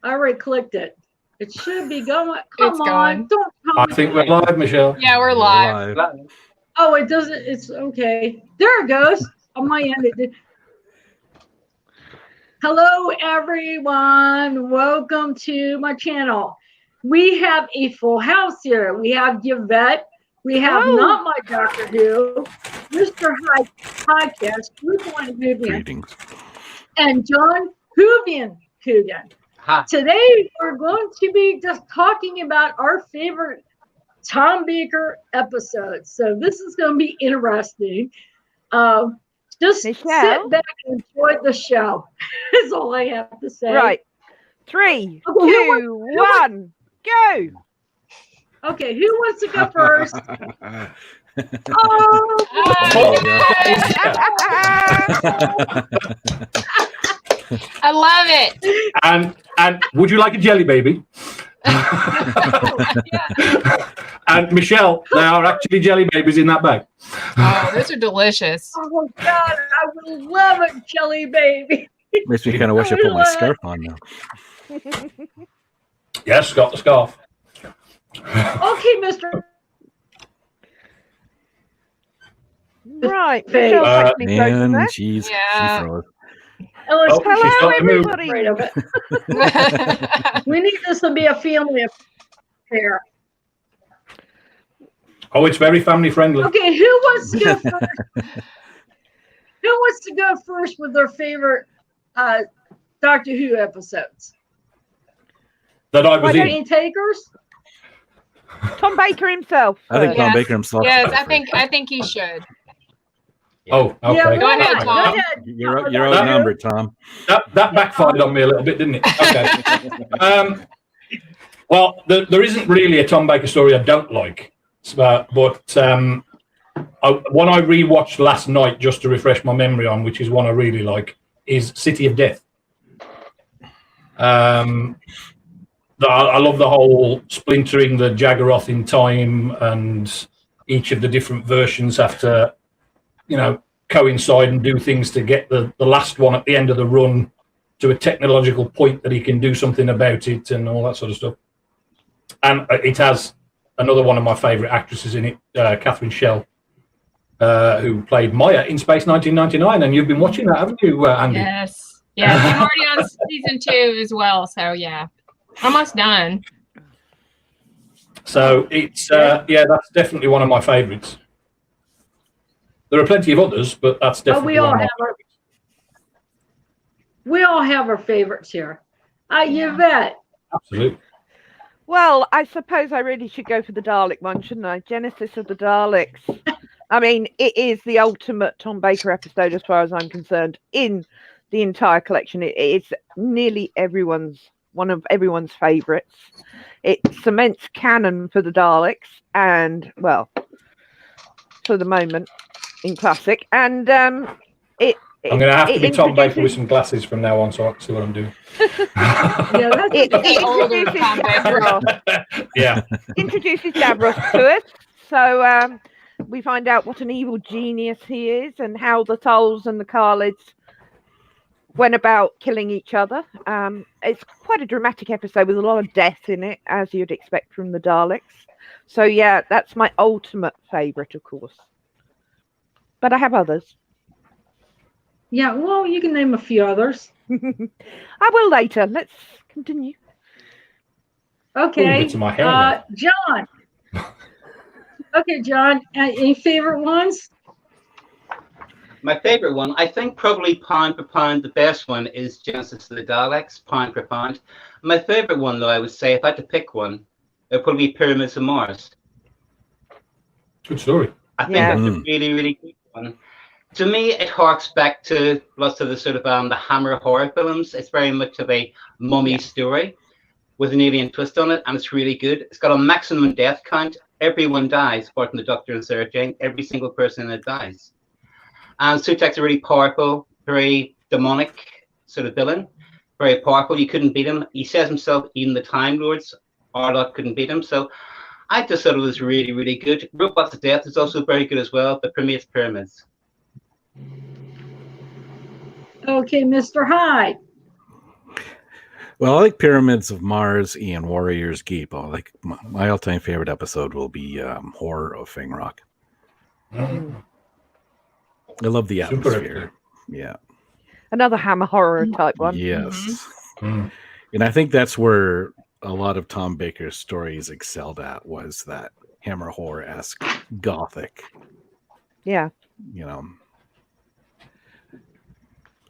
I already clicked it. It should be going. Come It's on. going. Don't tell I me. think we're live, Michelle. Yeah, we're live. Oh, it doesn't. It's okay. There it goes. On my end, it did. Hello, everyone. Welcome to my channel. We have a full house here. We have Yvette. We have not my Doctor Who, Mr. Hyde podcast, BluebonnetWhovian, Greetings. and Whovian Coogan. Hi. Today, we're going to be just talking about our favorite Tom Baker episodes. So this is going to be interesting. Just sit back and enjoy the show. That's all I have to say. Right. 3, 2, 1, go. Okay, who wants to go first? I love it. And would you like a jelly baby? And Michelle, there are actually jelly babies in that bag. Oh, those are delicious. Oh God, I would love a jelly baby. Makes me kind of wish I put my scarf on now. Yes, got the scarf. Okay, Mr. Right. Man, she's she froze. Ellis, hello, everybody. We need this to be a family affair. Oh, it's very family friendly. Okay, who wants to go first? Who wants to go first with their favorite Doctor Who episodes? That I was in. Any takers? Tom Baker himself. I think Tom Baker himself. Yes, I think he should. Oh, okay. Yeah, Go ahead, Tom. You're outnumbered, Tom. That backfired on me a little bit, didn't it? Okay. Well, there isn't really a Tom Baker story I don't like, but one I rewatched last night just to refresh my memory on, which is one I really like, is City of Death. I love the whole splintering the Jaggeroth in time, and each of the different versions have to, coincide and do things to get the last one at the end of the run to a technological point that he can do something about it and all that sort of stuff. And it has another one of my favourite actresses in it, Catherine Schell, who played Maya in Space 1999. And you've been watching that, haven't you, Andy? Yes. Yeah, I'm already on season 2 as well. So, yeah, almost done. So it's, that's definitely one of my favourites. There are plenty of others, but that's definitely one of my favorites. We all have our favorites here. Yvette. Absolutely. Well, I suppose I really should go for the Dalek one, shouldn't I? Genesis of the Daleks. I mean, it is the ultimate Tom Baker episode as far as I'm concerned in the entire collection. It's nearly one of everyone's favourites. It cements canon for the Daleks and, well, for the moment, in classic. And I'm going to have to be Tom Baker with some glasses from now on so I can see what I'm doing. Introduces Davros to us. So we find out what an evil genius he is and how the Tulls and the Khalids went about killing each other. It's quite a dramatic episode with a lot of death in it, as you'd expect from the Daleks. So yeah, that's my ultimate favourite, of course. But I have others. Yeah, well, you can name a few others. I will later. Let's continue. Okay. Ooh, my hair John. Okay, John. Any favorite ones? My favorite one, I think probably pound for pound, the best one is Genesis of the Daleks, pound for pound. My favorite one, though, I would say, if I had to pick one, it would probably be Pyramids of Mars. Good story. I think that's a really, really good one. To me, it harks back to lots of the sort of the Hammer horror films. It's very much of a mummy story with an alien twist on it, and it's really good. It's got a maximum death count. Everyone dies, apart from the Doctor and Sarah Jane. Every single person in it dies. And Sutek's a really powerful, very demonic sort of villain. Very powerful. You couldn't beat him. He says himself, even the Time Lords, Arlott couldn't beat him. So I just thought it was really, really good. Robots of Death is also very good as well, but for me, it's Pyramids. Okay, Mr. Hyde. Well, I like Pyramids of Mars and Warriors Keep. My all-time favorite episode will be Horror of Fang Rock. Mm. I love the Super atmosphere. episode. Yeah. Another Hammer horror type one. Yes. Mm. And I think that's where a lot of Tom Baker's stories excelled at, was that Hammer horror-esque gothic. Yeah. You know,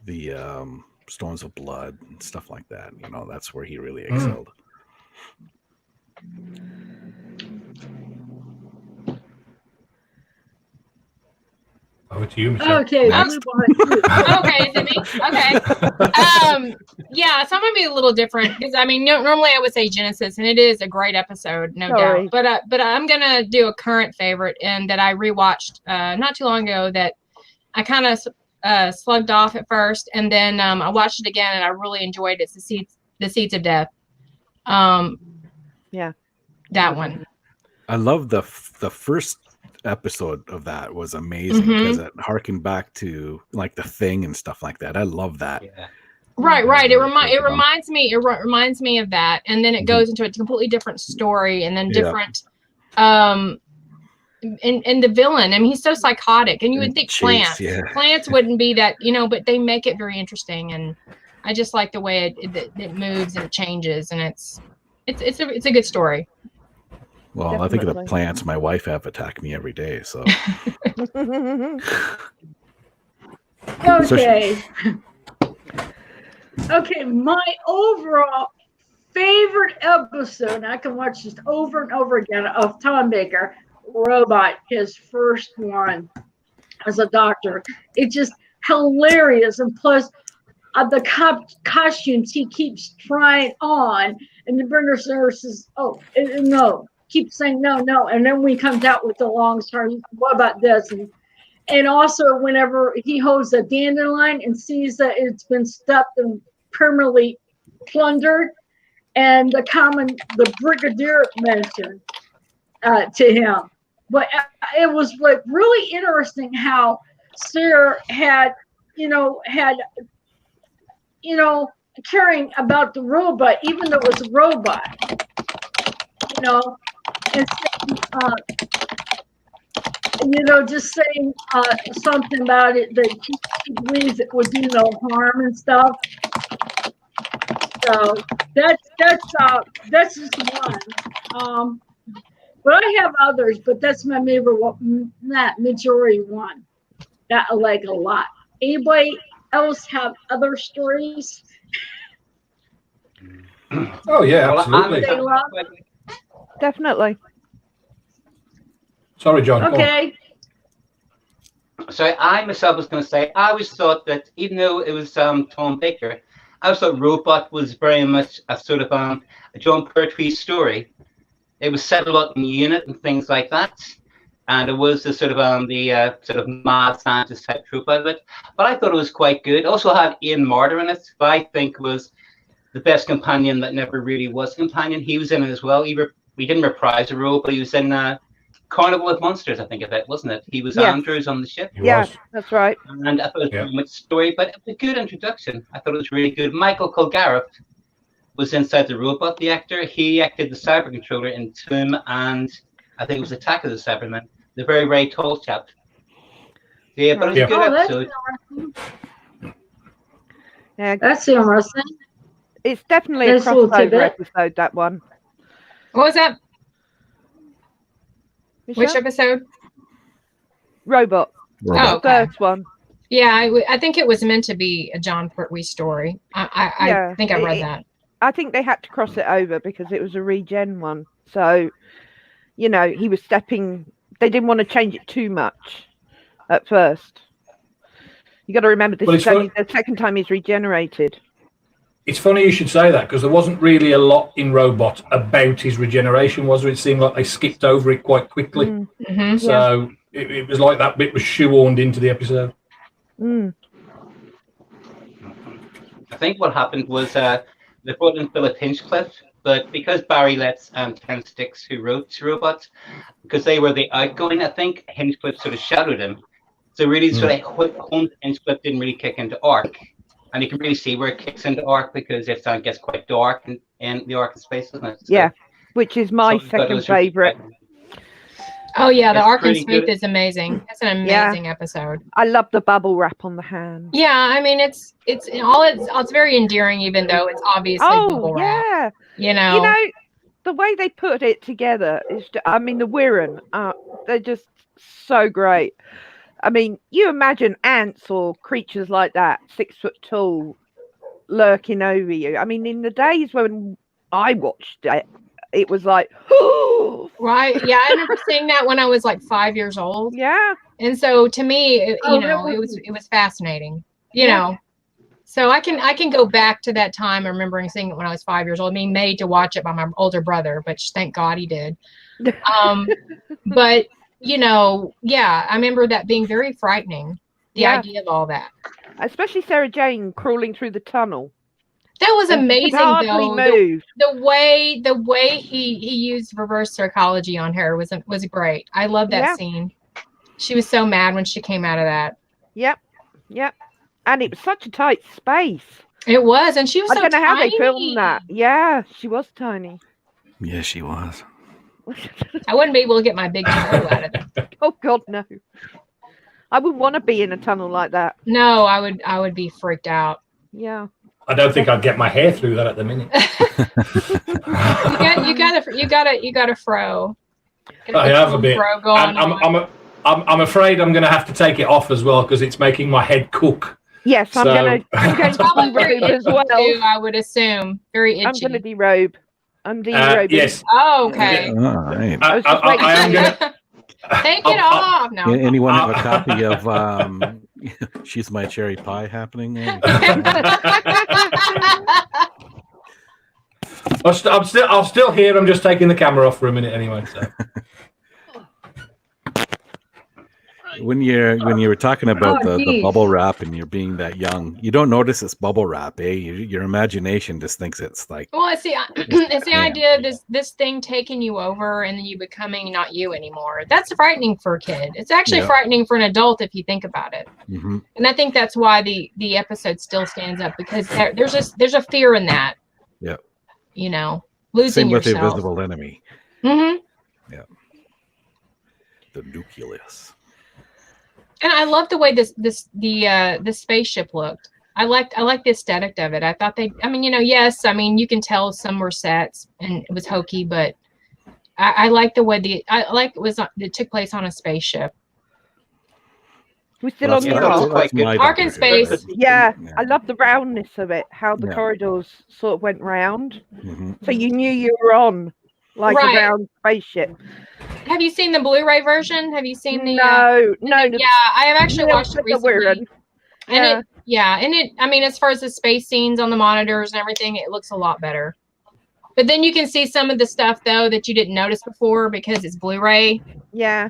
the Storms of Blood and stuff like that. You know, that's where he really excelled. Over to you, Michelle. Okay. Okay, is it me? Okay. Yeah, so I'm gonna be a little different because I mean, normally I would say Genesis, and it is a great episode, no doubt. But I'm gonna do a current favorite, and that I rewatched not too long ago. That I kind of slugged off at first, and then I watched it again, and I really enjoyed it. It's the Seeds of Death. Yeah, that one. I love the first episode of that was amazing because it harkened back to like The Thing and stuff like that. I love that. Yeah. Right. It reminds me of that, and then it goes into a completely different story, and then different. And the villain, I mean, he's so psychotic, and you would think plants wouldn't be that, but they make it very interesting, and I just like the way it moves and it changes, and it's a good story. Well, definitely. I think of the plants my wife have attack me every day, so. Okay. Okay, my overall favorite episode, I can watch this over and over again, of Tom Baker, Robot, his first one as a doctor. It's just hilarious. And plus, the costumes he keeps trying on, and the British nurses, no, keep saying no. And then when he comes out with the long story, what about this? And also whenever he holds a dandelion and sees that it's been stepped and permanently plundered, and the brigadier mentioned to him. But it was like really interesting how Sarah had caring about the robot, even though it was a robot, and just saying something about it that he believes it would do no harm and stuff. So that's just one. But I have others, but that's my favorite one, that majority one that I like a lot. Anybody else have other stories? Oh yeah, absolutely. Definitely. Sorry, John. Okay. So I myself was going to say, I always thought that even though it was Tom Baker, I always thought Robot was very much a sort of a John Pertwee story. It was set a lot in unit and things like that, and it was the sort of mad scientist type trope of it. But I thought it was quite good. Also had Ian Marter in it, who I think was the best companion that never really was a companion. He was in it as well. We didn't reprise a role, but he was in Carnival of Monsters, I think of it, wasn't it? He was Andrews on the ship. Yeah, that's right. And I thought it was very much story, but it was a good introduction. I thought it was really good. Michael Colgareth was inside the Robot, the actor. He acted the cyber controller in Tomb, and I think it was Attack of the Cybermen. The very, very tall chap. Yeah, but it was a good episode. Yeah, that's interesting. It's definitely a crossover episode, that one. What was that? Michelle? Which episode? Robot. Oh, okay. First one. Yeah, I think it was meant to be a John Pertwee story. I think I read that. I think they had to cross it over because it was a regen one. So, he was stepping. They didn't want to change it too much at first. You got to remember, this is only the second time he's regenerated. It's funny you should say that, because there wasn't really a lot in Robot about his regeneration, was there? It seemed like they skipped over it quite quickly. Mm-hmm. So it was like that bit was shoehorned into the episode. Mm. I think what happened was they brought in Philip Hinchcliffe, but because Barry lets Ken Sticks, who wrote Robot, because they were the outgoing, I think Hinchcliffe sort of shadowed him. So really, sort of Hinchcliffe didn't really kick into arc. And you can really see where it kicks into Ark, because it gets quite dark in the Ark in Space, doesn't it? So, yeah, which is my second favorite. Oh yeah, the Ark in Space is amazing. It's an amazing episode. I love the bubble wrap on the hand. Yeah, I mean it's very endearing, even though it's obviously bubble wrap. You know, the way they put it together is, I mean, the Wirren, they're just so great. I mean, you imagine ants or creatures like that, 6 foot tall, lurking over you. I mean, in the days when I watched it, it was like, right? Yeah, I remember seeing that when I was like 5 years old. Yeah, and so to me, it was fascinating. You know, so I can go back to that time, remembering seeing it when I was 5 years old. Being made to watch it by my older brother, but thank God he did. But you know, yeah, I remember that being very frightening. The idea of all that, especially Sarah Jane crawling through the tunnel. That was amazing, though. Moved. The way he used reverse psychology on her was great. I love that scene. She was so mad when she came out of that. Yep. And it was such a tight space. It was, and she was. I don't know how they filmed that. Yeah, she was tiny. Yeah, she was. I wouldn't be able to get my big toe out of it. Oh God, no! I wouldn't want to be in a tunnel like that. No, I would be freaked out. Yeah. I don't think I'd get my hair through that at the minute. you got a fro. I have a bit. I'm afraid I'm going to have to take it off as well, because it's making my head cook. Yes, I'm going to derobe as well. Too, I would assume very itchy. I'm going to derobe. I'm derobing. Yes. Oh, okay. All right. I am going to take it off. No. Anyone have a copy of She's My Cherry Pie happening? I'm still here. I'm just taking the camera off for a minute anyway. So. When you were talking about the bubble wrap and you're being that young, you don't notice it's bubble wrap, eh? Your imagination just thinks it's like. Well, it's the idea of this thing taking you over and then you becoming not you anymore. That's frightening for a kid. It's actually frightening for an adult if you think about it. Mm-hmm. And I think that's why the episode still stands up, because there's a fear in that. Yeah. You know, losing yourself. Same with the invisible enemy. Mm-hmm. Yeah. The nucleus. And I love the way the spaceship looked. I liked the aesthetic of it. I thought yes, I mean, you can tell some were sets and it was hokey, but I like the way it took place on a spaceship. We're still on the Ark in Space. Yeah, I love the roundness of it, how the corridors sort of went round. Mm-hmm. So you knew you were on a round spaceship. Have you seen the Blu-ray version? Have you seen the? No. Yeah, I have actually watched it recently. And I mean, as far as the space scenes on the monitors and everything, it looks a lot better. But then you can see some of the stuff though that you didn't notice before because it's Blu-ray. Yeah.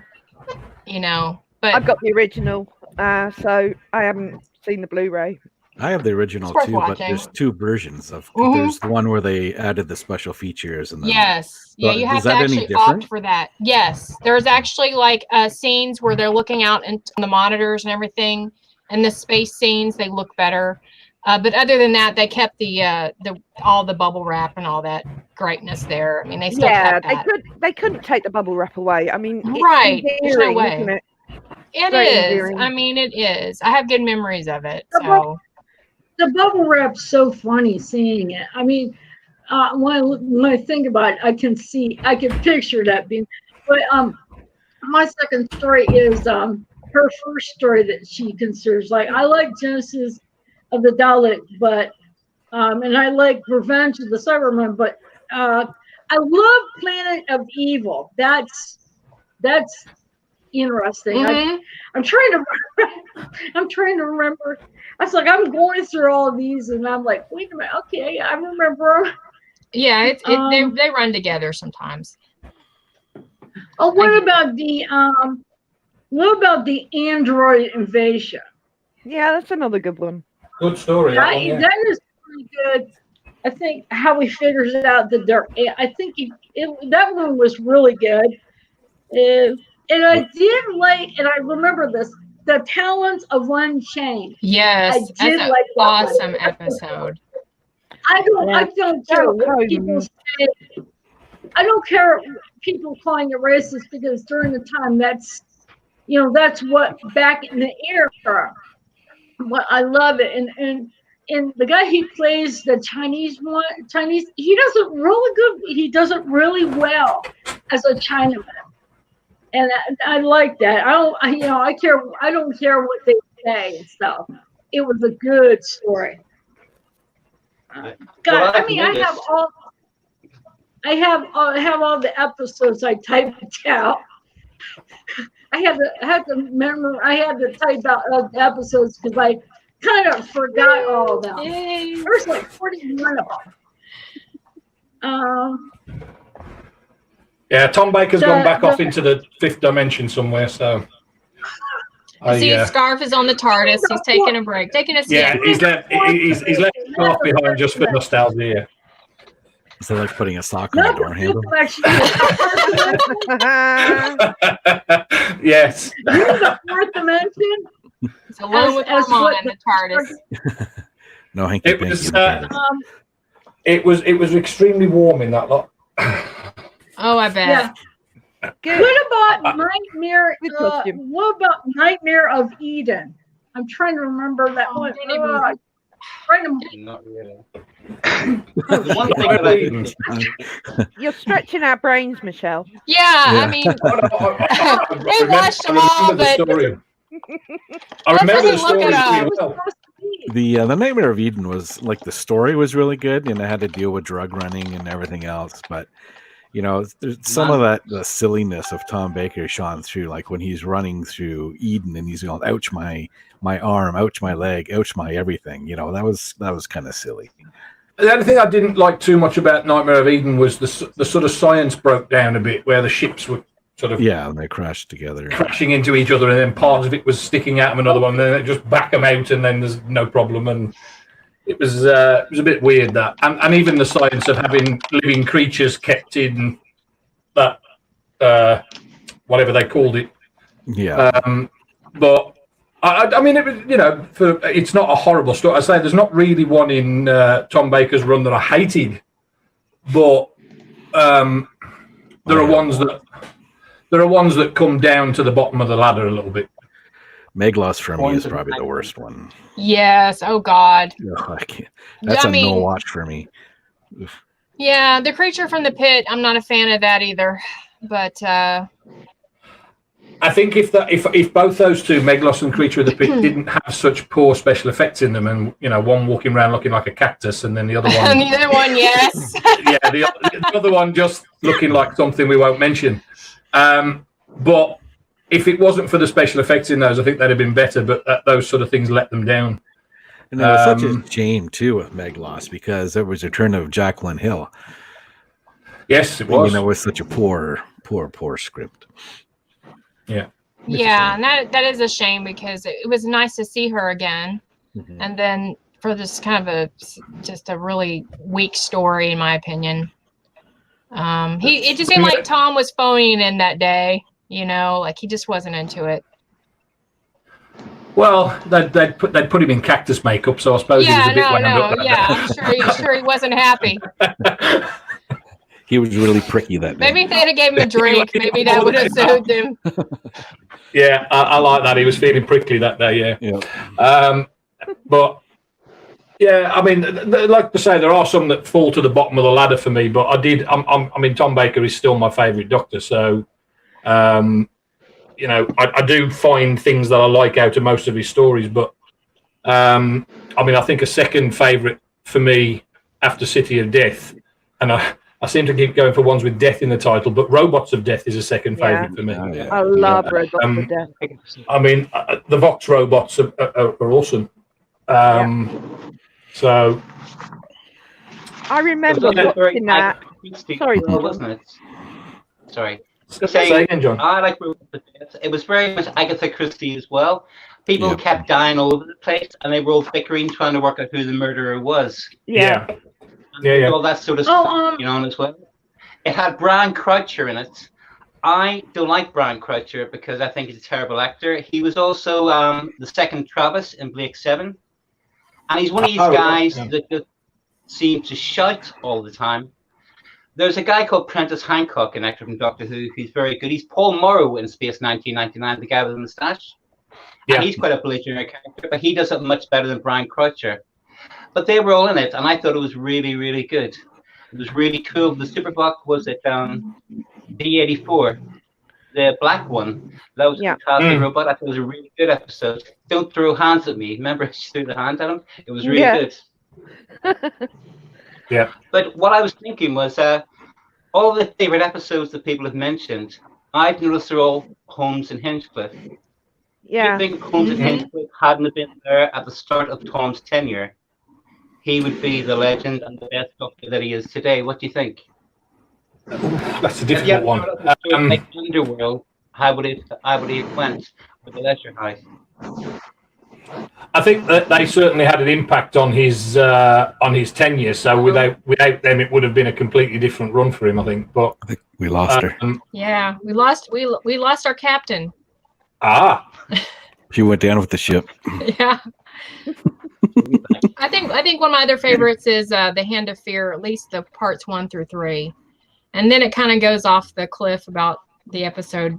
You know, but I've got the original, so I haven't seen the Blu-ray. I have the original too, but there's two versions of. Mm-hmm. There's the one where they added the special features, and then, you have to actually opt for that. Yes, there's actually like scenes where they're looking out into the monitors and everything, and the space scenes they look better. But other than that, they kept the all the bubble wrap and all that greatness there. I mean, they still kept that. They couldn't take the bubble wrap away. I mean, right? There's no way. Isn't it? It is. Endearing. I mean, it is. I have good memories of it. So. The bubble wrap's so funny seeing it. I mean, when I think about it, I can picture that being. But my second story is her first story that she considers. Like, I like Genesis of the Dalek, but and I like Revenge of the Cybermen, but I love Planet of Evil. That's interesting. Mm-hmm. I'm trying to remember. I was like, I'm going through all of these, and I'm like, wait a minute, okay, I remember. Yeah, they run together sometimes. Oh, what about the android invasion? Yeah, that's another good one. Good story. That is pretty good. I think how he figures it out I think that one was really good. And I did like, and I remember this, the talents of Wen Shane. Yes, that's an awesome episode. I don't care what people say. I don't care people calling it racist because during the time that's what back in the era. But I love it, and the guy he plays the Chinese, he does it really well as a Chinaman, and I like that. I don't care what they say and stuff. It was a good story. God, I have all the episodes. I typed it out. I had to type out the episodes because I kind of forgot all of them. There's like 41 of them. Yeah, Tom Baker's gone back off into the fifth dimension somewhere. So see, Scarf is on the TARDIS. He's taking a break, taking a stand. Yeah, he's left Scarf behind just for nostalgia. Is it like putting a sock on the door handle? Yes. You're the fourth dimension. It's alone with Armand and the TARDIS. No hanky panky. It was extremely warm in that lot. Oh, I bet. Yeah. What about Nightmare? What about Nightmare of Eden? I'm trying to remember that one. Not really. You're stretching our brains, Michelle. Yeah. I mean, we watched them all, but I remember the story pretty well. The Nightmare of Eden was like the story was really good, and it had to deal with drug running and everything else. But there's some of that the silliness of Tom Baker shone through, like when he's running through Eden and he's going, "Ouch my arm, ouch my leg, ouch my everything." That was kind of silly. The only thing I didn't like too much about Nightmare of Eden was the sort of science broke down a bit, where the ships were sort of and they crashed together, crashing into each other, and then part of it was sticking out of another one, and then it just back them out, and then there's no problem. And it was a bit weird that, and even the science of having living creatures kept in that whatever they called it. Yeah. But I mean, it was it's not a horrible story. I say there's not really one in Tom Baker's run that I hated, but there are ones that come down to the bottom of the ladder a little bit. Meglos for me is probably the worst one. Yes. Oh God. I can't. That's a no watch for me. Oof. Yeah, the Creature from the Pit. I'm not a fan of that either. But I think if both those two, Meglos and Creature of the Pit, didn't have such poor special effects in them, and one walking around looking like a cactus, and then the other one, and the other one, yes, yeah, the other one just looking like something we won't mention. But if it wasn't for the special effects in those, I think they'd have been better. But those sort of things let them down. And it was such a shame too with Meglos, because it was a return of Jacqueline Hill. Yes, it was. It was such a poor script. Yeah. Yeah, and that is a shame, because it was nice to see her again, and then for this kind of just a really weak story, in my opinion. It just seemed like Tom was phoning in that day. Like he just wasn't into it. Well, they'd put him in cactus makeup, so I suppose he was a bit wound up. Yeah, I'm sure he wasn't happy. He was really pricky that day. Maybe if they'd have gave him a drink, maybe that would have soothed him. Yeah, I like that. He was feeling prickly that day. Yeah. But yeah, I mean, like to say, there are some that fall to the bottom of the ladder for me. But I mean, Tom Baker is still my favourite Doctor, so. I do find things that I like out of most of his stories, but I mean, I think a second favourite for me after City of Death, and I seem to keep going for ones with death in the title, but Robots of Death is a second favourite for me. I love Robots of Death. I mean, the Vox robots are awesome. So I remember watching that. Sorry, wasn't it? Sorry. Say again, John. I like it was very much Agatha Christie as well. People kept dying all over the place, and they were all bickering, trying to work out who the murderer was. Yeah. All that sort of stuff, as well. It had Brian Croucher in it, I don't like Brian Croucher because I think he's a terrible actor. He was also the second Travis in Blake 7. And he's one of these guys that just seems to shout all the time. There's a guy called Prentice Hancock, an actor from Doctor Who, who's very good. He's Paul Morrow in Space 1999, the guy with the moustache. Yeah. And he's quite a belligerent character, but he does it much better than Brian Croucher. But they were all in it, and I thought it was really, really good. It was really cool. The Superblock was at B84, the black one. That was a fantastic robot. I thought it was a really good episode. Don't throw hands at me. Remember she threw the hand at him? It was really good. Yeah. But what I was thinking was all the favorite episodes that people have mentioned, I've noticed they're all Holmes and Hinchcliffe. Yeah. Do you think Holmes and Hinchcliffe hadn't been there at the start of Tom's tenure, he would be the legend and the best Doctor that he is today? What do you think? That's a difficult one. Like Underworld, how would it have went with the Leisure Hive? I think that they certainly had an impact on his tenure. So without them, it would have been a completely different run for him. I think we lost her. Yeah, we lost our captain. She went down with the ship. Yeah. I think one of my other favorites is The Hand of Fear, at least the parts 1 through 3, and then it kind of goes off the cliff about the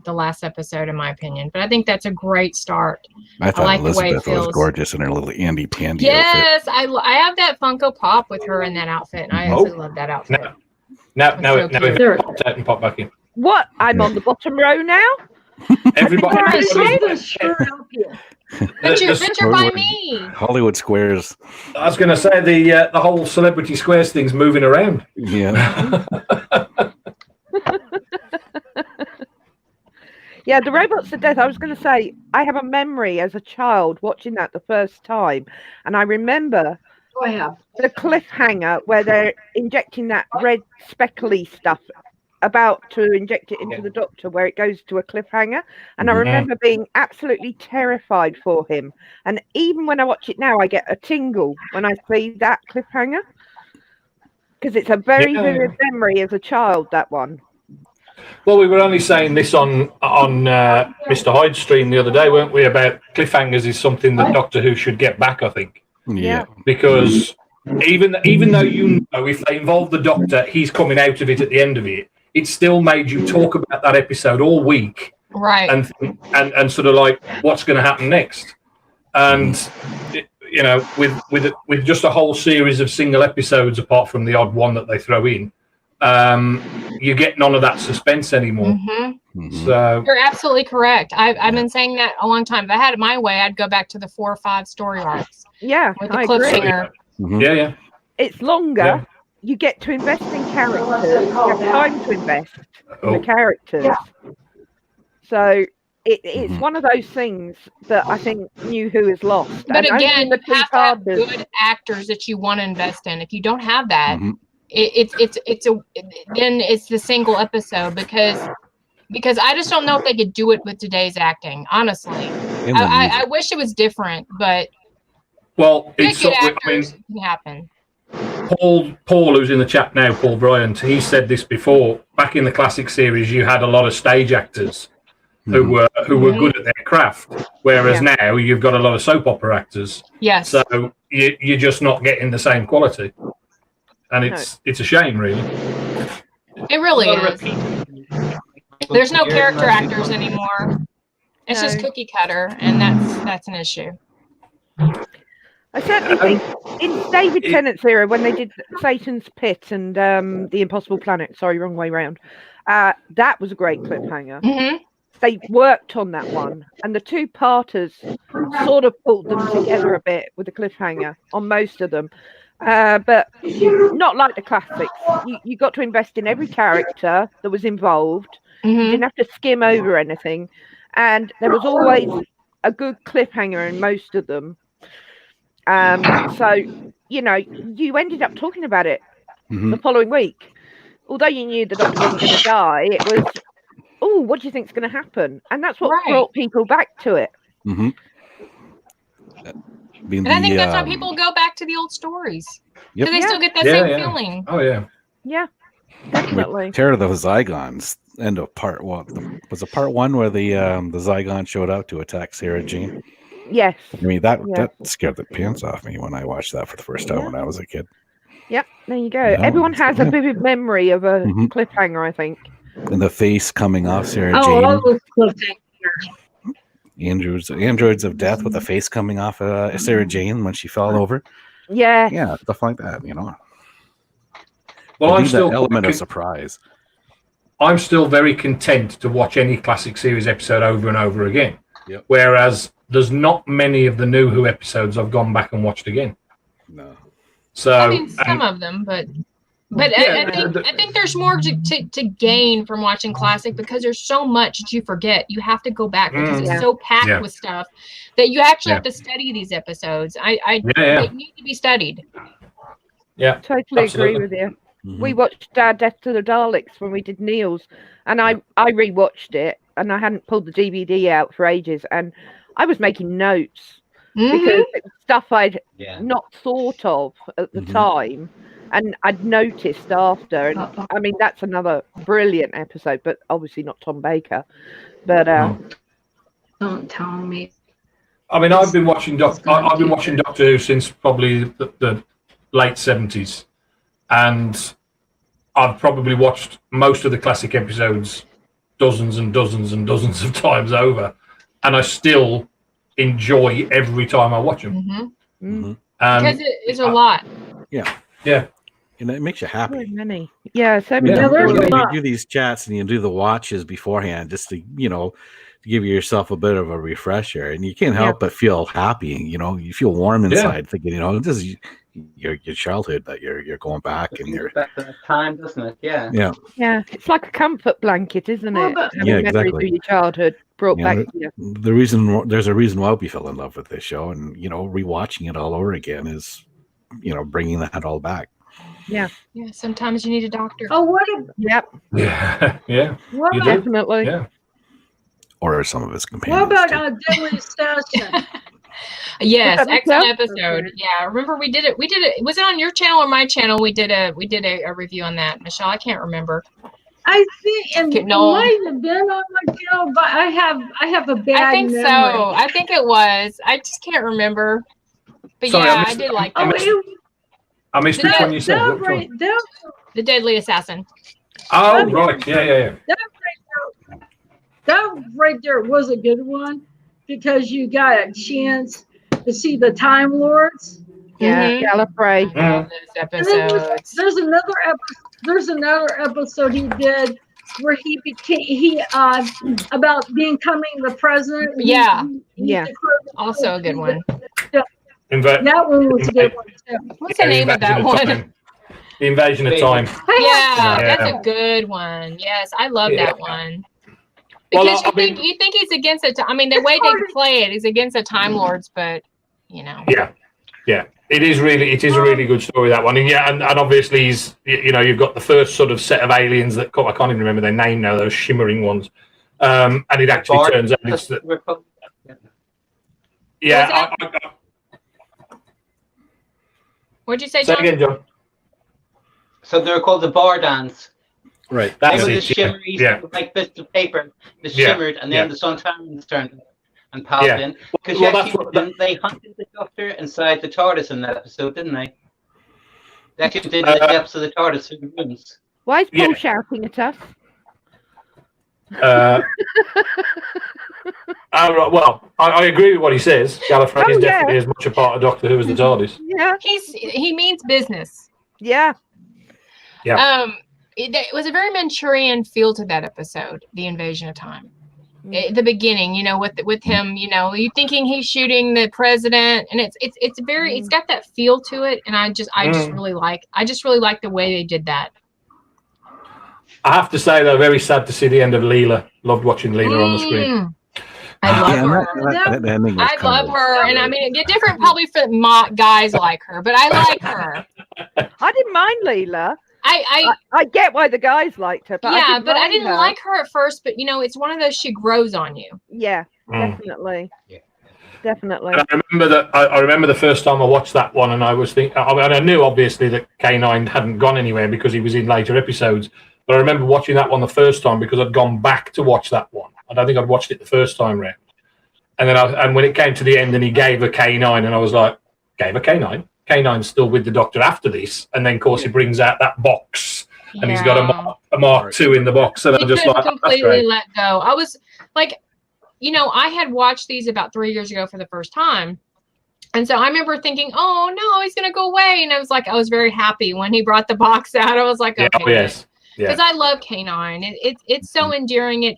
last episode, in my opinion. But I think that's a great start. I thought Elizabeth was gorgeous in her little Andy Pandy outfit. I have that Funko Pop with her in that outfit, and I absolutely love that outfit. Now it popped out and popped back in. What? I'm on the bottom row now? Everybody. Venture by me. Hollywood Squares. I was going to say the whole Celebrity Squares thing's moving around. Yeah. Yeah, the Robots to Death. I was going to say, I have a memory as a child watching that the first time, and I remember the cliffhanger where they're injecting that red speckly stuff, about to inject it into the Doctor, where it goes to a cliffhanger, and I remember being absolutely terrified for him. And even when I watch it now, I get a tingle when I see that cliffhanger, because it's a very vivid memory as a child, that one. Well, we were only saying this on Mr. Hyde's stream the other day, weren't we, about cliffhangers is something that Doctor Who should get back, I think. Yeah. Because even though you know if they involve the Doctor, he's coming out of it at the end of it, it still made you talk about that episode all week. Right. And sort of like, what's going to happen next? And, you know, with just a whole series of single episodes, apart from the odd one that they throw in, you get none of that suspense anymore. So you're absolutely correct. I've been saying that a long time. If I had it my way, I'd go back to the 4 or 5 story arcs. Yeah, with the cliffhanger. Yeah. It's longer. Yeah. You get to invest in characters. You have time to invest in the characters. Yeah. So it's one of those things that I think New Who is lost. But again, you have to have good actors that you want to invest in. If you don't have that, then it's the single episode because I just don't know if they could do it with today's acting. Honestly, I wish it was different, but it's actors can happen. Paul, who's in the chat now, Paul Bryant, he said this before. Back in the classic series, you had a lot of stage actors who were good at their craft, whereas now you've got a lot of soap opera actors. Yes. So you're just not getting the same quality, and it's a shame, really. It really is. There's no character actors anymore. It's just cookie cutter, and that's an issue. I certainly think in David Tennant's era, when they did Satan's Pit and The Impossible Planet, sorry, wrong way round, that was a great cliffhanger. They worked on that one, and the 2-parters sort of pulled them together a bit with the cliffhanger on most of them. But not like the classics. You got to invest in every character that was involved. You didn't have to skim over anything. And there was always a good cliffhanger in most of them. So, you know, you ended up talking about it the following week. Although you knew the Doctor wasn't going to die, it was, what do you think's going to happen? And that's what brought people back to it. And I think that's why people go back to the old stories. Because they still get that same feeling. Oh, yeah. Yeah. Definitely. Terror of the Zygons. End of part one. Was it part one where the Zygon showed up to attack Sarah Jane? Yes. I mean that scared the pants off me when I watched that for the first time when I was a kid. Yep, there you go. Everyone has a vivid memory of a cliffhanger, I think. And the face coming off Sarah Jane. Oh, all those cliffhangers. Androids of Death with the face coming off Sarah Jane when she fell over. Yeah, stuff like that, you know. Well, I'm still element of surprise. I'm still very content to watch any classic series episode over and over again. Yep. Whereas there's not many of the new Who episodes I've gone back and watched again. No. So I mean, some of them, but I think there's more to gain from watching classic because there's so much that you forget. You have to go back because it's so packed with stuff that you actually have to study these episodes. They need to be studied. Yeah, totally agree with you. Mm-hmm. We watched Death to the Daleks when we did Neil's, and I rewatched it, and I hadn't pulled the DVD out for ages, and I was making notes because it was stuff I'd not thought of at the time, and I'd noticed after. And I mean, that's another brilliant episode, but obviously not Tom Baker. But don't tell me. I mean, I've been watching Doctor Who since probably the late 70s. And I've probably watched most of the classic episodes dozens and dozens and dozens of times over. And I still enjoy every time I watch them. Because it's a lot. Yeah. And it makes you happy. So many. Yeah, so many. You do these chats and you do the watches beforehand just to, give yourself a bit of a refresher. And you can't help but feel happy. You feel warm inside thinking, this is your childhood that you're going back and you're back to that time, doesn't it? Yeah. It's like a comfort blanket, isn't it? Exactly. Your childhood brought back to you. There's a reason why we fell in love with this show, and rewatching it all over again is bringing that all back. Sometimes you need a doctor. Oh, what definitely. Or some of his companions. What about Deadly Assassin? Yes, excellent episode. Yeah, remember we did it. Was it on your channel or my channel? We did a review on that, Michelle. I can't remember. I think it might have been on my channel, but I have a bad. I think memory. so. I think it was. I just can't remember. But sorry, I did like that. I missed which one you said. The Deadly Assassin. Oh, right. Yeah. That right there was a good one because you got a chance to see the Time Lords. Gallifrey. Those episodes. There's another episode he did where he became about becoming the president. Also a good one. That one was a good one too. What's the name of that one? The Invasion of Time. That's a good one. Yes, I love that one. Because you think he's against it. I mean, the way they play it is against the Time Lords, but Yeah. It is a really good story, that one. And obviously he's you've got the first sort of set of aliens that I can't even remember their name now, those shimmering ones. And it actually turns out it's What'd you say, John? Say again, John. So they're called the Bardans. Right. That's the shimmery, like bits of paper that shimmered, and then the Sontarans turned and popped in. Because they hunted the Doctor inside the TARDIS in that episode, didn't they? They actually did the depths of the TARDIS through the rooms. Why is Paul shouting at us? Well, I agree with what he says. Gallifrey is definitely as much a part of Doctor Who as the TARDIS. Yeah. He means business. Yeah. It was a very Manchurian feel to that episode, the Invasion of Time. At the beginning, with him, you thinking he's shooting the president, and it's very it's got that feel to it, and I just really like the way they did that. I have to say, though, very sad to see the end of Leela. Loved watching Leela on the screen. I love her. I love her, and I mean, it's different probably for guys like her, but I like her. I didn't mind Leela. I get why the guys liked her, but I didn't like her at first. But it's one of those, she grows on you. Yeah, definitely. Yeah. definitely. And I remember the first time I watched that one, and I was thinking. I mean, I knew obviously that K9 hadn't gone anywhere because he was in later episodes. But I remember watching that one the first time because I'd gone back to watch that one. I don't think I'd watched it the first time round. And then and when it came to the end, and he gave a K9, and I was like, gave a K9. K9's still with the Doctor after this, and then of course he brings out that box, and he's got a Mark II in the box, and I'm just like, completely let go. I was like, I had watched these about 3 years ago for the first time, and so I remember thinking, oh no, he's gonna go away, and I was very happy when he brought the box out. I was like, okay, yes. Because I love K9. It's so endearing.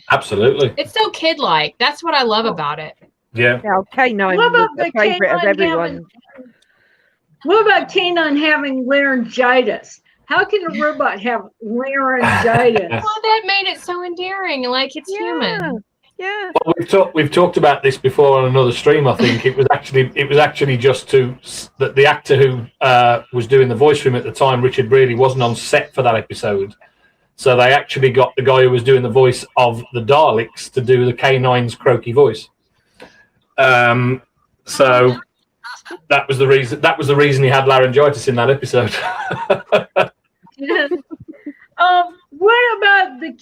Absolutely. It's so kid-like. That's what I love about it. Yeah. K9 was the favorite of everyone. What about K9 having laryngitis? How can a robot have laryngitis? Well, that made it so endearing. Like it's human. Yeah. Well, we've talked about this before on another stream. I think it was actually just that the actor who was doing the voice for him at the time, Richard Brearley, wasn't on set for that episode, so they actually got the guy who was doing the voice of the Daleks to do the K9's croaky voice. So that was the reason. That was the reason he had laryngitis in that episode. What about the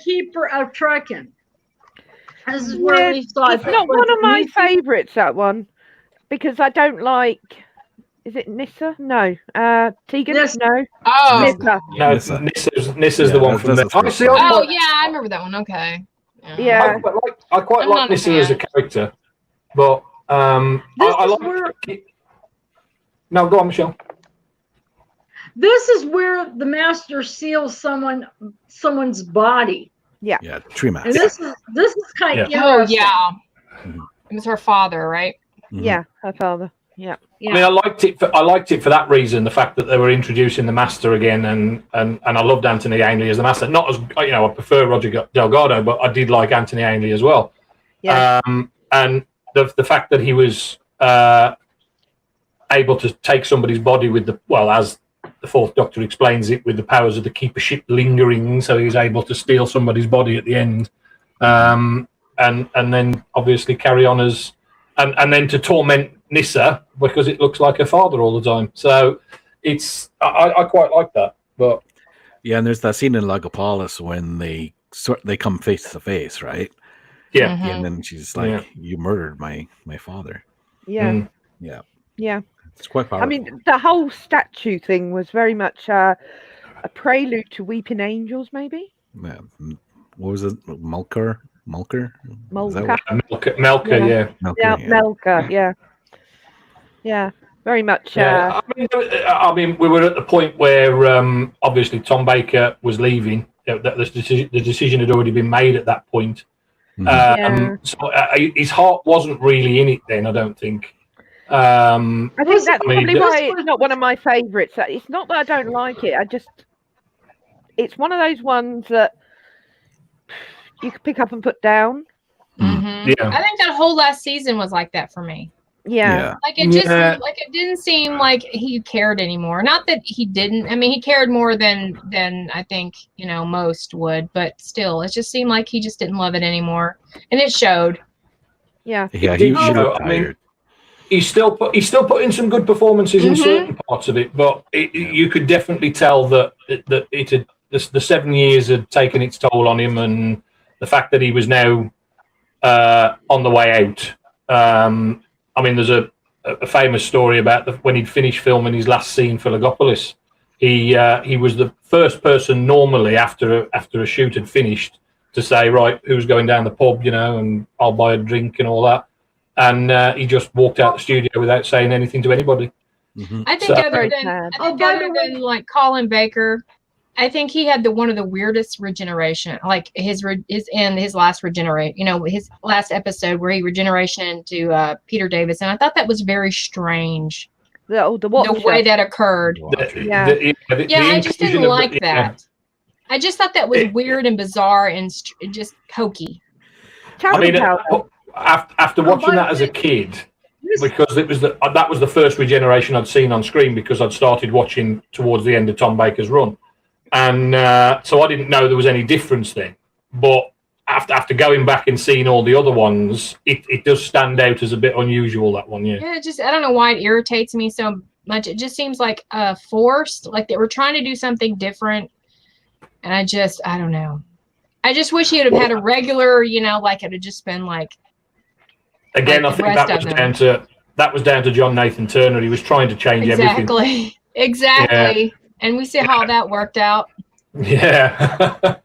keeper of Perkens? This is where we saw it's not one of my favourites, that one, because I don't like. Is it Nyssa? No. Tegan? Yes. No. Oh. Nyssa. No, Nissa's the one from the. Oh yeah, I remember that one. Okay. Yeah. I quite like Nyssa as a character, but I like. No, go on, Michelle. This is where the Master seals someone's body. Yeah. Yeah, tree mask. And this is kind of interesting. Oh yeah. It was her father, right? Yeah, her father. Yeah. I mean, I liked it for that reason, the fact that they were introducing the Master again, and I loved Anthony Ainley as the Master. Not as I prefer Roger Delgado, but I did like Anthony Ainley as well. Yeah. And the fact that he was able to take somebody's body with as the Fourth Doctor explains it, with the powers of the keep a ship lingering, so he's able to steal somebody's body at the end, and then obviously carry on as and then to torment Nyssa because it looks like her father all the time. So it's I quite like that. But yeah, and there's that scene in Logopolis when they come face to face, right? Yeah. Mm-hmm. And then she's like, "You murdered my father." Yeah. Yeah. It's quite powerful. I mean, the whole statue thing was very much a prelude to Weeping Angels, maybe. Yeah. What was it? Mulker. Melka. Yeah. Melka. Yeah. Very much. Yeah. I mean, we were at the point where obviously Tom Baker was leaving. The decision had already been made at that point. So his heart wasn't really in it then, I don't think. I think that's probably why it's not one of my favourites. It's not that I don't like it. It's one of those ones that you could pick up and put down. Mm-hmm. Yeah. I think that whole last season was like that for me. Yeah. Like it just it didn't seem like he cared anymore. Not that he didn't. I mean, he cared more than I think, most would, but still it just seemed like he just didn't love it anymore. And it showed. Yeah. Yeah, he looked tired. He's still putting some good performances in certain parts of it, but you could definitely tell that the 7 years had taken its toll on him, and the fact that he was now on the way out. I mean, there's a famous story about when he'd finished filming his last scene for Logopolis. He was the first person normally after a shoot had finished to say, right, who's going down the pub, and I'll buy a drink and all that. And he just walked out the studio without saying anything to anybody. Mm-hmm. I think other than like Colin Baker, I think he had one of the weirdest regeneration, like his last regenerate, his last episode where he regeneration into Peter Davis, and I thought that was very strange. The way that occurred. I just didn't like that. I just thought that was weird and bizarre and just hokey. After watching that as a kid, because that was the first regeneration I'd seen on screen, because I'd started watching towards the end of Tom Baker's run, and so I didn't know there was any difference then. But after going back and seeing all the other ones, it does stand out as a bit unusual, that one. Yeah. Yeah, I don't know why it irritates me so much. It just seems like forced, like they were trying to do something different, and I don't know. I just wish he would have had a regular, like it had just been like. Again, like I think that was down to John Nathan Turner. He was trying to change everything. Exactly. Yeah. And we see how that worked out. Yeah.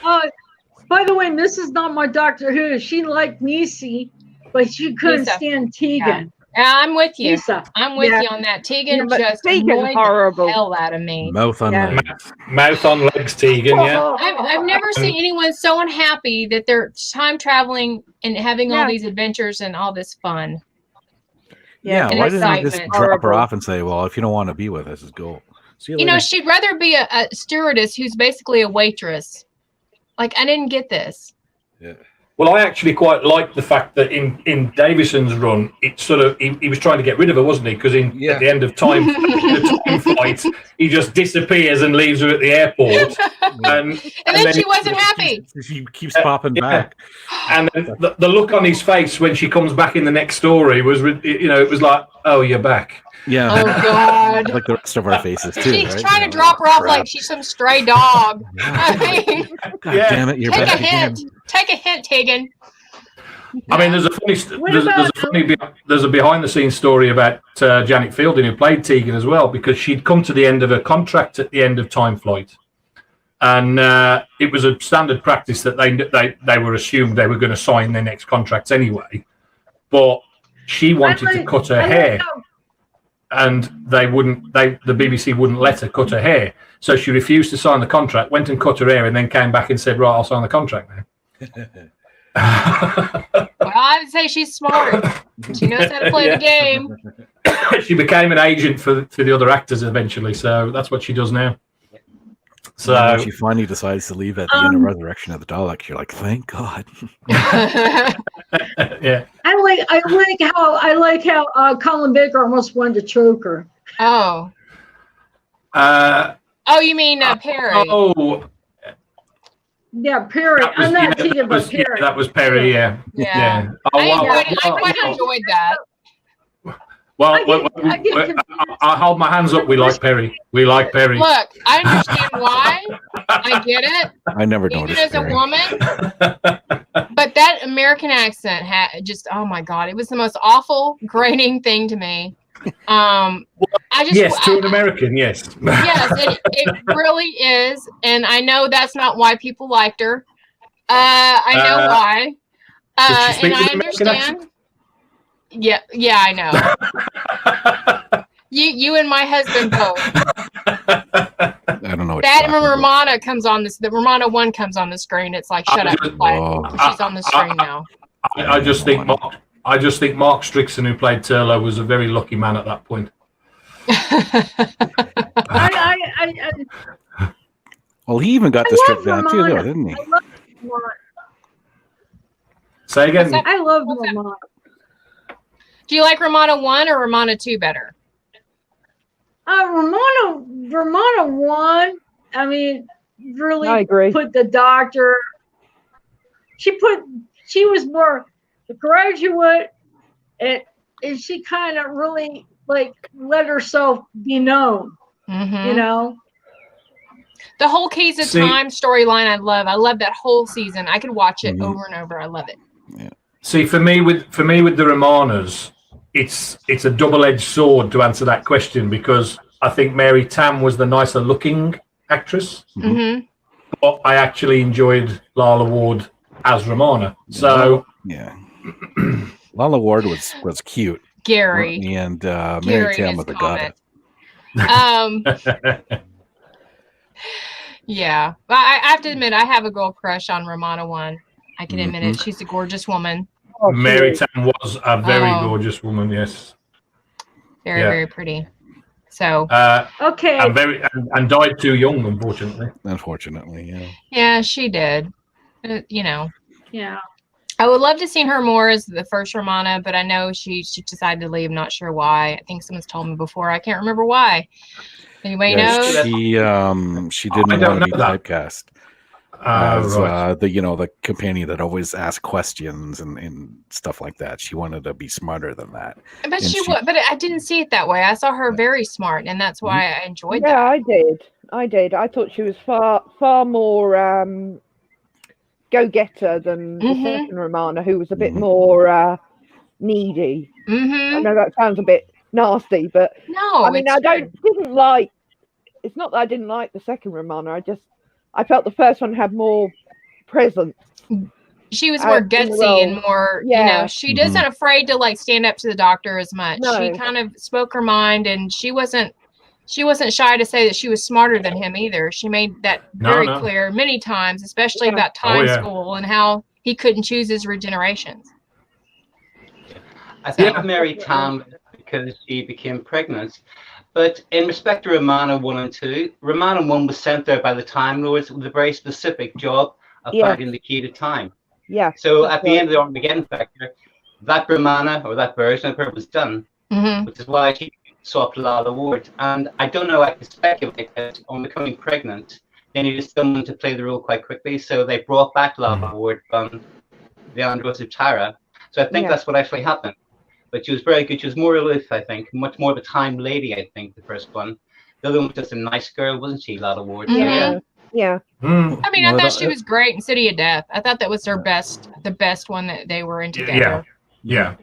By the way, this is not my Doctor Who. She liked Niecy, but she couldn't stand Tegan. Yeah, I'm with you. Lisa. I'm with you on that. Tegan just Tegan's annoyed horrible. the hell out of me. Mouth on legs. Mouth on legs, Tegan, yeah. I've never seen anyone so unhappy that they're time traveling and having all these adventures and all this fun. Yeah, why didn't you just drop her off and say, well, if you don't want to be with us, just go. See you later. She'd rather be a stewardess who's basically a waitress. Like, I didn't get this. Yeah. Well, I actually quite like the fact that in Davison's run, it sort of he was trying to get rid of her, wasn't he? Because at the end of the time flight, he just disappears and leaves her at the airport, and then she wasn't happy. She keeps popping back, and then the look on his face when she comes back in the next story was, it was like, oh, you're back. Yeah. Oh God. Like the rest of our faces too. She's right? trying to drop her off like she's some stray dog. I mean, God damn it, you're back again. Take a hint, Tegan. I mean, there's a behind the scenes story about Janet Fielding, who played Tegan as well, because she'd come to the end of her contract at the end of Time Flight, and it was a standard practice that they were assumed they were going to sign their next contracts anyway, but she wanted to cut her hair. And the BBC wouldn't let her cut her hair. So she refused to sign the contract, went and cut her hair, and then came back and said, right, I'll sign the contract now. Well, I would say she's smart. She knows how to play the game. She became an agent for the other actors eventually, so that's what she does now. So when she finally decides to leave at the end of Resurrection of the Daleks, you're like, thank God. Yeah. I like how Colin Baker almost wanted to choke her. Oh. You mean Perry? Yeah, Perry. I'm not thinking about Perry. Yeah, that was Perry. Yeah. I quite enjoyed that. Well, I hold my hands up. We like Perry. We like Perry. Look, I understand why. I get it. I never noticed as a woman. But that American accent had oh my God, it was the most awful, grating thing to me. To an American, yes. Yes, it really is, and I know that's not why people liked her. I know why, and I understand. Yeah, I know. you and my husband both. I don't know what that when Romana comes on this. The Romana 1 comes on the screen. It's like shut up, she's on the screen now. I just think Mark Strickson, who played Turlo, was a very lucky man at that point. Well, he even got the strip down too, though, didn't he? Say again. I love Romana. Do you like Romana 1 or Romana 2 better? Romana 1. I mean, really I agree. Put the Doctor. She was more the graduate, and she kind of really let herself be known. Mm-hmm. The whole Keys of Time storyline I love that whole season. I could watch it over and over. I love it. Yeah. See, for me with the Romanas, it's a double-edged sword to answer that question, because I think Mary Tam was the nicer looking actress. Mm-hmm. But I actually enjoyed Lala Ward as Romana. So yeah. Lala Ward was cute. Gary. And Mary Tam was a goddess. Yeah. I have to admit, I have a girl crush on Romana 1. I can admit it. She's a gorgeous woman. Mary Tam was a very gorgeous woman, yes. Very, very pretty. So okay. And died too young, unfortunately. Unfortunately, yeah. Yeah, she did. Yeah. I would love to see her more as the first Romana, but I know she decided to leave. Not sure why. I think someone's told me before. I can't remember why. Anybody knows? She didn't want to be typecast. as right. the companion that always asked questions and stuff like that. She wanted to be smarter than that. But but I didn't see it that way. I saw her very smart, and that's why I enjoyed that. Yeah, I did. I thought she was far more go-getter than the second Romana, who was a bit more needy. I know that sounds a bit nasty, but no, I mean, didn't like. It's not that I didn't like the second Romana. I felt the first one had more presence. She was more gutsy and more, she isn't afraid to like stand up to the doctor as much. No. She kind of spoke her mind, and she wasn't shy to say that she was smarter than him either. She made that very clear many times, especially about time school and how he couldn't choose his regenerations. I think Mary Tam because she became pregnant. But in respect to Romana 1 and 2, Romana 1 was sent there by the Time Lords with a very specific job of finding the key to time. Yeah. So at the end of the Armageddon Factor, that Romana, or that version of her, was done, which is why she swapped Lala Ward. And I don't know, I can speculate that on becoming pregnant, they needed someone to play the role quite quickly, so they brought back Lala Ward from the Andros of Tara. So I think that's what actually happened. But she was very good. She was more aloof, I think. Much more of a time lady, I think, the first one. The other one was just a nice girl, wasn't she, Lala Ward? Yeah. I mean, I thought she was great in City of Death. I thought that was the best one that they were in together. Yeah.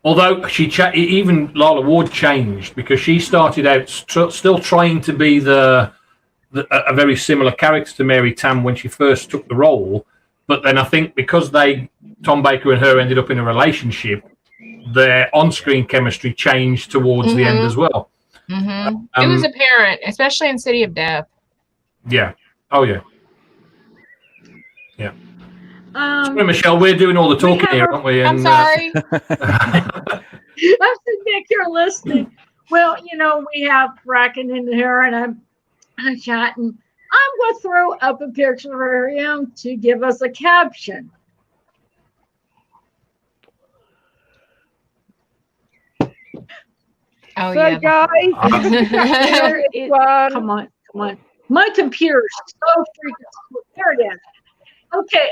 Although even Lala Ward changed, because she started out still trying to be a very similar character to Mary Tam when she first took the role. But then I think because Tom Baker and her ended up in a relationship, their on-screen chemistry changed towards the end as well. It was apparent, especially in City of Death. Yeah. Oh, yeah. Yeah. Sorry, Michelle, we're doing all the talking here, aren't we? I'm sorry. I'm sitting back here listening. Well, we have Bracken in here, and I'm chatting. I'm going to throw up a picture for him to give us a caption. Oh, so guys, come on. My computer's so freaking slow. There it is. Okay,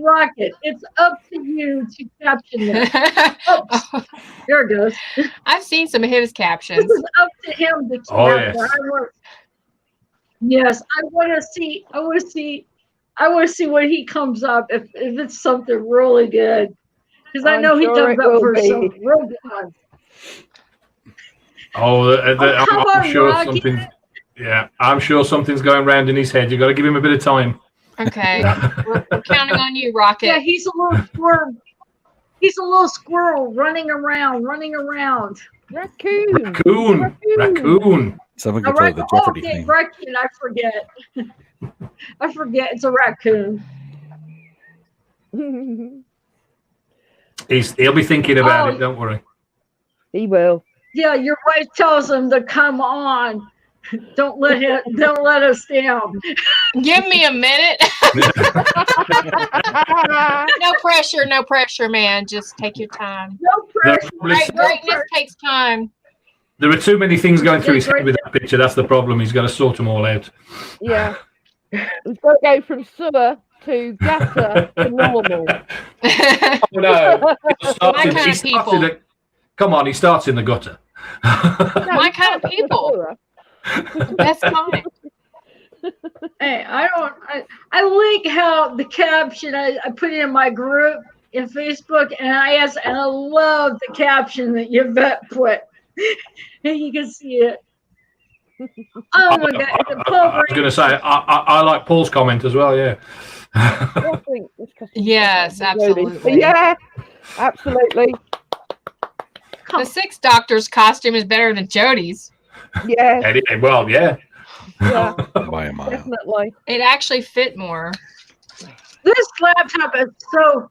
Rocket. It's up to you to caption this. There it goes. I've seen some of his captions. This is up to him to caption. Yes, I want to see what he comes up if it's something really good. Because I know he comes up for some real good ones. I'm sure something. Yeah, I'm sure something's going round in his head. You got to give him a bit of time. Okay, we're counting on you, Rocket. Yeah, he's a little squirrel. He's a little squirrel running around. Raccoon. Someone can play the Jeopardy thing. Raccoon. I forget. It's a raccoon. He'll be thinking about it. Don't worry. He will. Yeah, your wife tells him to come on. Don't let us down. Give me a minute. No pressure, man. Just take your time. No pressure. Greatness takes time. There are too many things going through his head with that picture. That's the problem. He's got to sort them all out. Yeah. We've got to go from sewer to gutter to normal. No. Come on, he starts in the gutter. My kind of people. Best time. Hey, I like how the caption I put it in my group in Facebook, and I love the caption that Yvette put. And you can see it. Oh my God! I was going to say I like Paul's comment as well. Yeah. Yes, absolutely. Yeah, absolutely. The Sixth Doctor's costume is better than Jodie's. Yeah. Well, yeah. Yeah. By a mile. Definitely. It actually fit more. This laptop is so.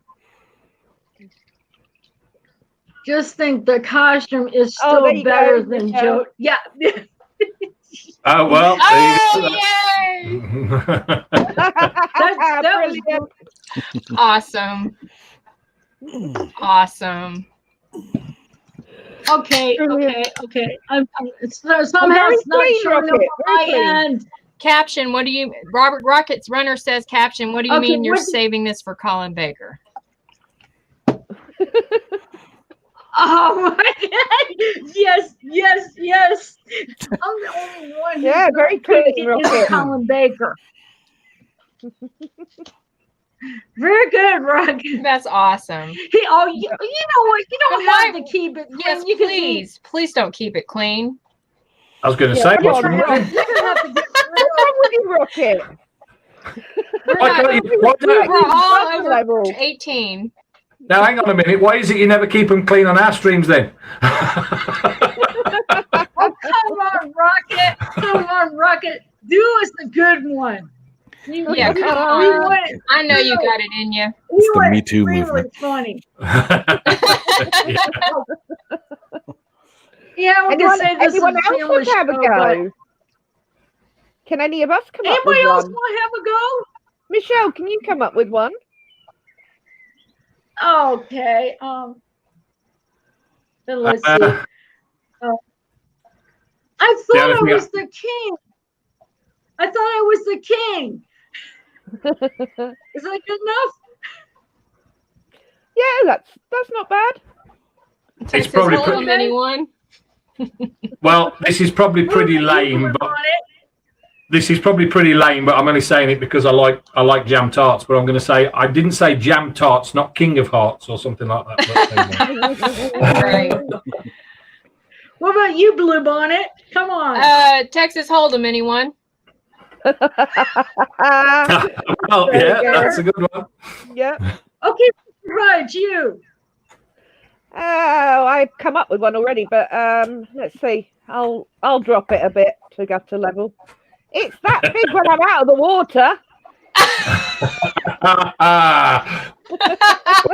Just think the costume is still better than Jodie. Yeah. Oh well. Yay! that was awesome. Awesome. Okay. Somehow it's not showing up on my end. Caption, what do you, Robert Rockets Runner says, caption, what do you mean you're saving this for Colin Baker? Oh my God! Yes. I'm the only one. Yeah, very clean, Rocket. Colin Baker. Very good, Rocket. That's awesome. You know what? You don't have to keep it clean. Yes, please don't keep it clean. I was going to say, what's wrong? Rocket? We're all over 18. Now, hang on a minute. Why is it you never keep them clean on our streams then? Oh, come on, Rocket. Come on, Rocket. Do us the good one. Yeah, come on. I know you got it in you. It's the Me Too really movement. Funny. Yeah, we're going to say this anyone is else want to have a go? Can any of us come up with one? Anybody else want to have a go? Michelle, can you come up with one? Okay. Then let's see. I thought I was the king. I thought I was the king. Is that good enough? Yeah, that's not bad. It's probably anyone. Well, this is probably pretty lame, but I'm only saying it because I like jam tarts. But I'm going to say I didn't say jam tarts, not King of Hearts or something like that. Right. What about you, Bluebonnet? Come on. Texas Hold'em, anyone? Well, yeah, that's a good one. Yeah. Okay, right, you. Oh, I've come up with one already, but let's see. I'll drop it a bit to get to level. It's that big when I'm out of the water.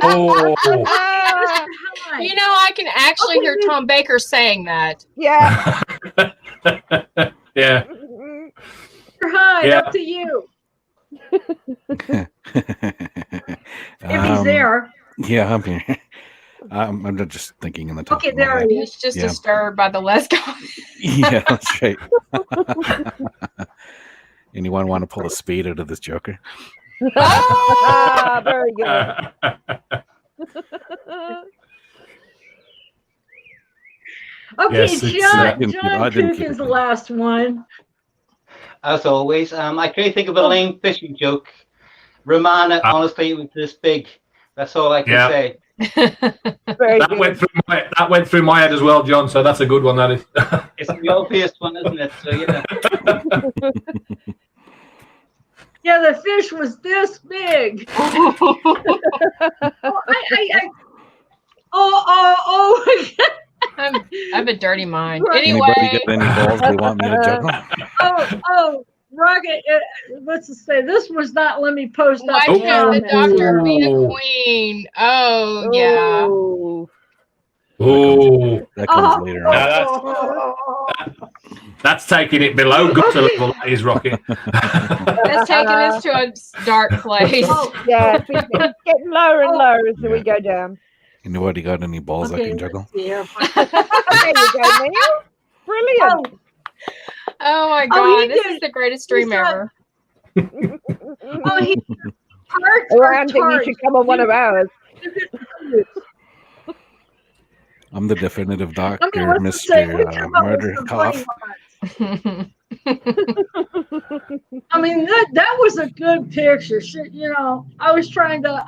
Oh. You know, I can actually hear Tom Baker saying that. Yeah. Yeah. Hyde, up to you. If he's there. Yeah, I'm here. I'm just thinking in the top. Okay, there he is. He's just disturbed by the less comment. Yeah, that's right. Anyone want to pull a spade out of this joker? Ah, very good. Okay, Yes, John Cook is the last one. As always, I couldn't think of a lame fishing joke. Romana, honestly, it was this big. That's all I can say. That went through my head as well, John. So that's a good one. That is. It's the obvious one, isn't it? So yeah. Yeah, the fish was this big. I have a dirty mind. Anybody Anyway. got any balls they want me to juggle? Rocket, let's just say this was not let me post up. Why can't the doctor be a queen? Oh, yeah. Oh, that comes later on. That's taking it below gutter level. That is Rocket. That's taking us to a dark place. Yeah, it's getting lower and lower as we go down. Anybody got any balls I can juggle? There you go, Neil. Brilliant. Oh my God, this is the greatest stream ever. Andy, you should come on one of ours. I'm the definitive doctor, Mr. Murder Cough. I mean, that was a good picture. You know, I was trying to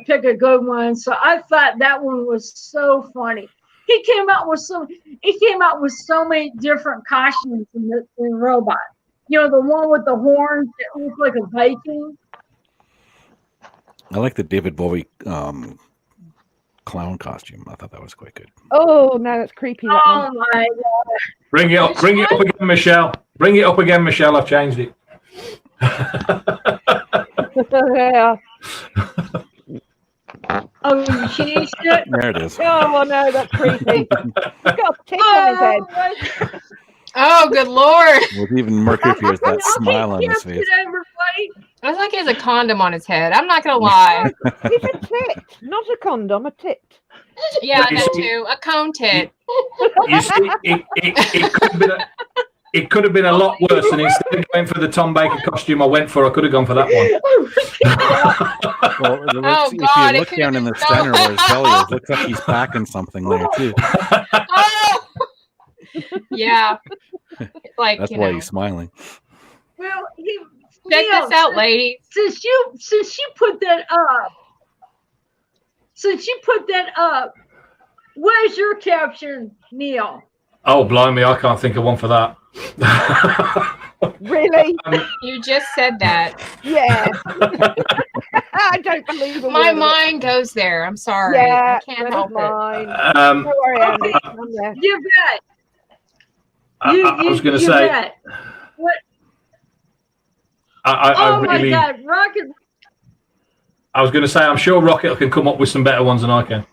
pick a good one, so I thought that one was so funny. He came out with so many different costumes in the robot. You know, the one with the horns that looks like a Viking. I like the David Bowie clown costume. I thought that was quite good. Oh no, that's creepy. My God! Bring it up again, Michelle. Bring it up again, Michelle. I've changed it. Yeah. Oh, you changed it? There it is. Oh no, that's creepy. He's got a tick on his head. Oh, good Lord. With even murkier fears, that smile on his face. I was like he has a condom on his head. I'm not going to lie. It's a tit, not a condom, a tit. Yeah, that too. A cone tit. You see, could have been a lot worse, and instead of going for the Tom Baker costume I went for, I could have gone for that one. Well, if you look down in the center where his belly is, looks like he's packing something there too. Oh! Yeah. Like, that's why he's smiling. Well, check this out, ladies. Since you put that up, where's your caption, Neil? Oh, blimey, I can't think of one for that. Really? You just said that. Yeah. I don't believe it. My mind goes there. I'm sorry. Yeah, I can't help it. Don't worry, Andy. I'm there. Yvette. I was going to say. What? I really, my God, Rocket. I was going to say, I'm sure Rocket can come up with some better ones than I can.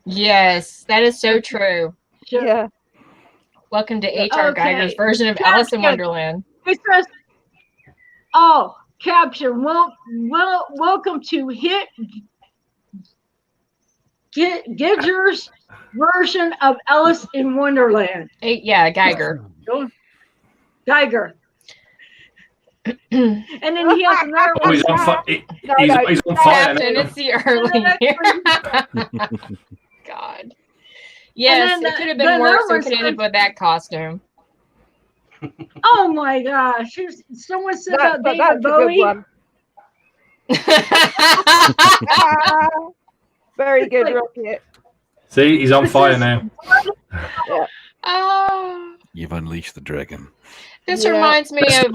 Yes, that is so true. Yeah. Welcome to HR Geiger's version of Alice in Wonderland. Caption. Welcome to Geiger's version of Alice in Wonderland. Yeah, Geiger. Geiger. And then he has another one. He's on fire. He's on fire. Captain, it's the early God. Yes, it could have been worse. It could have ended with that costume. Oh my gosh! Someone said about David Bowie. Very good, Rocket. See, he's on fire now. Yeah. Oh. You've unleashed the dragon. This reminds me of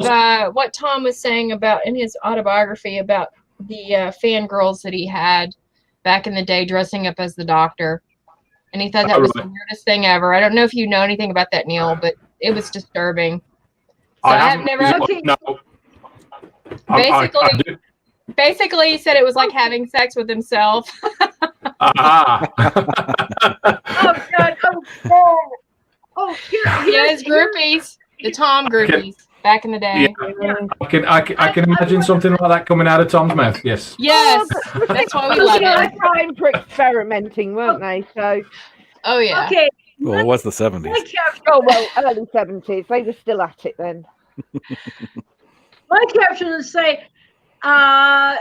what Tom was saying about in his autobiography about the fangirls that he had back in the day dressing up as the Doctor. And he thought that was the weirdest thing ever. I don't know if you know anything about that, Neil, but it was disturbing. So I've never. Basically, he said it was like having sex with himself. Oh God! Oh, his groupies, the Tom groupies, back in the day. Yeah. I can imagine something like that coming out of Tom's mouth. Yes. Yes, that's why we love it. Time for experimenting, weren't they? So. Oh yeah. Okay. Well, it was the 70s. Oh well, early 70s. They were still at it then. My caption is say, I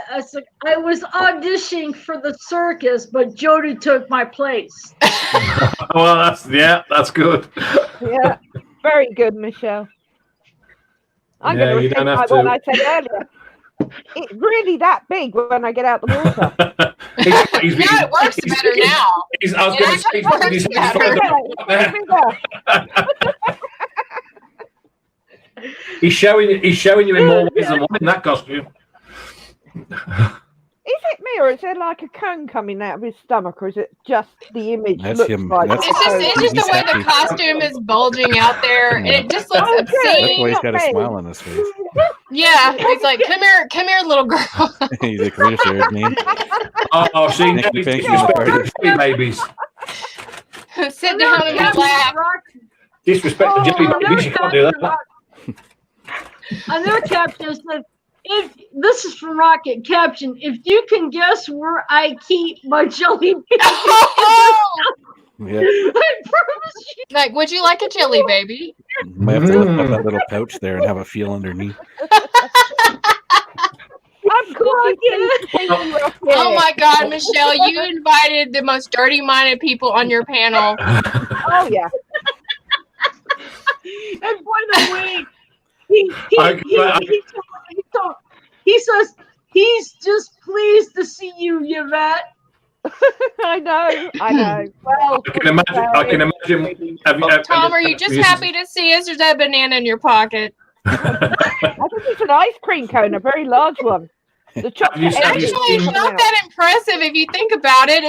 was auditioning for the circus, but Jody took my place. Well, that's good. Yeah, very good, Michelle. I'm going to repeat my one I said earlier. It's really that big when I get out the water. It works better now. He's showing you in more ways than one in that costume. Is it me, or is there like a cone coming out of his stomach, or is it just the image? That's looks him. Like it's just the way the costume is bulging out there, and it just looks obscene. That's why he's got a smile on his face. Yeah, he's like, "Come here, little girl." He's like, "Where's your name?" Oh, see, disrespect babies. Sit down in my lap. Disrespect the jelly babies. You can't do that. Another caption said, "If this is from Rocket caption, if you can guess where I keep my jelly baby." Yeah. I promise you. Like, would you like a jelly baby? Might have to lift up that little pouch there and have a feel underneath. I'm cooking. Oh my God, Michelle, you invited the most dirty-minded people on your panel. Oh yeah. And by the way, he says he's just pleased to see you, Yvette. I know. Well, I can imagine. Tom, are you just happy to see us? There's that banana in your pocket. I think it's an ice cream cone, a very large one. The chocolate. Actually, it's not that impressive if you think about it.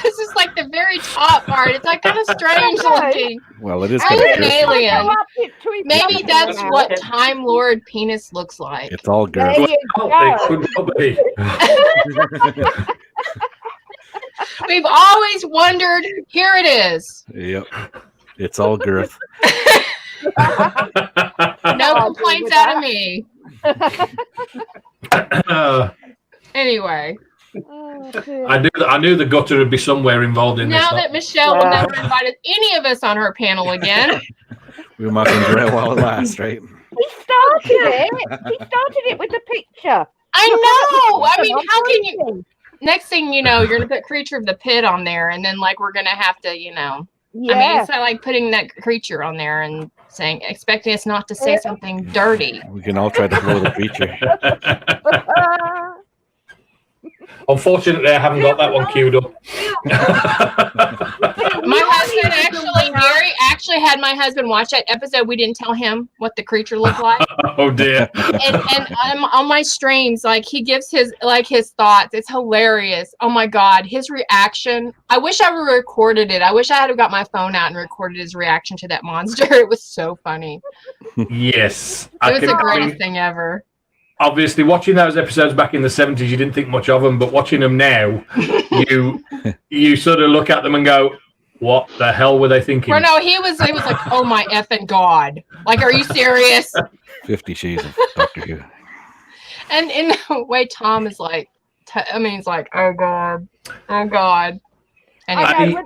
This is like the very top part. It's like kind of strange looking. Well, it is kind kind of an alien. Maybe that's what Time Lord penis looks like. It's all girth. We've always wondered. Here it is. Yep. It's all girth. No complaints out of me. Anyway. I knew the gutter would be somewhere involved in this. Now that Michelle will never invite any of us on her panel again. We must enjoy it while it lasts, right? He started it with the picture. I know. I mean, how can you? Next thing you know, you're gonna put Creature of the Pit on there, and then like we're gonna have to, Yeah. I mean, it's not like putting that creature on there and expecting us not to say something dirty. We can all try to blow the creature. Unfortunately, I haven't got that one queued up. My husband Gary actually had my husband watch that episode. We didn't tell him what the creature looked like. Oh dear. And on my streams, like he gives his thoughts. It's hilarious. Oh my God, his reaction. I wish I would have recorded it. I wish I had got my phone out and recorded his reaction to that monster. It was so funny. Yes. It was the greatest thing ever. Obviously, watching those episodes back in the 70s, you didn't think much of them, but watching them now, you sort of look at them and go, what the hell were they thinking? Well, no, he was like, oh my effing God. Like, are you serious? 50 Shades of Doctor Who. And in the way Tom is like, he's like, oh God. Oh God. Anyway,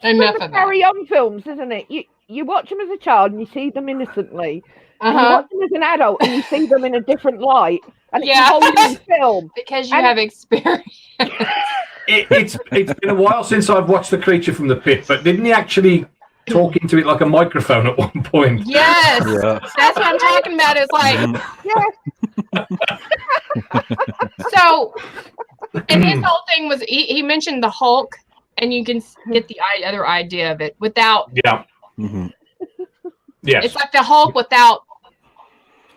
Enough of Carry On films, isn't it? You watch them as a child and you see them innocently. You watch them as an adult and you see them in a different light. And it's a whole new film. Because you have experience. It's been a while since I've watched The Creature from the Pit, but didn't he actually talk into it like a microphone at one point? Yes. Yeah. That's what I'm talking about. It's like, So, and his whole thing was, he mentioned the Hulk, and you can get the other idea of it without. Yeah. Mm-hmm. Yes. It's like the Hulk without,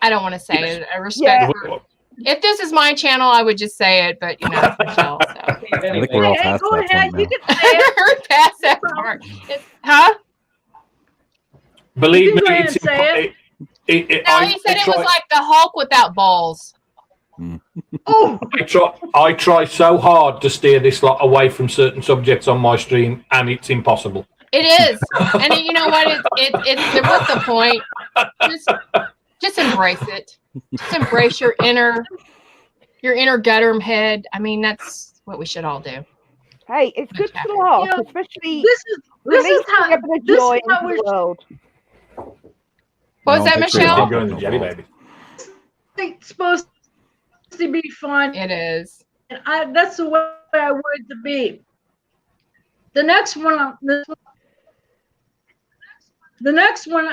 I don't want to say it. I respect for, if this is my channel, I would just say it, but you know, it's Michelle, so. I think we're all past Go that ahead, point you now. can say it. We're past that part. Huh? Believe me, go ahead it's and say No, he said it was like the Hulk without balls. Oh, I try so hard to steer this lot away from certain subjects on my stream, and it's impossible. It is, and you know what? What's the point? Just embrace it. Just embrace your inner gutter head. I mean, that's what we should all do. Hey, it's good to laugh, especially this is how the world. What was that, Michelle? Going to Jelly Baby. It's supposed to be fun. It is. And that's the way I want it to be. The next one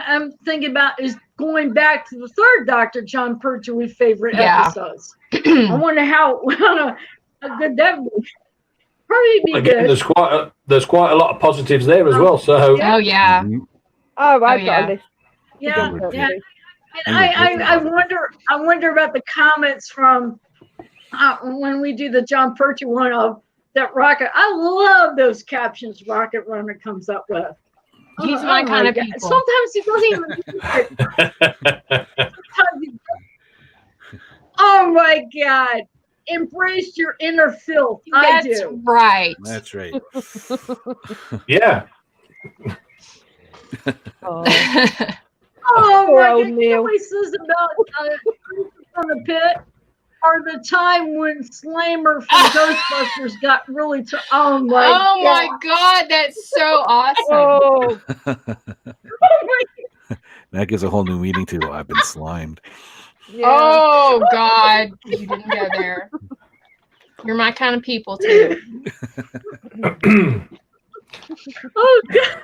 I'm thinking about is going back to the third Dr. John Pertwee favorite episodes. I wonder how good that would be. Probably be Again, good. there's quite a lot of positives there as well. So oh yeah. Oh, I've got a list. Yeah. And I wonder about the comments from when we do the John Pertwee one of that Rocket. I love those captions Rocket Runner comes up with. He's my kind of people. Sometimes he doesn't even do it. Oh my God. Embrace your inner filth. That's right. That's right. Yeah. Oh my God. What he says about from the pit are the time when Slammer from Ghostbusters got really oh my God, that's so awesome. Oh. That gives a whole new meaning to I've been slimed. Yeah. Oh God, you didn't go there. You're my kind of people too. Oh God.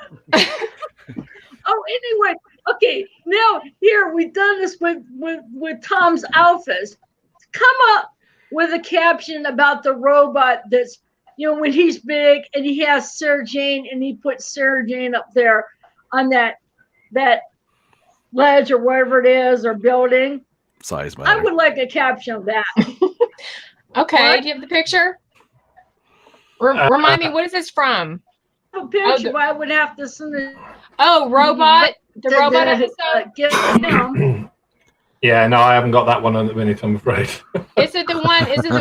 Oh, anyway, okay. Now here we've done this with Tom's outfits. Come up with a caption about the robot that's, when he's big and he has Sarah Jane and he puts Sarah Jane up there on that ledge or whatever it is or building. Size matter. I would like a caption of that. Okay, what? Do you have the picture? Remind me, what is this from? A picture, I would have to send it. Oh, robot. The robot episode. Get him. Yeah, no, I haven't got that one at the minute, I'm afraid. Is it the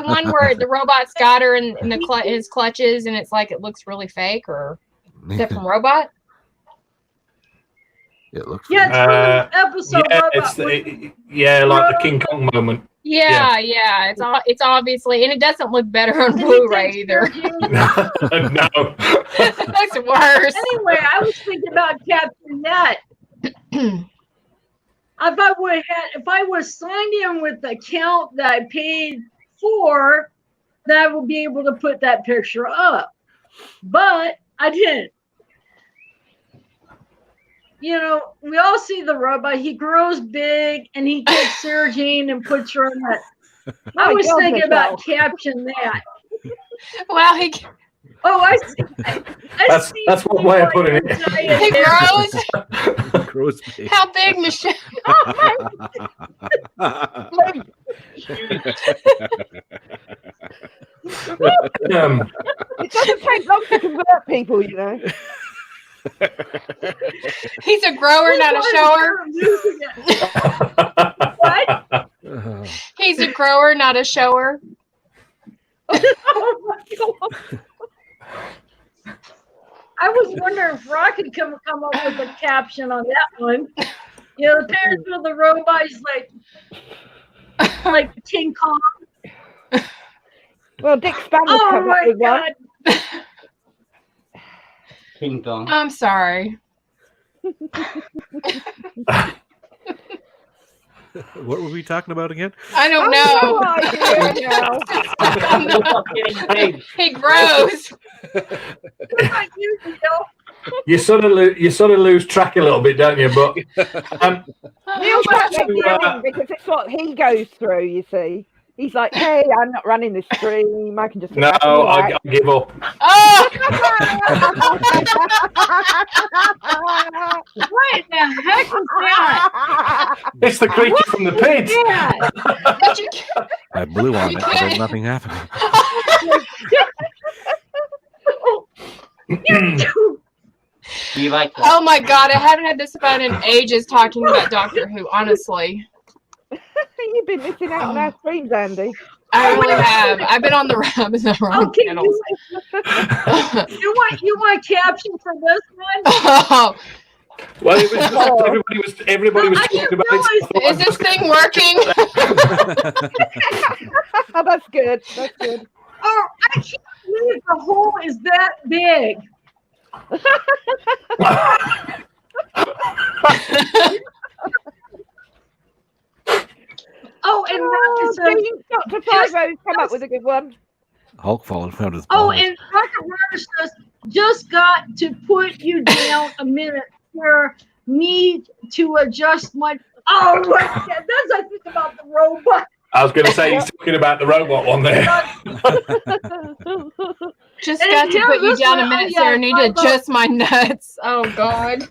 one where the robot's got her in his clutches and it's like it looks really fake, or is that from Robot? It looks it's from the episode. Yeah, like the King Kong moment. Yeah. It's obviously, and it doesn't look better on Blu-ray either. No. It looks worse. Anyway, I was thinking about capturing that. if I was signed in with the account that I paid for, then I would be able to put that picture up. But I didn't. You know, we all see the robot. He grows big and he takes Sarah Jane and puts her on that. I was thinking about caption that. Well, he. Oh, I see. That's one way of putting it. He grows. How big, Michelle? It doesn't take long to convert people, you know. He's a grower, not a shower. What? He's a grower, not a shower. Oh my God. I was wondering if Rock could come up with a caption on that one. You know, the parents of the robot is like King Kong. Well, Dick Spanners Oh my God. King Kong. I'm sorry. What were we talking about again? I don't know. He grows. You sort of lose track a little bit, don't you? But Neil won't let me in because it's what he goes through. You see, he's like, "Hey, I'm not running this stream. I can just." No, I give up. Oh! What the heck is that? It's the creature from the pit. I blew on it, but there's nothing happening. Do you like that? Oh my God, I haven't had this phone in ages talking about Doctor Who, honestly. You've been missing out on our streams, Andy. I really have. I've been on the wrong channels. You want a caption for this one? Oh. Well, it was just, everybody was talking about it. Is this thing working? Oh, that's good. That's good. Oh, I can't believe the hole is that big. Oh, and Dr. Five-O's come up with a good one. Hulk found his balls. Oh, and Rocket Runner says, just got to put you down a minute for need to adjust my. Oh my God, that's I think about the robot. I was going to say he's talking about the robot one there. Just got to put you down a minute, Sarah. I need to adjust my nuts. Oh God.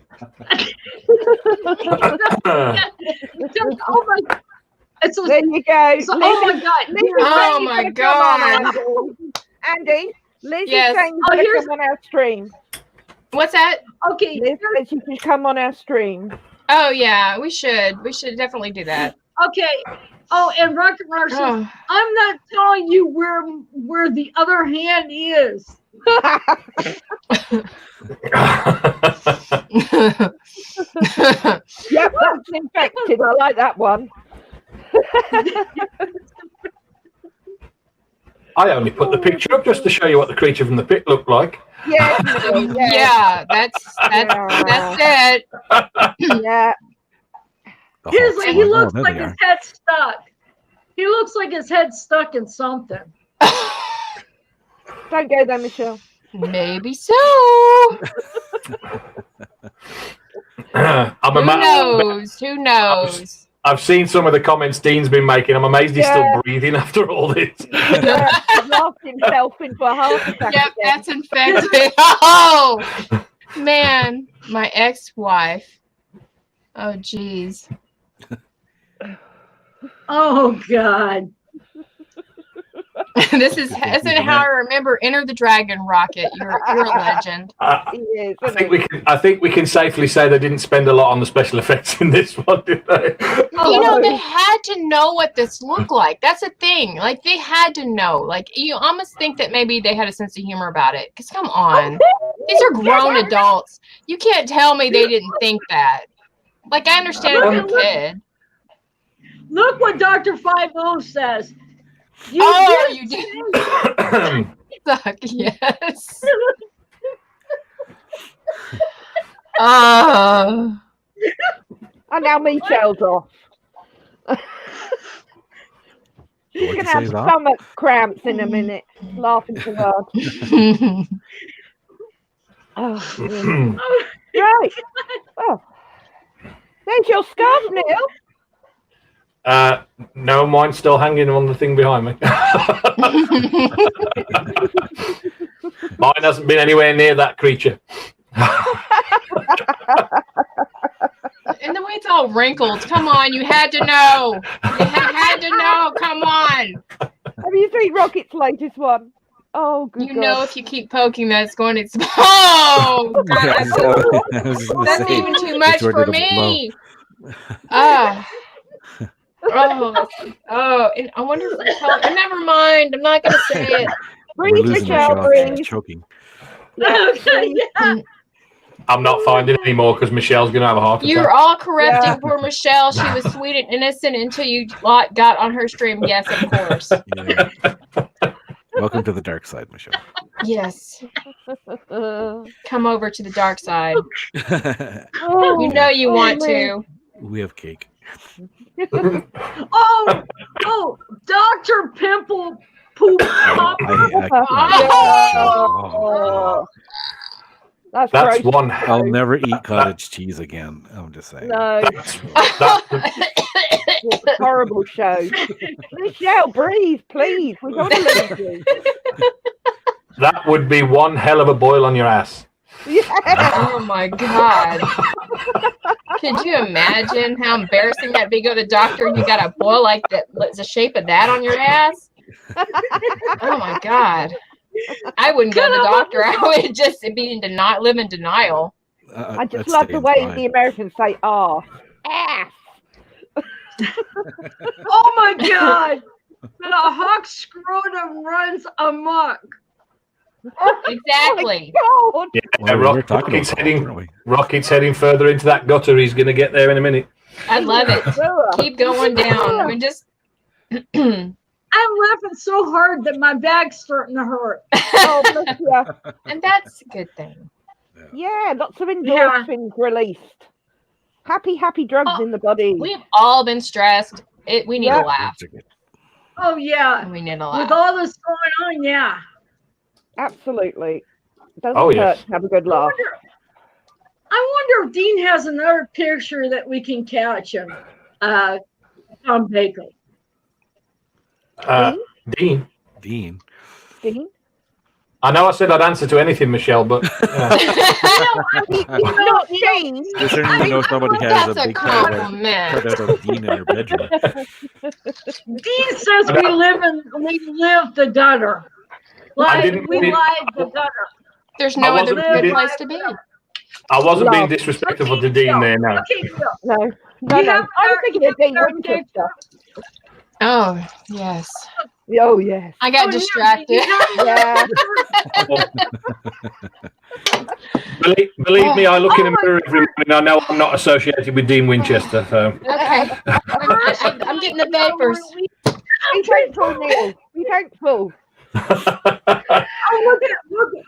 Oh my. There you go. So, oh my God. Oh my God. Andy, Liz Yes. is saying you better come on our stream. What's that? Okay. Liz says you should come on our stream. Oh yeah, we should. We should definitely do that. Okay. Oh, and Rocket Runner says, I'm not telling you where the other hand is. Yep, that's infected. I like that one. I only put the picture up just to show you what the creature from the pit looked like. Yeah, yeah, that's it. Yeah. He looks like his head's stuck. He looks like his head's stuck in something. Don't go there, Michelle. Maybe so. Who knows? I've seen some of the comments Dean's been making. I'm amazed he's still breathing after all this. Yeah, he laughed himself into a heart attack. Yep, that's infected. Oh, man. My ex-wife. Oh, geez. Oh, God. This isn't how I remember Enter the Dragon, Rocket. You're a legend. I think we can safely say they didn't spend a lot on the special effects in this one, did they? You know, they had to know what this looked like. That's the thing. Like, they had to know. Like, you almost think that maybe they had a sense of humor about it. Because, come on. These are grown adults. You can't tell me they didn't think that. Like, I understand as a kid. Look what Dr. 50 says. You did. Suck, yes. And now Michelle's off. She's going to have stomach cramps in a minute. Laughing too hard. Right. Oh. There's your scarf, Neil. No, mine's still hanging on the thing behind me. Mine hasn't been anywhere near that creature. And the way it's all wrinkled. Come on, you had to know. You had to know. Come on. Have you seen Rocket's latest one? Oh, good You God. know, if you keep poking, that's going to explode. Oh, God, that's even too much for me. Oh, and I wonder if it's helping. Never mind. I'm not going to say it. Breathe, Michelle, breathe. Choking. Okay, yeah. I'm not finding it anymore because Michelle's going to have a heart attack. You're all correcting poor Michelle. She was sweet and innocent until you got on her stream. Yes, of course. Yeah. Welcome to the dark side, Michelle. Yes. Come over to the dark side. Oh, You know you want to. We have cake. Oh, Dr. Pimple Poop Popper. That's That's gross. one. I'll never eat cottage cheese again. I'm just saying. No, That's it's a horrible show. Michelle, breathe, please. We don't want to lose you. that would be one hell of a boil on your ass. Yeah. Oh my God. Could you imagine how embarrassing that'd be? Go to the doctor and you got a boil like that, the shape of that on your ass? Oh my God. I wouldn't go to the doctor. I would just be live in denial. I just love the way the Americans say ass. Ass. Oh my God. But a hawk scrotum runs amok. Exactly. Oh Yeah, Well, we're talking Rocket's about heading, weren't we? Rocket's heading further into that gutter. He's going to get there in a minute. I love it. Keep going down. I mean, just. I'm laughing so hard that my back's starting to hurt. Oh, bless you. And that's a good thing. Yeah, lots of endorphins released. Happy drugs in the body. We've all been stressed. We need a laugh. Oh, yeah. We need a With laugh. all this going on, yeah. Absolutely. Doesn't Oh, hurt yes. to have a good laugh. I wonder if Dean has another picture that we can catch him. Tom Baker. Dean. Dean? I know I said I'd answer to anything, Michelle, but He's not Dean. I certainly know somebody has That's a a big cutout compliment. of Dean in her bedroom. Dean says we live the gutter. Like we live the gutter. There's no other good place to be. I wasn't being Love. disrespectful to Dean there, no. Okay, Phil. No. You have I was thinking of Dean another Winchester. Oh, yes. Oh, yes. I got distracted. Yeah. Believe me, I look in the mirror every morning. I know I'm not associated with Dean Winchester. So. Okay. I'm getting the vapors. Be thankful, Neil. Be thankful. Oh,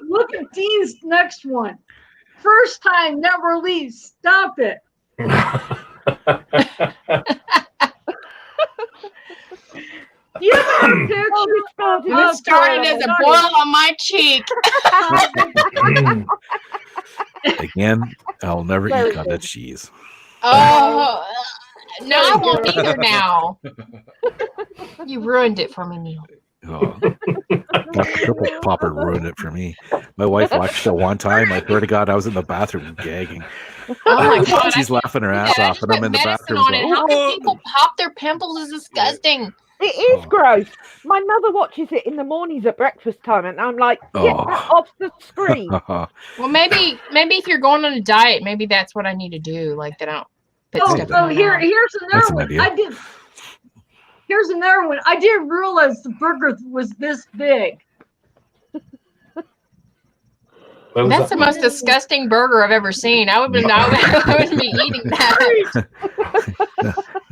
look at Dean's next one. First time, never leave. Stop it. You have a picture It started as a boil on my cheek. Again, I'll never eat cottage cheese. Oh, no, I won't either now. You ruined it for me, Neil. Oh. Dr. Triple Popper ruined it for me. My wife watched it one time. I swear to God, I was in the bathroom gagging. Oh my God. She's laughing her ass off, and I'm in the bathroom. On it. How can people pop their pimples? Is disgusting. It is gross. My mother watches it in the mornings at breakfast time, and I'm like, get that off the screen. Well, maybe if you're going on a diet, maybe that's what I need to do. Like that, I don't put stuff in my mouth. Here's another one. Idea. Here's another one. I didn't realize the burger was this big. That's the most disgusting burger I've ever seen. I wouldn't be eating that.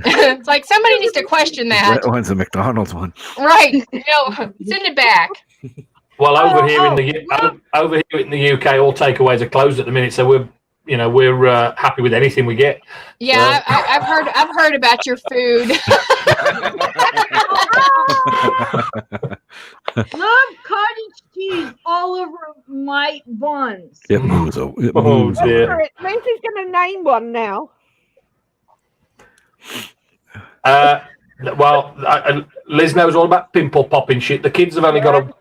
It's like somebody needs to question that. That one's a McDonald's one. Right. Send it back. Well, over here in the UK, all takeaways are closed at the minute, so we're we're happy with anything we get. Yeah, I've heard about your food. Love cottage cheese all over my buns. It moves. It Oh, moves. dear. Lindsay's going to name one now. Well, Liz knows all about pimple popping shit. The kids have only got to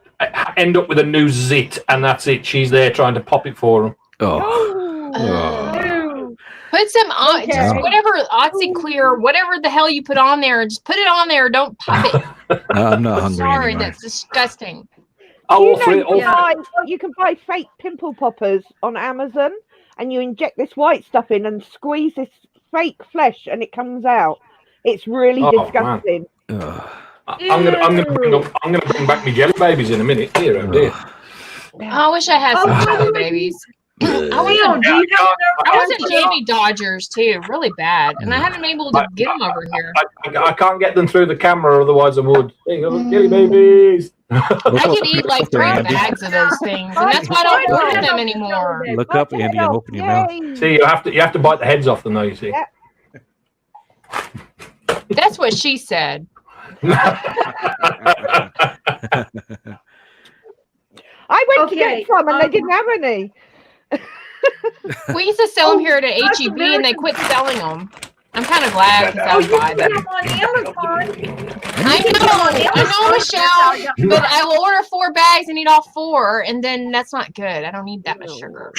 end up with a new zit, and that's it. She's there trying to pop it for them. Put some just whatever OxyClear, whatever the hell you put on there, just put it on there. Don't pop it. I'm not hungry Sorry, anymore. that's disgusting. You can buy fake pimple poppers on Amazon, and you inject this white stuff in and squeeze this fake flesh, and it comes out. It's really disgusting. I'm gonna bring back my jelly babies in a minute. Dear, oh dear. I wish I had some jelly babies. I was in Jamie Dodgers too, really bad, and I haven't been able to get them over here. I can't get them through the camera, otherwise I would. There you go, jelly babies. I could eat like 3 bags of those things, and that's why I don't order them anymore. Look up, Andy, and open your mouth. See, you have to bite the heads off them, though. You see. Yeah. That's what she said. I went to get some, and they didn't have any. We used to sell them here at HEB, and they quit selling them. I'm kind of glad because I would buy them. I know, Michelle, but I will order 4 bags and eat all 4, and then that's not good. I don't need that much sugar.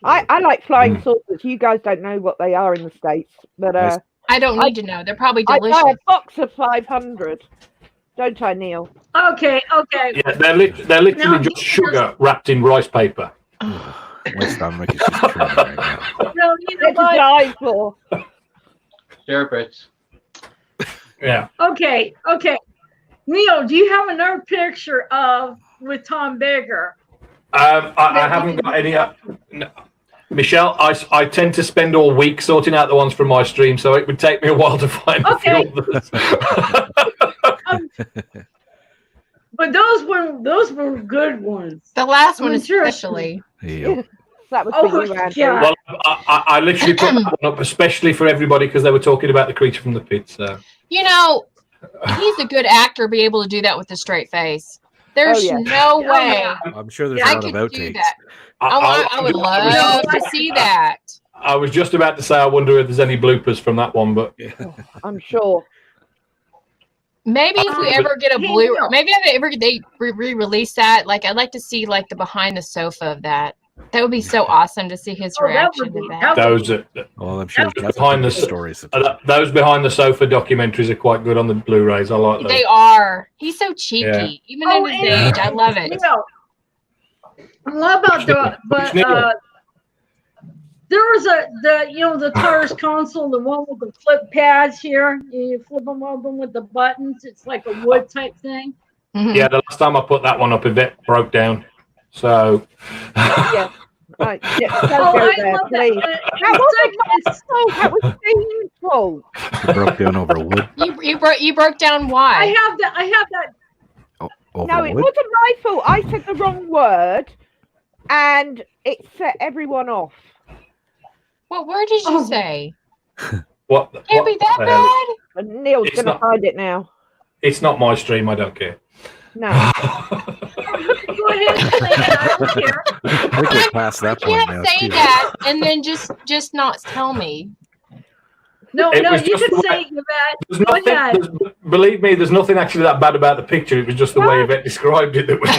I like flying saucers. You guys don't know what they are in the States, but I don't need to know. They're probably I delicious. buy a box of 500. Don't I, Neil? Okay. Yeah, they're literally just sugar wrapped in rice paper. My stomach is just turning right now. No, you know It's to die for. Sherbets. Yeah. Okay. Neil, do you have another picture with Tom Baker? I haven't got any. No. Michelle, I tend to spend all week sorting out the ones from my stream, so it would take me a while to find a few others. But those were good ones. The last one especially. Yeah. That was for you, Andrew. Well, I literally put that one up especially for everybody because they were talking about the creature from the pit. So he's a good actor, be able to do that with a straight face. There's no way. I'm sure there's a lot of outtakes. I would love to see that. I was just about to say I wonder if there's any bloopers from that one, but I'm sure. Maybe if we ever get a Blu-ray, maybe if they re-release that, like I'd like to see like the behind the sofa of that. That would be so awesome to see his reaction to that. Well, I'm sure that's behind the stories. Those behind the sofa documentaries are quite good on the Blu-rays. I like those. They are. He's so cheeky, even in his age. I love it. I love about but there was the TARS console, the one with the flip pads here. You flip them open with the buttons. It's like a wood type thing. Mm-hmm. Yeah, the last time I put that one up, Yvette broke down. So. Yeah. Right. Yeah, I love that. That was painful. You broke down over wood. You broke down why? I have that. No, it wasn't my fault. I said the wrong word, and it set everyone off. What word did you say? What? Can't be that bad. And Neil's going to find it now. It's not my stream. I don't care. No. Go ahead and say it. I don't care. I think we're past that point now. You can't say that and then just not tell me. No, you can say Yvette. Believe me, there's nothing actually that bad about the picture. It was just the way Yvette described it. That was.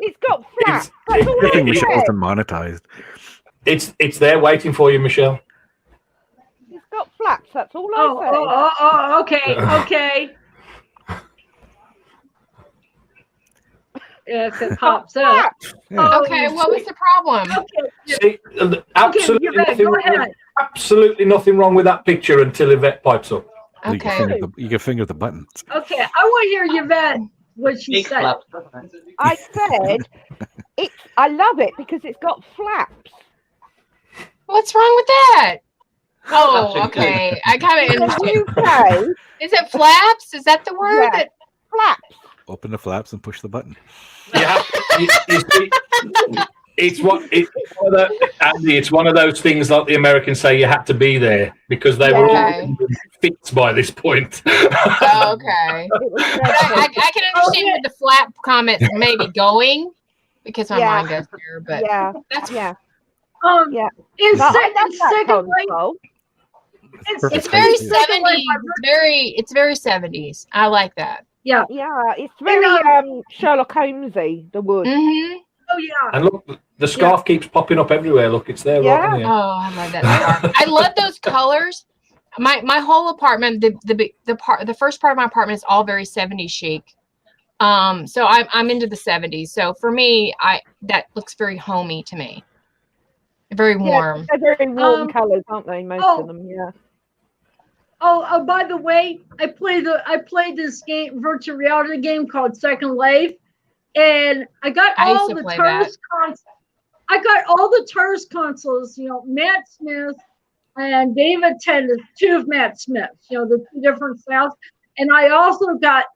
It's got flaps. I think Michelle's demonetized. It's there waiting for you, Michelle. It's got flaps. That's all I say. Okay. Yes, it pops up. Okay, what was the problem? See, absolutely nothing wrong with that picture until Yvette pipes up. Okay. You can finger the buttons. Okay, I want to hear Yvette what she said. I said I love it because it's got flaps. What's wrong with that? Oh, okay. I kind of understand. UK, Is it flaps? Is that the word? Yeah. Flaps. Open the flaps and push the button. Yeah, it's one of those things like the Americans say you had to be there because they were all fixed by this point. Okay. I can understand where the flap comment may be going because my mind goes there, but that's in second life, it's very 70s. It's very 70s. I like that. Yeah, it's very Sherlock Holmesy, the wood. Mm-hmm. Oh yeah. And look, the scarf keeps popping up everywhere. Look, it's there right here. Oh, I love that scarf. I love those colors. My whole apartment, the first part of my apartment is all very 70s chic. So I'm into the 70s. So for me, that looks very homey to me. Very warm. They're very warm colors, aren't they? Most of them, yeah. Oh, by the way, I played this virtual reality game called Second Life, and I got all the TARDIS consoles. I got all the TARDIS consoles. You know, Matt Smith and David Tennant, two of Matt Smith's. You know, the two different styles, and I also got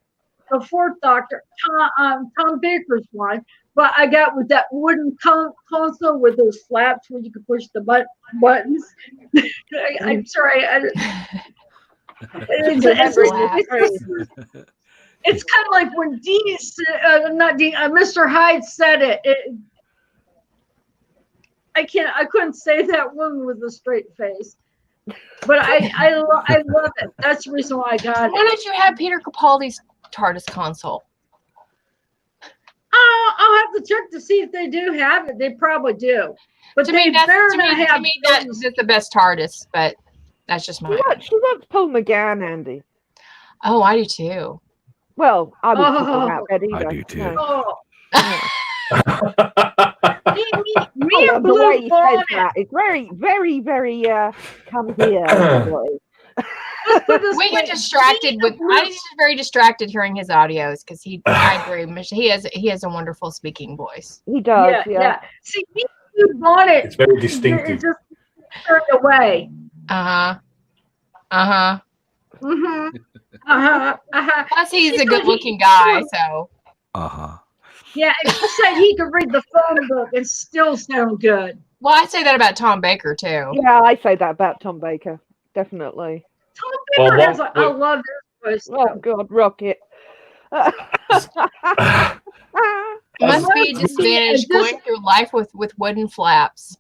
the Fourth Doctor, Tom Baker's one. But I got with that wooden console with those flaps where you could push the buttons. I'm sorry. It's kind of like when Mr. Hyde said it. I couldn't say that one with a straight face, but I love it. That's the reason why I got it. Why don't you have Peter Capaldi's TARDIS console? I'll have to check to see if they do have it. They probably do, but to me, that's the best TARDIS. But that's just my. She loves Paul McGann, Andy. Oh, I do too. Well, I would about that either. I do too. Me and BlueBonnet. It's very, very, very come here. We get distracted with. I was just very distracted hearing his audios because I agree. He has a wonderful speaking voice. He does. Yeah. See, me and BlueBonnet. It's very distinctive. It just turned away. Plus, he's a good-looking guy, so. Yeah, and he said he could read the phone book and still sound good. Well, I say that about Tom Baker too. Yeah, I say that about Tom Baker. Definitely. Tom Baker has I love his voice. Oh God, Rocket. Must be a disadvantage going through life with wooden flaps.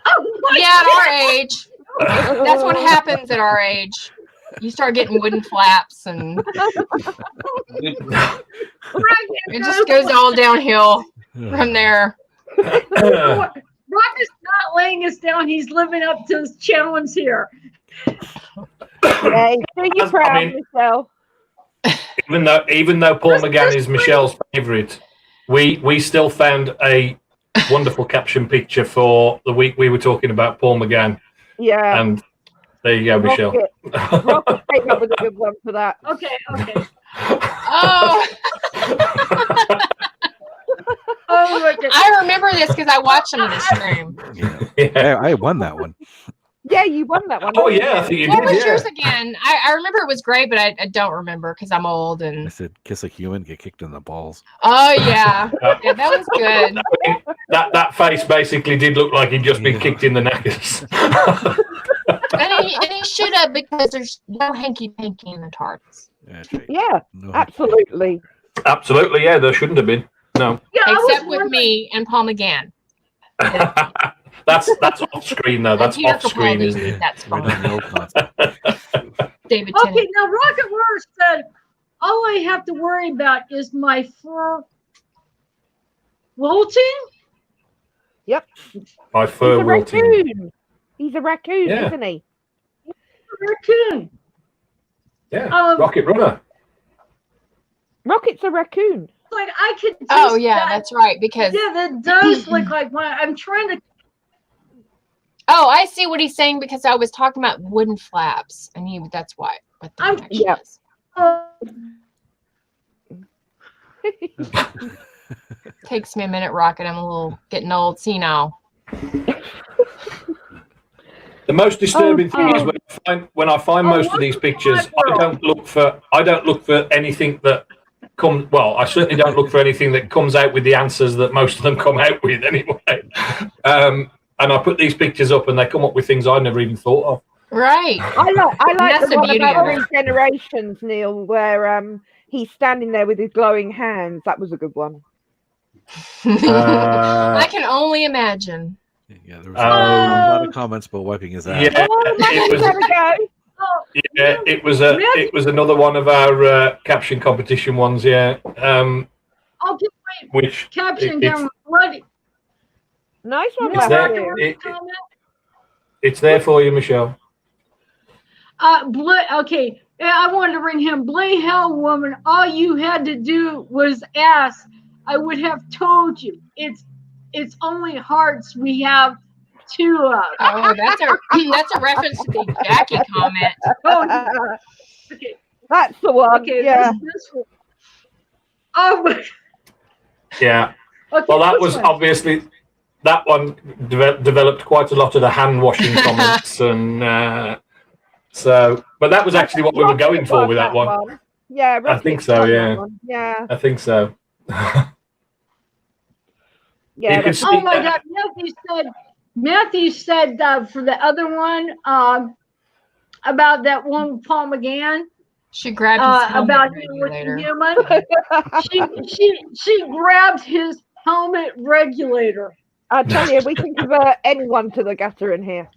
At our age. That's what happens at our age. You start getting wooden flaps and it just goes all downhill from there. Rocket's not laying us down. He's living up to his challenge here. Yeah, you're proud, Michelle. Even though Paul McGann is Michelle's favourite, we still found a wonderful caption picture for the week we were talking about Paul McGann. Yeah. And there you go, Michelle. Rocket came up with a good one for that. Okay. Oh. Oh my goodness. I remember this because I watched him in the stream. Yeah, I won that one. Yeah, you won that one. Oh yeah, I think you what did. Was yours again? I remember it was great, but I don't remember because I'm old and. I said, "Kiss a human, get kicked in the balls." Oh yeah, yeah, that was good. That face basically did look like he'd just been kicked in the knackers. and he should have because there's no hanky panky in the TARDIS. Yeah, absolutely. Absolutely, yeah, there shouldn't have been. No. Yeah, except with me and Paul McGann. That's off screen though. That's off screen, isn't it? That's fine. David. Okay, now Rocket Warrior said, "All I have to worry about is my fur wilting." Yep. My fur wilting. He's a raccoon, isn't he? He's a raccoon. Yeah. Rocket Runner. Rocket's a raccoon. Like I could. Oh yeah, that's right. Because that does look like when I'm trying to. Oh, I see what he's saying because I was talking about wooden flaps, and that's why. What the connection is. Takes me a minute, Rocket. I'm getting old. See now. The most disturbing thing is when I find most of these pictures, I don't look for anything that come. Well, I certainly don't look for anything that comes out with the answers that most of them come out with anyway. And I put these pictures up, and they come up with things I never even thought of. Right. I like That's the the one beauty about of it. regenerations, Neil, where he's standing there with his glowing hands. That was a good one. I can only imagine. Yeah, there was a lot of comments about wiping his ass. Yeah, it was another one of our caption competition ones. Yeah. Okay, wait. Which caption camera bloody. Nice one. It's there for you, Michelle. Okay. I wanted to ring him. Blay hell, woman. All you had to do was ask. I would have told you. It's only hearts we have two of. Oh, that's a reference to the Jackie comment. Oh, okay. That's the one. Okay, yeah. This one. Oh, yeah. Okay, well, that was obviously that one developed quite a lot of the hand washing comments, and so. But that was actually what we were going for with that one. Yeah, I think so. Yeah. Yeah, I think so. Yeah. Oh my God! Matthew said for the other one about that one with Paul McGann. She grabbed his helmet about regulator. she grabbed his helmet regulator. I tell you, we can convert anyone to the gutter in here.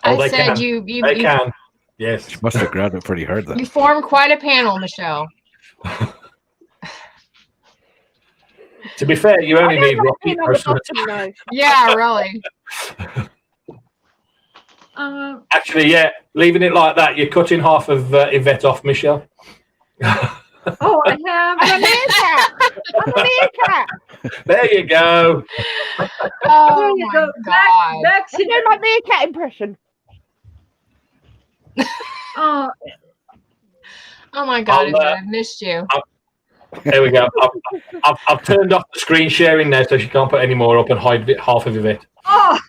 I said can. you can. Yes. She must have grabbed it pretty hard then. You formed quite a panel, Michelle. To be fair, you only need Rocky most of the time. Yeah, really. Actually, yeah, leaving it like that, you're cutting half of Yvette off, Michelle. Oh, I have. I'm a meerkat. There you go. Oh, there you go. God. Back to do my meerkat impression. Oh my God, I've missed you. There we go. I've turned off the screen sharing now, so she can't put any more up and hide half of it. Oh.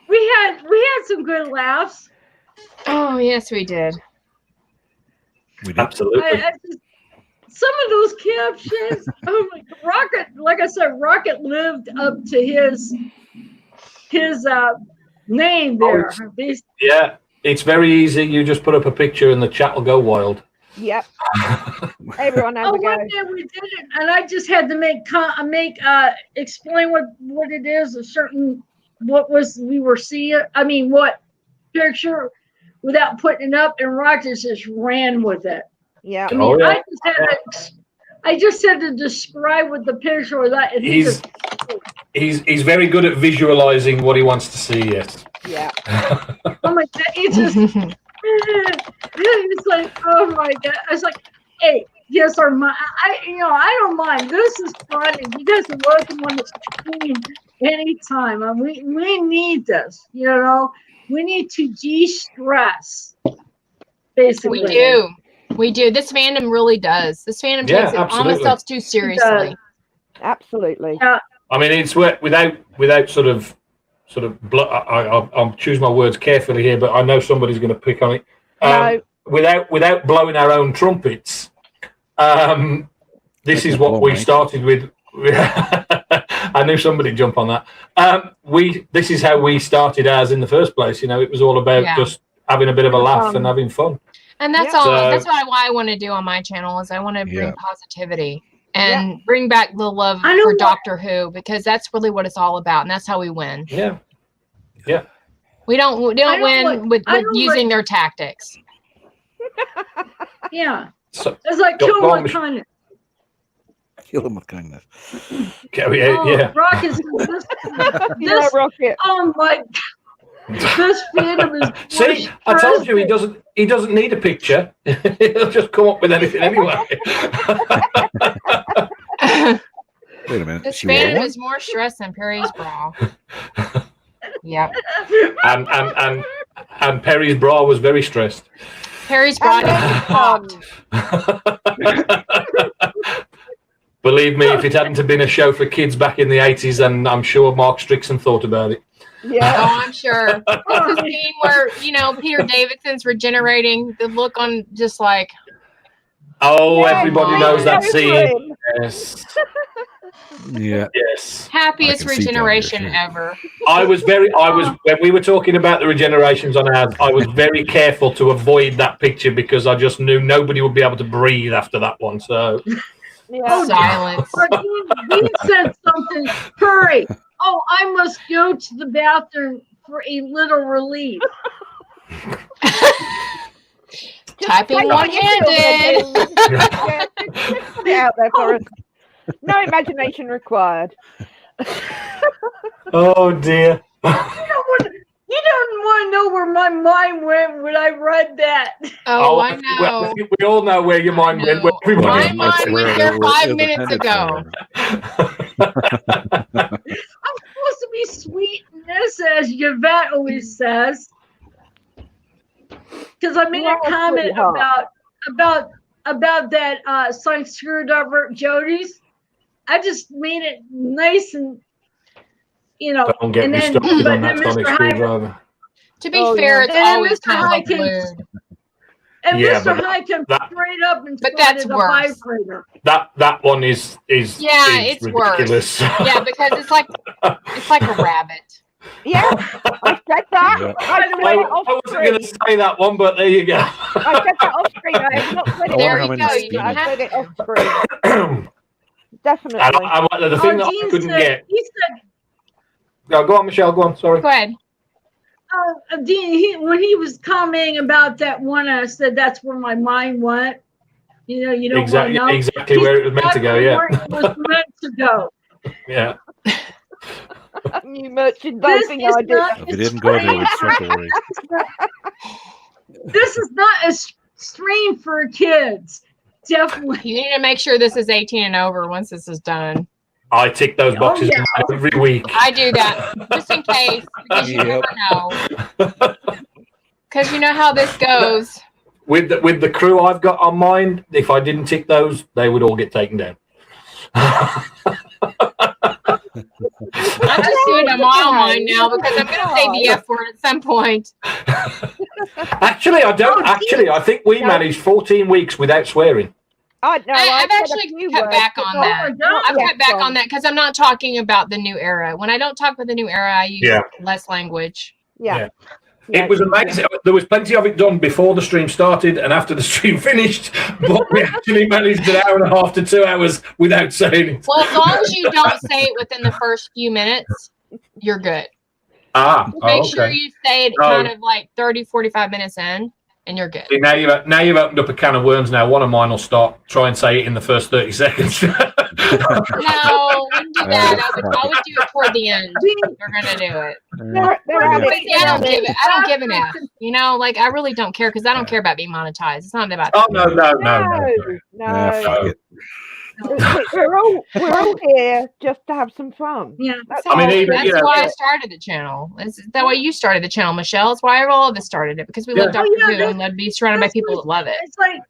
We had some good laughs. Oh yes, we did. Absolutely. Some of those captions. Oh my God. Rocket, like I said, Rocket lived up to his name there. Yeah. It's very easy. You just put up a picture and the chat will go wild. Yep. Everyone has a go. One day we did it, and I just had to explain what it is, we were seeing. I mean, what picture, without putting it up, and Rogers just ran with it. Yeah. I mean, I just had to describe what the picture was. And he's very good at visualizing what he wants to see. Yes. Yeah. Oh my God! It's just it's like, oh my God! I was like, hey, yes, I don't mind. This is fun, and you guys are welcome on the stream anytime. We need this. We need to de-stress. Basically, we do. This fandom really does. This fandom takes it on itself too seriously. Absolutely. Yeah. I mean, it's without sort of I'll choose my words carefully here, but I know somebody's going to pick on it. No. Without blowing our own trumpets, this is what we started with. I knew somebody'd jump on that. This is how we started ours in the first place. It was all about just having a bit of a laugh and having fun. And that's all. That's why I want to do on my channel is I want to bring positivity and bring back the love for Doctor Who, because that's really what it's all about, and that's how we win. Yeah. Yeah. We don't win with using their tactics. Yeah. So, it's like kill them with kindness. Kill them with kindness. Yeah. Rocket. Rocket. Oh my! This fandom is. See, I told you he doesn't need a picture. He'll just come up with anything anyway. Wait a minute. This fandom is more stress than Perry's bra. Yep. And Perry's bra was very stressed. Perry's bra popped. Believe me, if it hadn't have been a show for kids back in the 80s, then I'm sure Mark Strickson thought about it. Yeah. Oh, I'm sure. It's a scene where, Peter Davidson's regenerating, the look on just like... Oh, everybody knows that scene. Yes. Yeah. Yes. Happiest regeneration ever. When we were talking about the regenerations on ours, I was very careful to avoid that picture because I just knew nobody would be able to breathe after that one. So, silence. Dean said something. Hurry! Oh, I must go to the bathroom for a little relief. Typing one-handed. Out there for us. No imagination required. Oh dear. You don't want to know where my mind went when I read that. Oh, I know. We all know where your mind went. My mind went there 5 minutes ago. I'm supposed to be sweet in this, as Yvette always says. Because I made a comment about that sonic screwdriver Jody's. I just made it nice and Don't get me started on that sonic screwdriver. To be fair, it's always kind of glued. And Mr. Hyde came straight up and that's a worse. vibrator. That one is it's ridiculous. Worse. Yeah, because it's like a rabbit. Yeah, I said that. Yeah. I wasn't going to say that one, but there you go. I said that off screen. I have not said it. There you go. I said it off screen. Definitely. The thing that I couldn't get. He said, go on, Michelle. Go on. Sorry. Go ahead. Dean, when he was commenting about that one, I said that's where my mind went. You don't exactly, want to know. Exactly where it was meant to go. Yeah. Where it was meant to go. Yeah. New merchandising idea. If it didn't go there, we'd start to worry. This is not a stream for kids. Definitely. You need to make sure this is 18 and over once this is done. I tick those boxes every week. I do that just in case, because you never know. Because you know how this goes. With the crew I've got on mine, if I didn't tick those, they would all get taken down. I'm just doing them all on mine now because I'm going to say the F word at some point. Actually, I don't. I think we managed 14 weeks without swearing. I've actually cut back on that. I've cut back on that because I'm not talking about the new era. When I don't talk about the new era, I use less language. Yeah. It was amazing. There was plenty of it done before the stream started and after the stream finished, but we actually managed an hour and a half to 2 hours without saying it. Well, as long as you don't say it within the first few minutes, you're good. Make sure you say it kind of like 30, 45 minutes in, and you're good. See, now you've opened up a can of worms. Now one of mine will try and say it in the first 30 seconds. No, wouldn't do that. I would do it toward the end. You're gonna do it. I don't give an F. I really don't care because I don't care about being monetized. It's not about. Oh no. We're all here just to have some fun. Yeah, that's why I started the channel. Is that why you started the channel, Michelle? It's why all of us started it because we love Dr. Who and love to be surrounded by people that love it. It's like,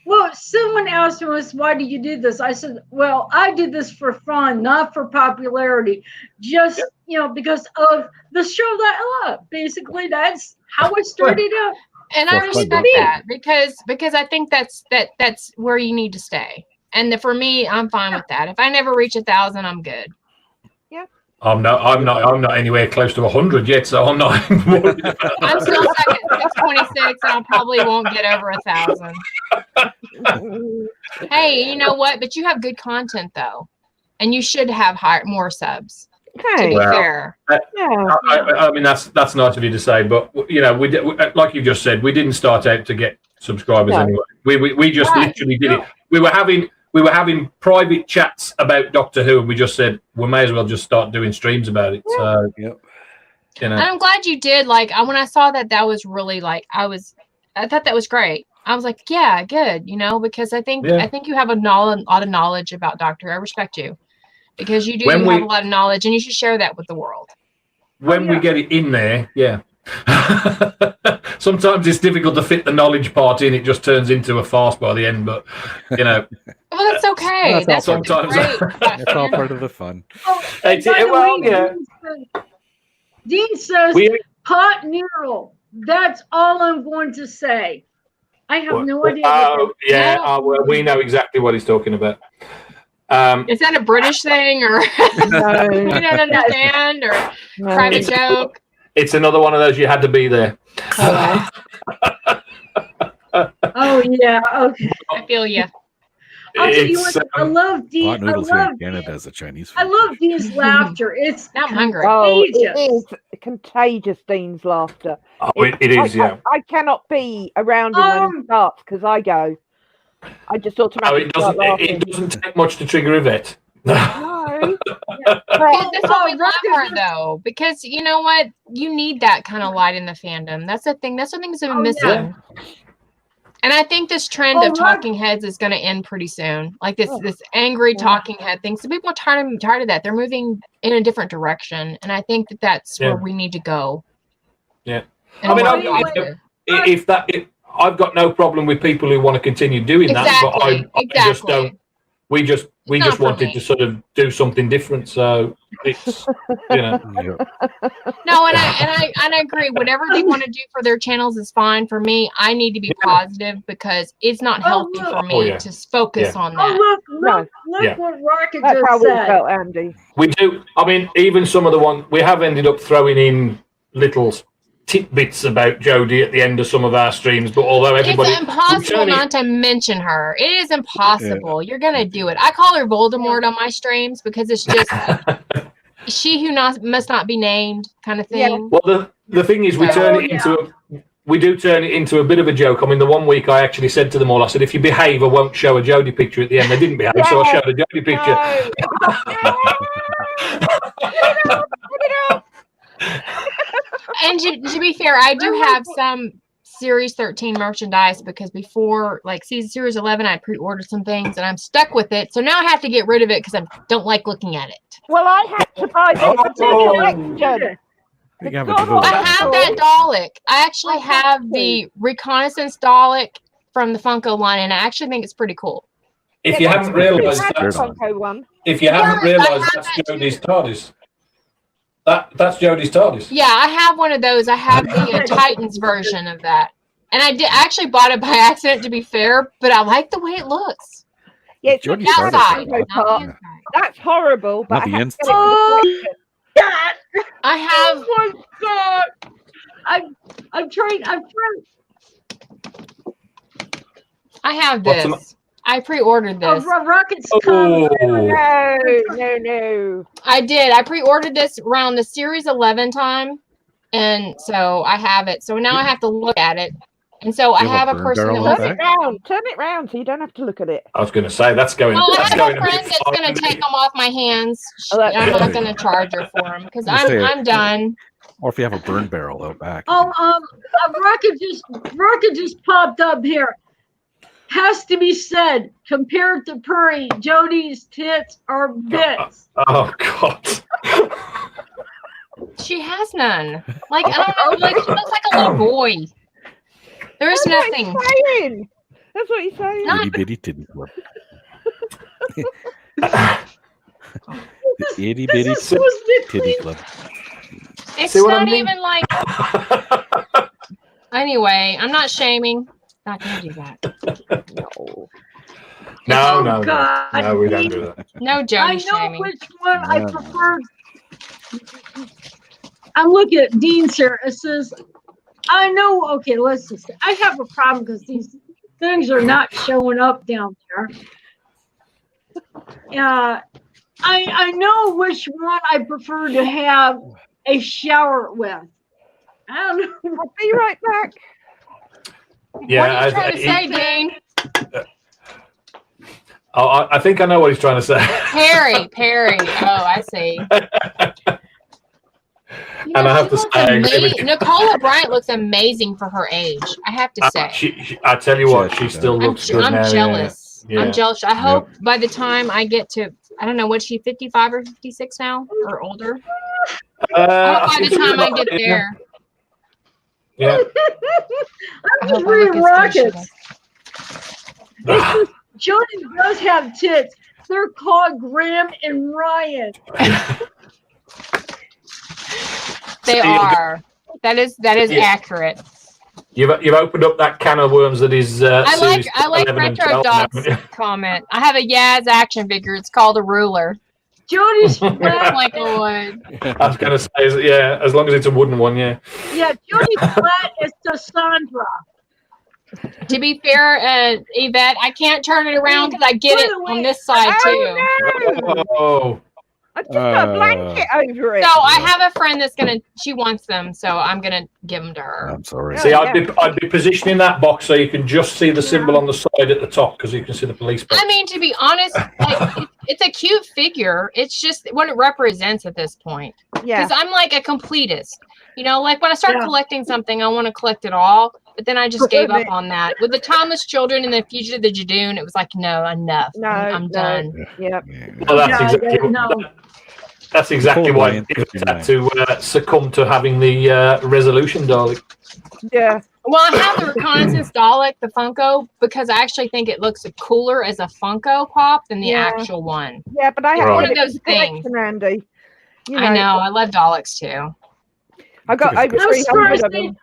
well, someone asked us, why do you do this? I said, well, I did this for fun, not for popularity. Just, because of the show that I love. Basically, that's how it started out. And I respect that because I think that's where you need to stay. And for me, I'm fine with that. If I never reach 1,000, I'm good. Yeah. I'm not anywhere close to 100 yet, so I'm not. I'm still stuck at 626, and I probably won't get over 1,000. Hey, you know what? But you have good content though, and you should have more subs. Okay. To be fair. I mean, that's nice of you to say, but we like you just said, we didn't start out to get subscribers anyway. We just literally did it. We were having private chats about Doctor Who, and we just said we may as well just start doing streams about it. So, And I'm glad you did. When I saw that was really I thought that was great. I was like, yeah, good. Because I think you have a lot of knowledge about Doctor Who. I respect you because you do have a lot of knowledge, and you should share that with the world. When we get it in there, sometimes it's difficult to fit the knowledge part in. It just turns into a farce by the end, but well, that's okay. Sometimes it's all part of the fun. Dean says pot noodle. That's all I'm going to say. I have no idea. Well, we know exactly what he's talking about. Is that a British thing, or No. you don't understand, or private joke? It's another one of those. You had to be there. Oh yeah, okay. I feel you. I'll tell you what, I love Dean. Pot noodles here in Canada as a Chinese food. I love Dean's laughter. It's I'm hungry. Oh, it is contagious, Dean's laughter. Oh, it is, yeah. I cannot be around him when it starts because I just automatically start laughing. It doesn't take much to trigger Yvette. No. That's why we love her, though, because you know what? You need that kind of light in the fandom. That's the thing. That's something that's been missing. Yeah. And I think this trend of talking heads is going to end pretty soon. Like this angry talking head thing. So people are tired of that. They're moving in a different direction, and I think that's where we need to go. Yeah, I mean, I've got no problem with people who want to continue doing that, but I just don't. We just wanted to sort of do something different, so it's No, and I agree. Whatever they want to do for their channels is fine. For me, I need to be positive because it's not healthy for me to focus on that. Oh, look what Rocket That's just how said. we felt, Andy. We do. I mean, even some of the ones we have ended up throwing in little tidbits about Jodie at the end of some of our streams, but although everybody, it's impossible not to mention her. It is impossible. You're gonna do it. I call her Voldemort on my streams because it's just she who must not be named kind of thing. Yeah. Well, the thing is, we turn it into we do turn it into a bit of a joke. I mean, the one week I actually said to them all, I said, if you behave, I won't show a Jodie picture at the end. They didn't behave, so I showed a Jodie picture. And to be fair, I do have some Series 13 merchandise because before, like, Series 11, I pre-ordered some things and I'm stuck with it. So now I have to get rid of it because I don't like looking at it. Well, I had to buy this collection. I have that Dalek. I actually have the Reconnaissance Dalek from the Funko line, and I actually think it's pretty cool. If you haven't realised that's Jodie's TARDIS. That's Jodie's TARDIS. Yeah, I have one of those. I have the Titans version of that. And I actually bought it by accident, to be fair, but I like the way it looks. Yeah, it's Jodie's outside. That's horrible. But Not the inside. Oh, God. I have. Oh, my God. I'm trying. I have this. I pre-ordered this. Rocket's coming. No. I did. I pre-ordered this around the Series 11 time, and so I have it. So now I have to look at it, and so I have a person that Turn it round so you don't have to look at it. I was going to say that's going. Well, I have going a friend that's going to take them off my hands. I'm not going to charge her for them because I'm done. Or if you have a burn barrel out back. Rocket just popped up here. Has to be said, compared to Puri, Jodie's tits are bits. Oh, God. She has none. Like, I don't know, like, she looks like a little boy. There is nothing. That's what he's saying. Itty bitty titty club. Itty bitty titty club. It's not even like. Anyway, I'm not shaming. Not gonna do that. No, we don't do that. No Jodie shaming. I know which one I prefer. I'm looking at Dean's here. It says, I know. Okay, let's just. I have a problem because these things are not showing up down there. I know which one I prefer to have a shower with. I don't know. I'll be right back. Yeah, what are you trying to say, Dean? I think I know what he's trying to say. Perry. Oh, I see. I have to say, Nicola Bryant looks amazing for her age. I have to say. I tell you what, she still looks good. I'm jealous. Yeah. I'm jealous. I hope by the time I get to, I don't know, what's she, 55 or 56 now, or older? I hope by the time I get there. Yeah. I'm just reading Rockets. Jodie does have tits. They're called Graham and Ryan. They are. That is accurate. You've opened up that can of worms that is. I like Retro Doc's comment. I have a Yaz action figure. It's called a ruler. Jody's flat. Like a wood. I was going to say, yeah, as long as it's a wooden one, yeah. Yeah, Jody's flat is Cassandra. To be fair, Yvette, I can't turn it around because I get it on this side too. No. Oh. I just got a blanket over it. So I have a friend she wants them, so I'm gonna give them to her. I'm sorry. See, I'd be positioning that box so you can just see the symbol on the side at the top because you can see the police box. I mean, to be honest, like, it's a cute figure. It's just what it represents at this point. Yeah. Because I'm like a completist. You know, like when I start collecting something, I want to collect it all. But then I just gave up on that. With the Thomas Children and the Fugitive of the Jadoon, it was like, no, enough. No, I'm done. Yep. Well, that's exactly why it had to succumb to having the resolution Dalek. Yeah. Well, I have the Reconnaissance Dalek, the Funko, because I actually think it looks cooler as a Funko Pop than the actual one. Yeah, but I have one of those things. Randy. I know. I love Daleks too. I got over 300 of them.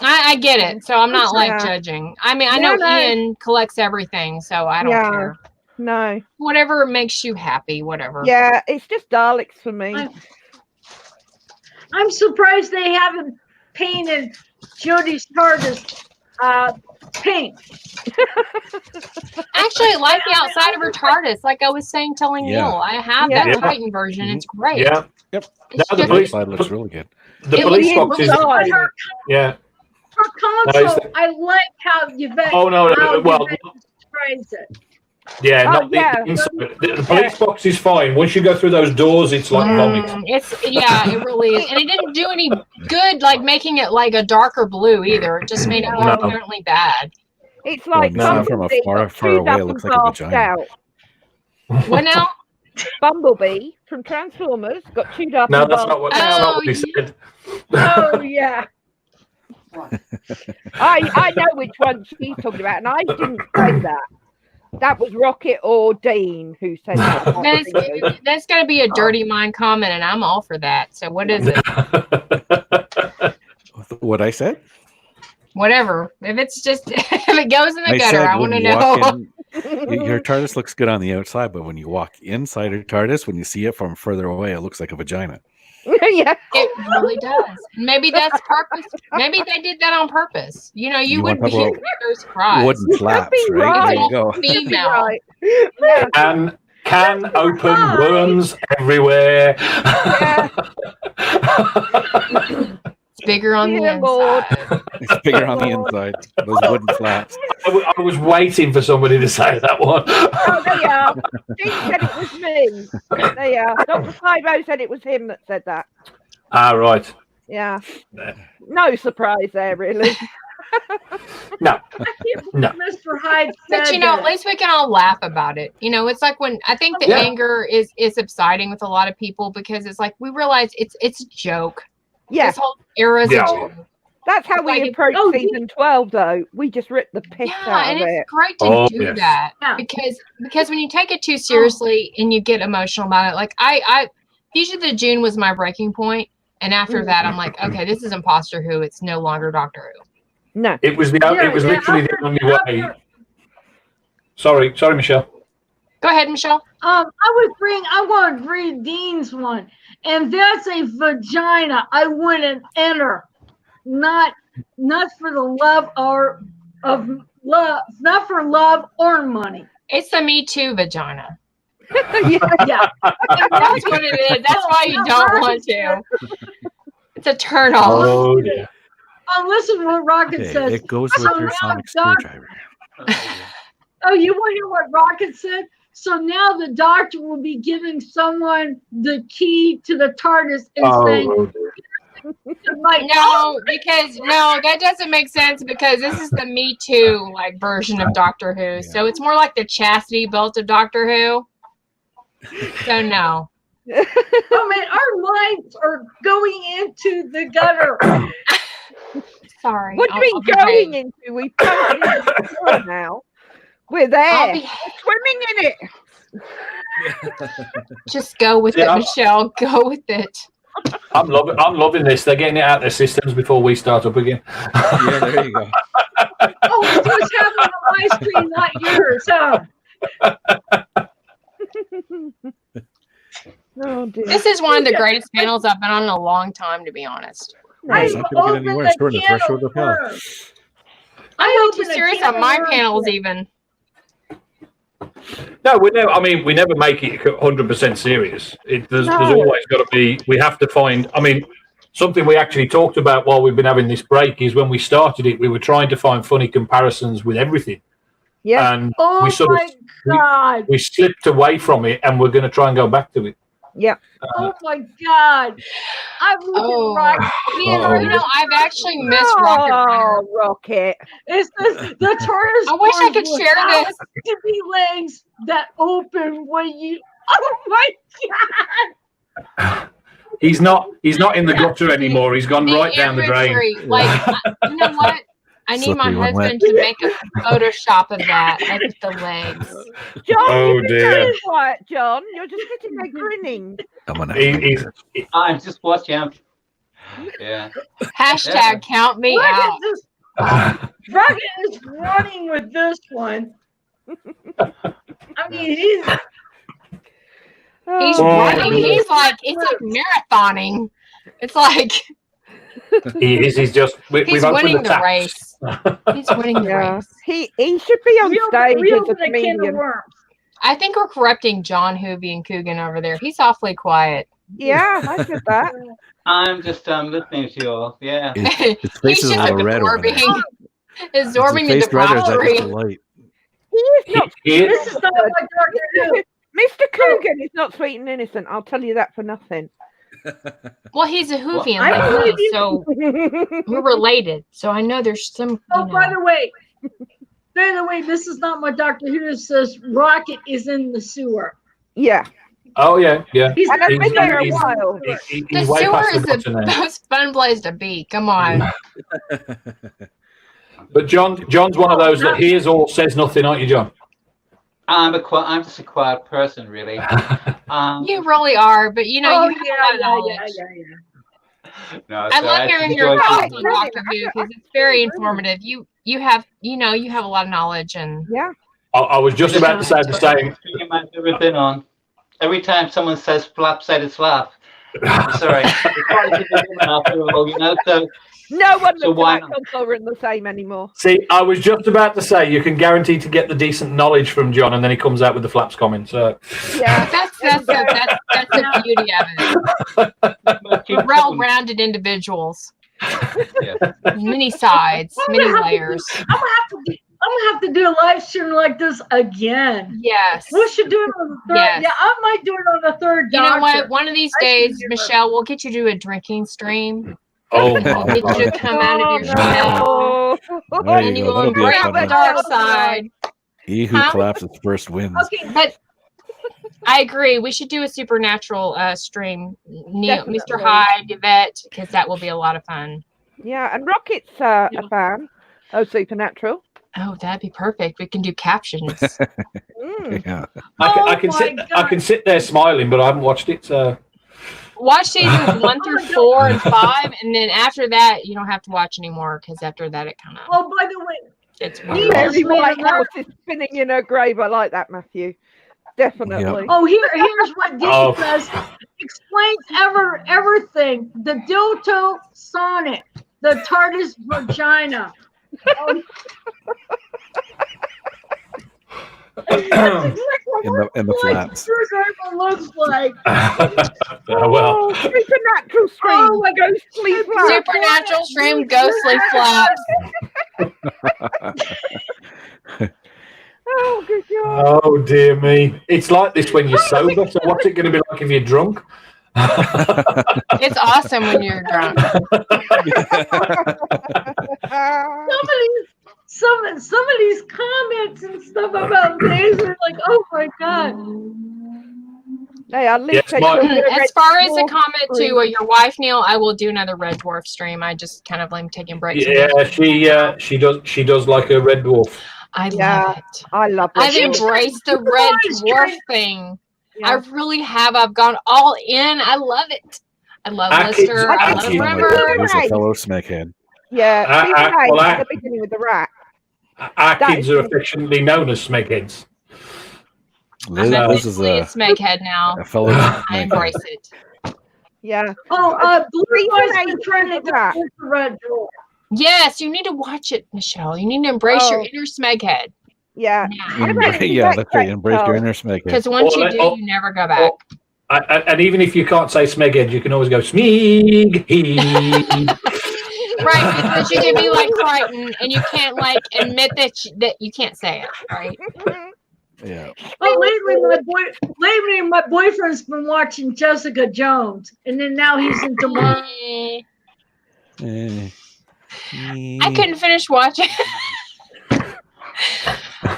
I get it, so I'm not like judging. I mean, I know Ian collects everything, so I don't care. No. Whatever makes you happy, whatever. Yeah, it's just Daleks for me. I'm surprised they haven't painted Jody's TARDIS pink. Actually, I like the outside of her TARDIS, like I was saying, telling Neil. I have that Titan version. It's great. Yeah. Yep. Now the police side looks really good. The police box is. Yeah. Her console, I like how Yvette. Oh no! Well, describes it. Yeah, not the inside. The police box is fine. Once you go through those doors, it's like vomit. It really is, and it didn't do any good, like making it like a darker blue either. It just made it look apparently bad. It's like from far away, it looks like a vagina. What now? Bumblebee from Transformers got chewed up. No, that's not what he said. Oh yeah. I know which one she's talking about, and I didn't say that. That was Rocket or Dean who said that. That's got to be a dirty mind comment, and I'm all for that. So what is it? What I said? Whatever. If it's just if it goes in the gutter, I want to know. Your TARDIS looks good on the outside, but when you walk inside your TARDIS, when you see it from further away, it looks like a vagina. Yeah, it really does. Maybe that's purpose. Maybe they did that on purpose. You know, you wouldn't be so surprised. Wooden flaps, right? There you go. Female. Right. Can open worms everywhere. Yeah. It's bigger on the inside. It's bigger on the inside. Those wooden flaps. I was waiting for somebody to say that one. Oh, there you are. She said it was me. There you are. Dr. Fibo said it was him that said that. Ah, right. Yeah. No surprise there, really. No. Mr. Hyde said but you know, at least we can all laugh about it. You know, it's like when I think the anger is subsiding with a lot of people because it's like we realize it's a joke. Yeah. This whole era is a joke. That's how we approach season 12, though. We just rip the piss out of it. And it's great to do that because when you take it too seriously and you get emotional about it, like I usually the June was my breaking point, and after that, I'm like, okay, this is Imposter Who. It's no longer Doctor Who. No, it was literally the only way. Sorry, Michelle. Go ahead, Michelle. I want to read Dean's one, and that's a vagina. I wouldn't enter. Not for the love not for love or money. It's a Me Too vagina. Yeah. That's what it is. That's why you don't want to. It's a turn off. Oh, yeah. Listen to what Rocket says. It goes with your sonic screwdriver. Oh, you want to hear what Rocket said? So now the doctor will be giving someone the key to the TARDIS and saying, no, that doesn't make sense because this is the Me Too like version of Doctor Who. Yeah. So it's more like the chastity belt of Doctor Who. So no. Oh man, our minds are going into the gutter. Sorry. What are we going into? We've come into the water now. We're there. We're swimming in it. Just go with it, Michelle. Go with it. I'm loving this. They're getting it out of their systems before we start up again. Yeah, there you go. Oh, it's what's happening on my screen, not yours, huh? Oh, dear. This is one of the greatest panels I've been on in a long time, to be honest. Right, some people get anywhere short of the threshold of hell. I'm way too serious on my panels, even. No, we never. I mean, we never make it 100% serious. There's always got to be. We have to find. I mean, something we actually talked about while we've been having this break is when we started it, we were trying to find funny comparisons with everything. Yeah. And Oh my God! We slipped away from it, and we're going to try and go back to it. Yeah. Oh my God! I'm looking right. You know, I've actually missed Rocket Runner. Oh, Rocket! It's the Taurus. I wish I could share this. To be legs that open when you. Oh my God! He's not in the gutter anymore. He's gone right down the drain. Like, you know what? I need my husband to make a Photoshop of that, like with the legs. John, Oh dear! Quiet, John. You're just sitting there grinning. I'm just watching. Yeah. Hashtag count me out. Rocket is running with this one. I mean, he's running. He's like, it's like marathoning. It's like he is. He's just. He's winning the race. He's winning the race. He should be on stage as a comedian. I think we're correcting John Whovian Coogan over there. He's awfully quiet. Yeah, I get that. I'm just listening to you all. Yeah. His face is a little red over there. Absorbing the debauchery. He is not. This is not like Dr. Who. Mr. Coogan is not sweet and innocent. I'll tell you that for nothing. Well, he's a Whovian, like me, so we're related. So I know there's some. By the way, this is not what Dr. Who says. Rocket is in the sewer. Yeah. Oh yeah. He's been there a while. The sewer is the most fun place to be. Come on. But John's one of those that hears all, says nothing, aren't you, John? I'm just a quiet person, really. You really are, but you know, you have a lot of knowledge. No, I love hearing your thoughts on Dr. Who because it's very informative. You have a lot of knowledge and I was just about to say the same. Everything on. Every time someone says flap, say the slap. I'm sorry. So no one looks at that console room the same anymore. See, I was just about to say you can guarantee to get the decent knowledge from John, and then he comes out with the flaps comment. So yeah, that's the beauty of it. Well-rounded individuals, many sides, many layers. I'm gonna have to do a live stream like this again. Yes, we should do it on the third. Yes. Yeah, I might do it on the third. You know what? One of these days, Michelle, we'll get you to do a drinking stream. Oh, we'll get you to come out of your shell, and you will embrace the dark side. He who collapses first wins. Okay, but I agree. We should do a supernatural stream, Mr. Hyde, Yvette, because that will be a lot of fun. Yeah, and Rocket's a fan of supernatural. Oh, that'd be perfect. We can do captions. Yeah. I can sit there smiling, but I haven't watched it. So watch seasons 1 through 4 and 5, and then after that, you don't have to watch anymore because after that, it kind of. Oh, by the way, it's Mary Whitehouse is spinning in her grave. I like that, Matthew. Definitely. Yep. Oh, here's what Dee says. Explains everything. The dildo sonnet, the TARDIS vagina. in the flaps. Looks like. Well. Supernatural stream. Ghostly flaps. Supernatural stream. Ghostly flaps. Oh, good job. Oh dear me! It's like this when you're sober. So what's it going to be like if you're drunk? It's awesome when you're drunk. Some of these comments and stuff about things are like, oh my god. Hey, as far as a comment to your wife, Neil, I will do another Red Dwarf stream. I just kind of like taking breaks. Yeah, she does like a Red Dwarf. I love it. I love it. I've embraced the Red Dwarf thing. Yeah. I really have. I've gone all in. I love it. I love Lister. I love Rimmer. He's a fellow snakehead. Yeah, the beginning with the rat. Our kids are affectionately known as snakeheads. Liz is a snakehead now. A fellow I embrace it. Yeah. Blue Eyes trying to get the red drawer. Yes, you need to watch it, Michelle. You need to embrace your inner smeghead. Yeah. That's right. Embrace your inner smeghead. Because once you do, you never go back. And even if you can't say smeghead, you can always go smeeg. Right, because you can be like Crichton and you can't like admit that you can't say it, right? Yeah. Well, lately my boyfriend's been watching Jessica Jones, and then now he's into I couldn't finish watching.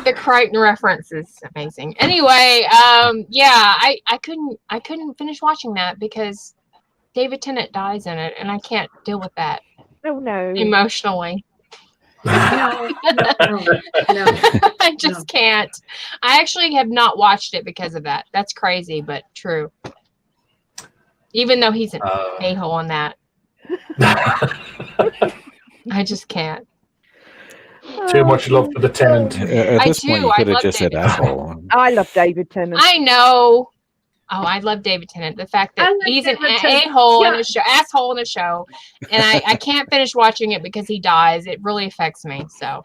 The Crichton reference is amazing. Anyway, I couldn't finish watching that because David Tennant dies in it, and I can't deal with that. Oh no! Emotionally. No. I just can't. I actually have not watched it because of that. That's crazy, but true. Even though he's an a-hole on that. I just can't. Too much love for the Tennant. At this point, you could have just said asshole. I love David Tennant. I know. Oh, I love David Tennant. The fact that he's an a-hole in a show, asshole in a show, and I can't finish watching it because he dies. It really affects me. So.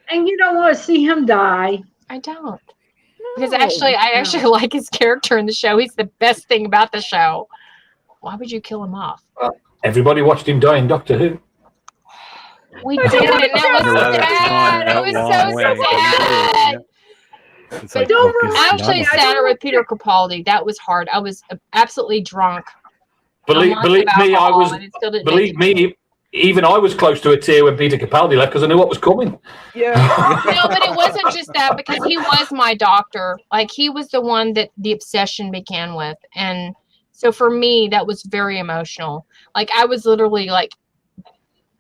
And you don't want to see him die. I don't. Because I actually like his character in the show. He's the best thing about the show. Why would you kill him off? Everybody watched him die in Doctor Who. We did, and that was sad. It was so sad. It's like, I actually sat with Peter Capaldi. That was hard. I was absolutely drunk. Believe me, even I was close to a tear when Peter Capaldi left because I knew what was coming. Yeah. No, but it wasn't just that because he was my doctor. Like he was the one that the obsession began with, and so for me that was very emotional. Like I was literally like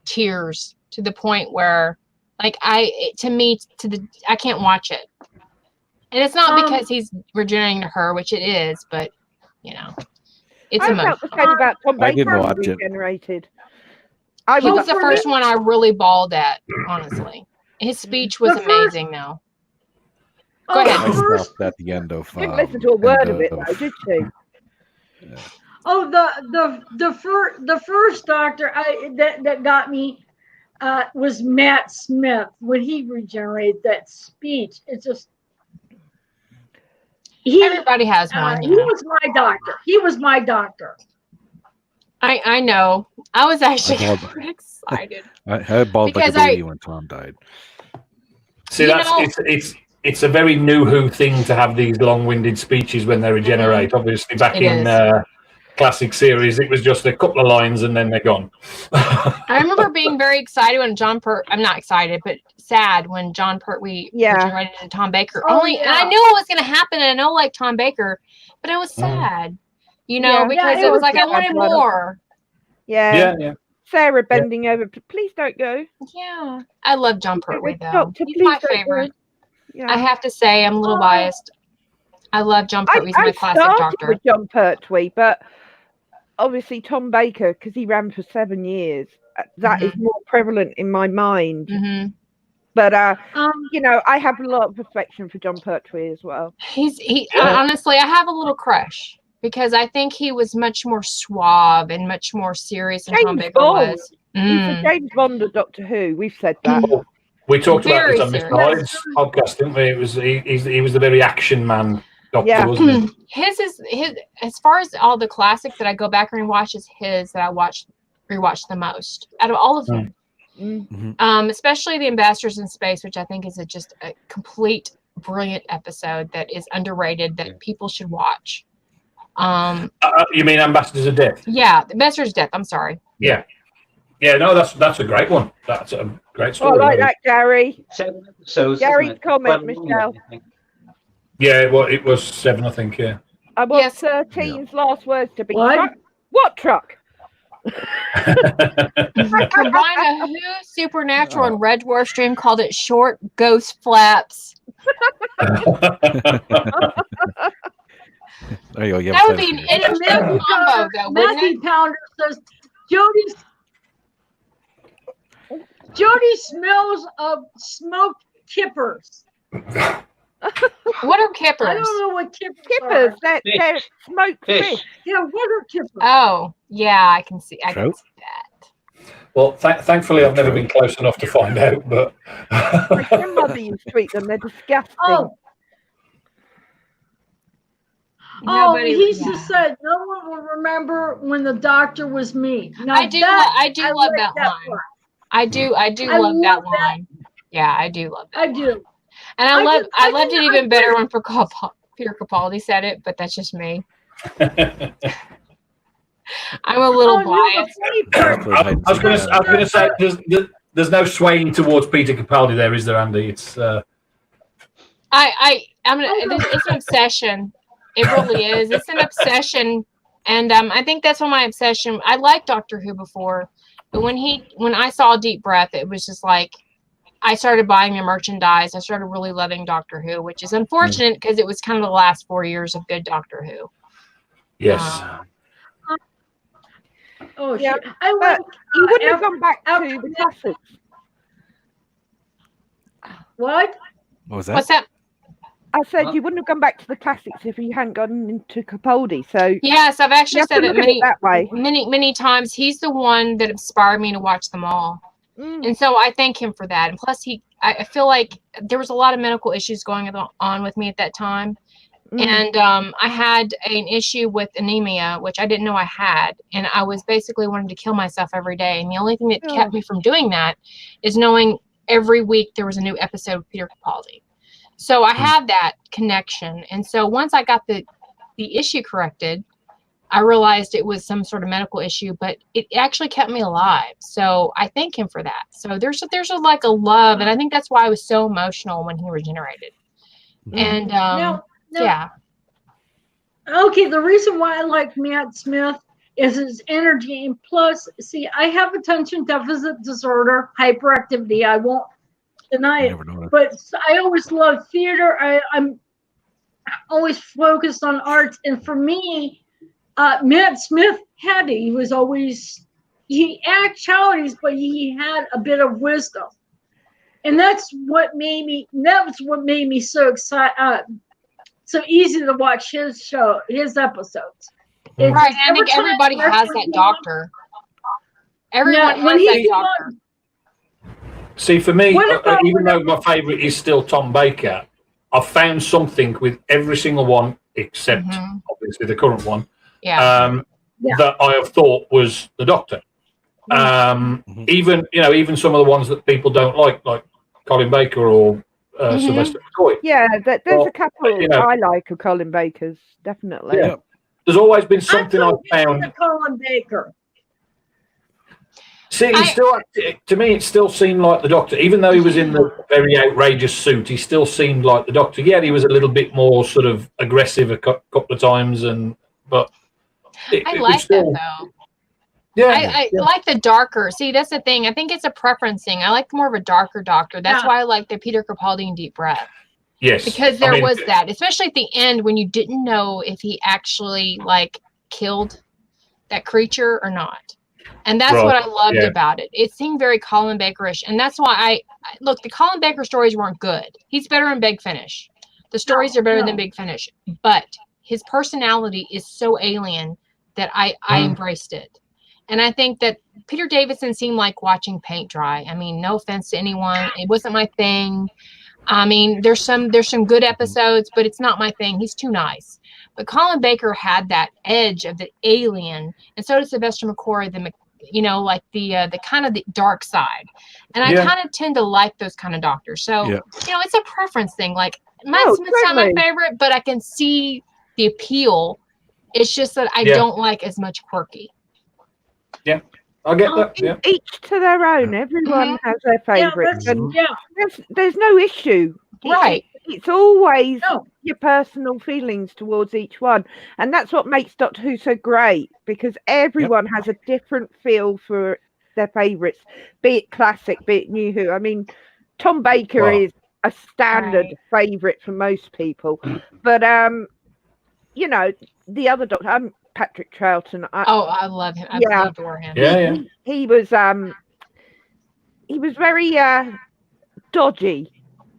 tears to the point where, like I can't watch it. And it's not because he's regenerating to her, which it is, but you know, it's emotional. I felt the same about Tom Baker. I didn't watch it. Regenerated. He was the first one I really bawled at, honestly. His speech was amazing, though. Go ahead. I stopped at the end of. Didn't listen to a word of it, though, did she? Yeah. Oh, the first doctor that got me was Matt Smith when he regenerated. That speech, it's just. Everybody has one. He was my doctor. He was my doctor. I know. I was actually excited. I bawled like a baby when Tom died. See, it's a very new Who thing to have these long-winded speeches when they regenerate. Obviously, back in classic series, it was just a couple of lines and then they're gone. I remember being very excited when I'm not excited, but sad when John Pertwee regenerated into Tom Baker. And I knew it was going to happen, and I know like Tom Baker, but I was sad, because it was like I wanted more. Yeah. Sarah bending over. Please don't go. Yeah, I love John Pertwee though. He's my favorite. Yeah. I have to say, I'm a little biased. I love John Pertwee. He's my classic doctor. With John Pertwee, but obviously Tom Baker, because he ran for 7 years, that is more prevalent in my mind. Mm-hmm. But I have a lot of affection for John Pertwee as well. Honestly, I have a little crush because I think he was much more suave and much more serious than Tom Baker was. He's the James Bond of Doctor Who. We've said that. We talked about this on Mr. Hyde's podcast, didn't we? He was the very action man doctor, wasn't he? His as far as all the classics that I go back and rewatch is his that I rewatch the most out of all of them. Mm-hmm. Especially the Ambassadors in Space, which I think is just a complete brilliant episode that is underrated that people should watch. You mean Ambassadors of Death? Yeah, Ambassadors of Death. I'm sorry. Yeah. No, that's a great one. That's a great story. I like that, Gary. So Gary's comment, Michelle. Yeah, well, it was 7, I think. Yeah. I want 13's last words to be truck. What truck? Combine a Who, Supernatural, and Red Dwarf stream called it Short Ghost Flaps. There you go. You That would be an interesting combo, though, wouldn't Matthew it? Pounder says, Jody smells of smoked kippers. What are kippers? I don't know what kippers Kippers, are. they're smoked fish. Yeah, what are kippers? Oh, yeah, I can see that. Well, thankfully, I've never been close enough to find out. But My grandmother used to eat them. They're disgusting. Nobody, he just said no one will remember when the doctor was me. Now, I do love that line. Part. I do love that line. Yeah, I do love that. I do. And I loved it even better when Peter Capaldi said it, but that's just me. I'm a little biased. I was going to say there's no swaying towards Peter Capaldi there, is there, Andy? It's it's an obsession. It really is. It's an obsession, and I think that's what my obsession. I liked Doctor Who before, but when I saw Deep Breath, it was just like I started buying the merchandise. I started really loving Doctor Who, which is unfortunate because it was kind of the last 4 years of good Doctor Who. Yes. Yeah, you wouldn't have gone back to the classics. What? What was that? What's that? I said you wouldn't have gone back to the classics if you hadn't gotten into Capaldi. So yes, I've actually said it many many times. He's the one that inspired me to watch them all, and so I thank him for that. And plus, I feel like there was a lot of medical issues going on with me at that time. And I had an issue with anemia, which I didn't know I had. And I was basically wanting to kill myself every day. And the only thing that kept me from doing that is knowing every week there was a new episode of Peter Capaldi. So I had that connection. And so once I got the issue corrected, I realized it was some sort of medical issue, but it actually kept me alive. So I thank him for that. So there's like a love. And I think that's why I was so emotional when he regenerated. And yeah. Okay, the reason why I like Matt Smith is his energy, and plus, see, I have attention deficit disorder, hyperactivity. I won't deny it, but I always love theater. I'm always focused on arts, and for me, Matt Smith had it. He actualities, but he had a bit of wisdom, and that's what made me so excited. So easy to watch his episodes. Right, and I think everybody has that doctor. Everyone has that doctor. See, for me, even though my favourite is still Tom Baker, I've found something with every single one, except obviously the current one, that I have thought was the Doctor. Even some of the ones that people don't like Colin Baker or Sylvester McCoy. Yeah, there's a couple I like of Colin Baker's, definitely. Yeah. There's always been something I've found. Colin Baker. See, to me, it still seemed like the Doctor, even though he was in the very outrageous suit. He still seemed like the Doctor. Yeah, he was a little bit more sort of aggressive a couple of times, but I like that though. Yeah, I like the darker. See, that's the thing. I think it's a preference thing. I like more of a darker Doctor. That's why I like the Peter Capaldi in Deep Breath. Yes, because there was that, especially at the end when you didn't know if he actually killed that creature or not. And that's what I loved about it. It seemed very Colin Baker-ish. And that's why look, the Colin Baker stories weren't good. He's better in Big Finish. The stories are better than Big Finish. But his personality is so alien that I embraced it. And I think that Peter Davison seemed like watching paint dry. I mean, no offense to anyone. It wasn't my thing. I mean, there's some good episodes, but it's not my thing. He's too nice. But Colin Baker had that edge of the alien, and so does Sylvester McCoy, the kind of the dark side. And I kind of tend to like those kind of doctors. So, it's a preference thing. Like, Matt Smith's not my favorite, but I can see the appeal. It's just that I don't like as much quirky. Yeah, I get that. Yeah. Each to their own. Everyone has their favourites. There's no issue. Right. It's always your personal feelings towards each one. And that's what makes Doctor Who so great, because everyone has a different feel for their favourites, be it classic, be it New Who. I mean, Tom Baker is a standard favourite for most people. But the other Doctor, Patrick Troughton. I love him. I adore him. Yeah. He was very dodgy.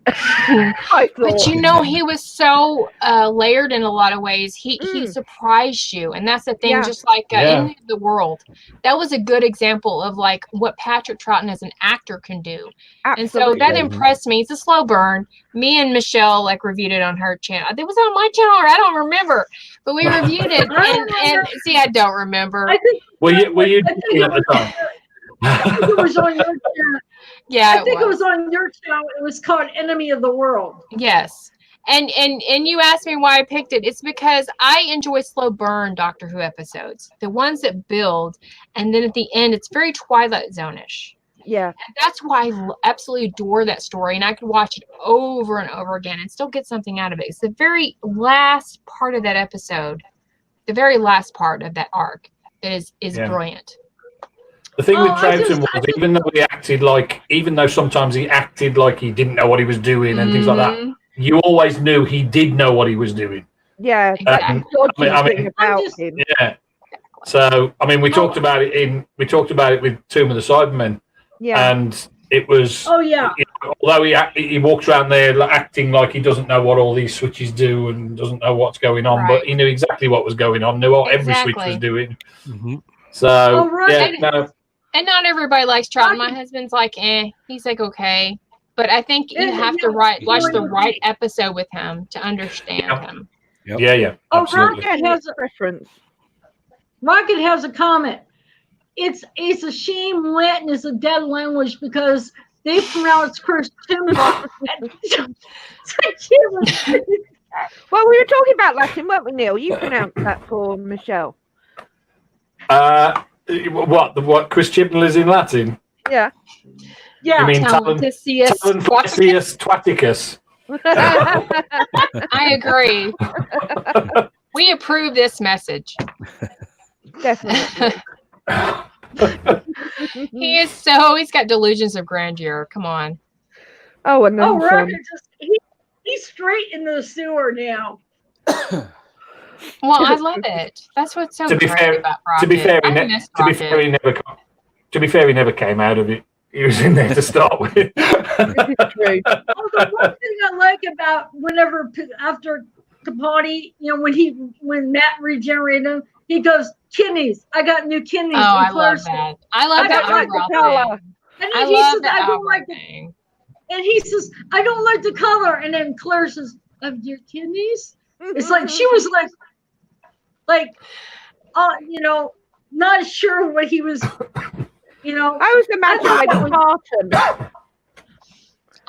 But he was so layered in a lot of ways. He surprised you, and that's the thing. Just like in the world, that was a good example of like what Patrick Troughton as an actor can do. Absolutely. And so that impressed me. It's a slow burn. Me and Michelle reviewed it on her channel. I think it was on my channel, or I don't remember, but we reviewed it. and see, I don't remember. I think, were you at the time? I think it was on your channel. Yeah, I think it was on your channel. It was called Enemy of the World. Yes. And you asked me why I picked it. It's because I enjoy slow burn Doctor Who episodes. The ones that build, and then at the end, it's very Twilight Zone-ish. Yeah. And that's why I absolutely adore that story. And I could watch it over and over again and still get something out of it. It's the very last part of that episode, the very last part of that arc that is brilliant. The thing with Troughton was, even though sometimes he acted like he didn't know what he was doing and things like that, you always knew he did know what he was doing. Yeah, exactly. Yeah. So we talked about it with Tomb of the Cybermen. Yeah. And it was. Oh yeah. Although he walks around there acting like he doesn't know what all these switches do and doesn't know what's going on, but he knew exactly what was going on, knew what every switch was doing. Mm-hmm. So And not everybody likes Troughton. My husband's like, he's like, okay. But I think you have to watch the right episode with him to understand him. Yep. Yeah. Oh, Rocket has a preference. Rocket has a comment. It's a shame Latin is a dead language because they pronounce Chris Timothy. Well, we were talking about Latin, weren't we, Neil? You pronounced that for Michelle. What Chris Chibnall is in Latin? Yeah. You mean Talentisius Twaticus? I agree. We approve this message. Definitely. He's got delusions of grandeur. Come on. Oh, and then Rocket he's straight in the sewer now. Well, I love it. That's what's so great about Rocket. To be fair, he never came out of it. He was in there to start with. The one thing I like about after Capaldi, when Matt regenerated him, he goes, kidneys. I got new kidneys. Oh, I love that. I love that eyebrow thing. And then he says, I don't like it. And he says, I don't like the color. And then Claire says, of your kidneys? It's like she was not sure what he was, I was imagining Martin.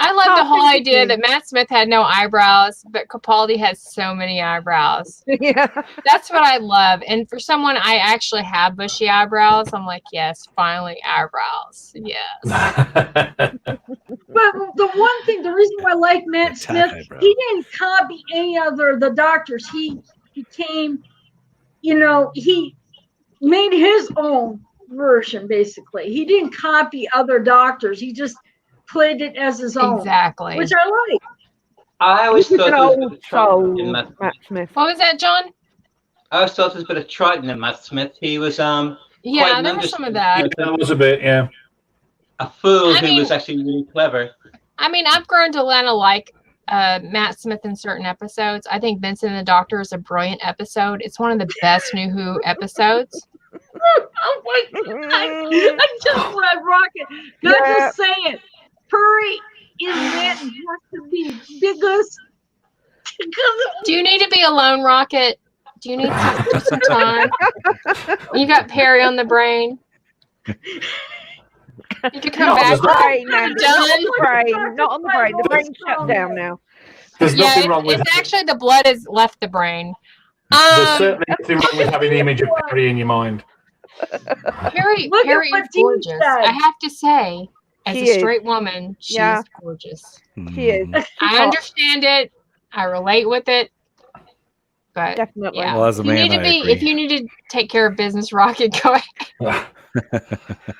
I love the whole idea that Matt Smith had no eyebrows, but Capaldi has so many eyebrows. Yeah. That's what I love. And for someone, I actually have bushy eyebrows. I'm like, yes, finally eyebrows. Yes. But the reason why I like Matt Smith, he didn't copy any other the doctors. He became, he made his own version, basically. He didn't copy other doctors. He just played it as his own. Exactly. Which I like. I always thought it was in Matt Smith. What was that, John? I always thought there was a bit of Triton in Matt Smith. He was there was some of that. That was a bit, yeah. A fool who was actually really clever. I've grown to like Matt Smith in certain episodes. I think Vincent and the Doctor is a brilliant episode. It's one of the best New Who episodes. Oh my God. I just love Rocket. Just say it. Purry is that has to be biggest. Do you need to be alone, Rocket? Do you need some time? You got Perry on the brain. You can come back. Not on the brain. The brain's shut down now. There's nothing wrong with it's actually the blood has left the brain. There's certainly nothing wrong with having the image of Perry in your mind. Perry is gorgeous. I have to say, as a straight woman, she's gorgeous. She is. I understand it. I relate with it. But definitely. Yeah. Well, as a man, if you need to take care of business, Rocket, go ahead.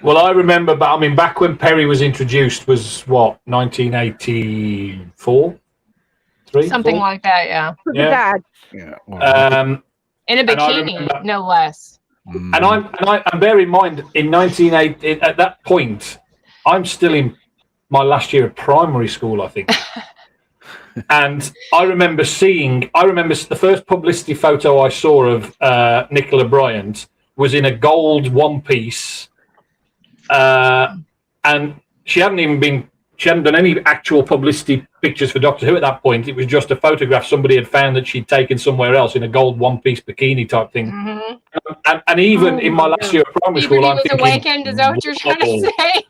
Well, I remember, back when Perry was introduced was what, 1984? 3, something 4? like that. Yeah. Yeah. Dad. Yeah. In a bikini, no less. And I bear in mind, in 1980, at that point, I'm still in my last year of primary school, I think. And I remember the first publicity photo I saw of Nicola Bryant was in a gold one-piece, and she hadn't done any actual publicity pictures for Doctor Who at that point. It was just a photograph somebody had found that she'd taken somewhere else in a gold one-piece bikini type thing. Mm-hmm. And even in my last year of primary school, I'm thinking, awakened. Is that what you're trying to say?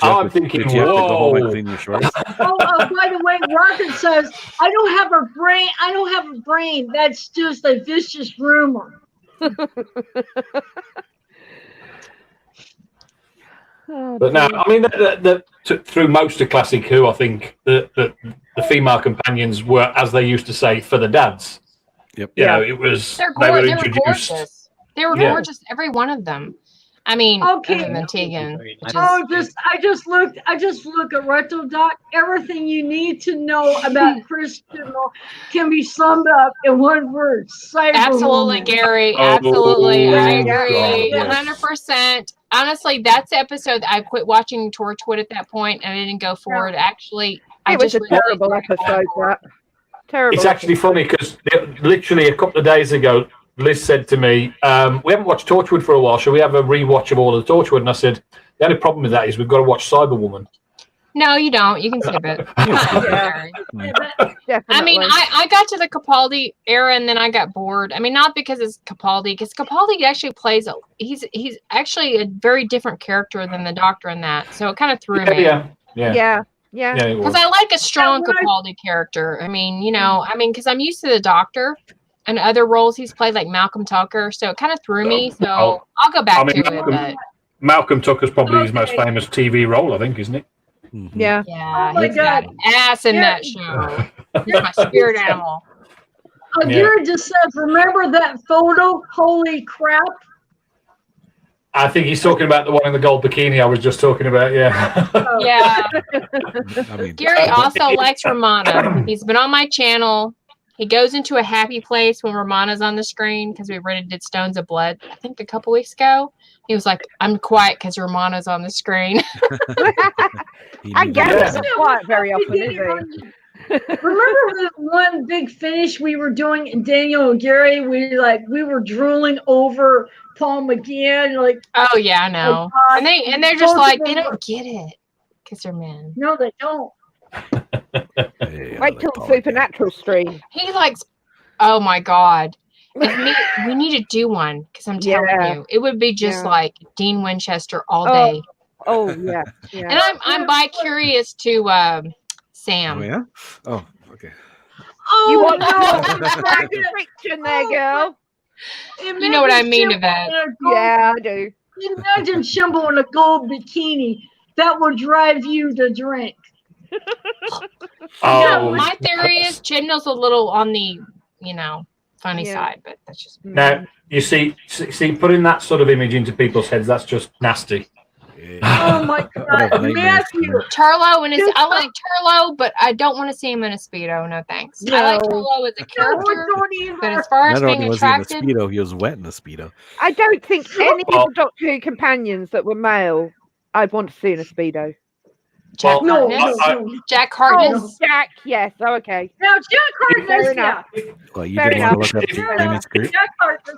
I'm thinking, did you have to go home and clean your shorts? By the way, Rocket says, I don't have a brain. That's just a vicious rumor. But no, I mean, through most of Classic Who, I think the female companions were, as they used to say, for the dads. Yep. You know, it was they were introduced. They were gorgeous, every one of them. I mean, okay. Other than Tegan. I just look at RetroDoc. Everything you need to know about Chris Chibnall can be summed up in one word: Cyberwoman. Absolutely, Gary. Absolutely, I agree, 100%. Honestly, that's the episode that I quit watching Torchwood at that point, and I didn't go forward. Actually, it was a terrible episode. Terrible. It's actually funny because literally a couple of days ago, Liz said to me, we haven't watched Torchwood for a while. Shall we have a rewatch of all of the Torchwood? And I said, the only problem with that is we've got to watch Cyberwoman. No, you don't. You can skip it. I mean, I got to the Capaldi era and then I got bored. I mean, not because it's Capaldi, because Capaldi actually plays, he's actually a very different character than the Doctor in that. So it kind of threw me. Yeah. Because I like a strong Capaldi character. I mean, because I'm used to the Doctor and other roles he's played, like Malcolm Tucker. So it kind of threw me. So I'll go back to it. But Malcolm Tucker's probably his most famous TV role, I think, isn't it? Mm-hmm. Yeah. Yeah. He's got ass in that show. You're my spirit animal. Gary just says, remember that photo? Holy crap. I think he's talking about the one in the gold bikini I was just talking about, yeah. Yeah. Gary also likes Romana. He's been on my channel. He goes into a happy place when Romana's on the screen because we did Stones of Blood, I think a couple weeks ago. He was like, I'm quiet because Romana's on the screen. I guess it's quiet very often, is he? Remember the one big finish we were doing in Daniel and Gary? We were drooling over Paul McGann. Like, oh yeah, I know. And they're just like, they don't get it because they're men. No, they don't. Wait till the Supernatural stream. He likes. Oh my God. We need to do one because I'm telling you, it would be just like Dean Winchester all day. Oh yeah. And I'm bi-curious to Sam. Oh yeah. Oh okay. Oh, you want friction there, girl? You know what I mean, Yvette. Yeah, I do. Imagine Shimbo in a gold bikini. That would drive you to drink. My theory is Chibnall's a little on the, funny side, but that's just now you see putting that sort of image into people's heads, that's just nasty. Oh my God, Matthew. Turlo and I like Turlo, but I don't want to see him in a Speedo. No thanks. No. I like Turlo as a character, but as far as being attracted, he was wet in a Speedo. I don't think any of the Doctor Who companions that were male I'd want to see in a Speedo. Jack Harkness. Jack Harkness. Oh, Jack, yes. Oh, okay. Now, Jack Harkness, yeah. Well, you didn't want to look up Jack Harkness.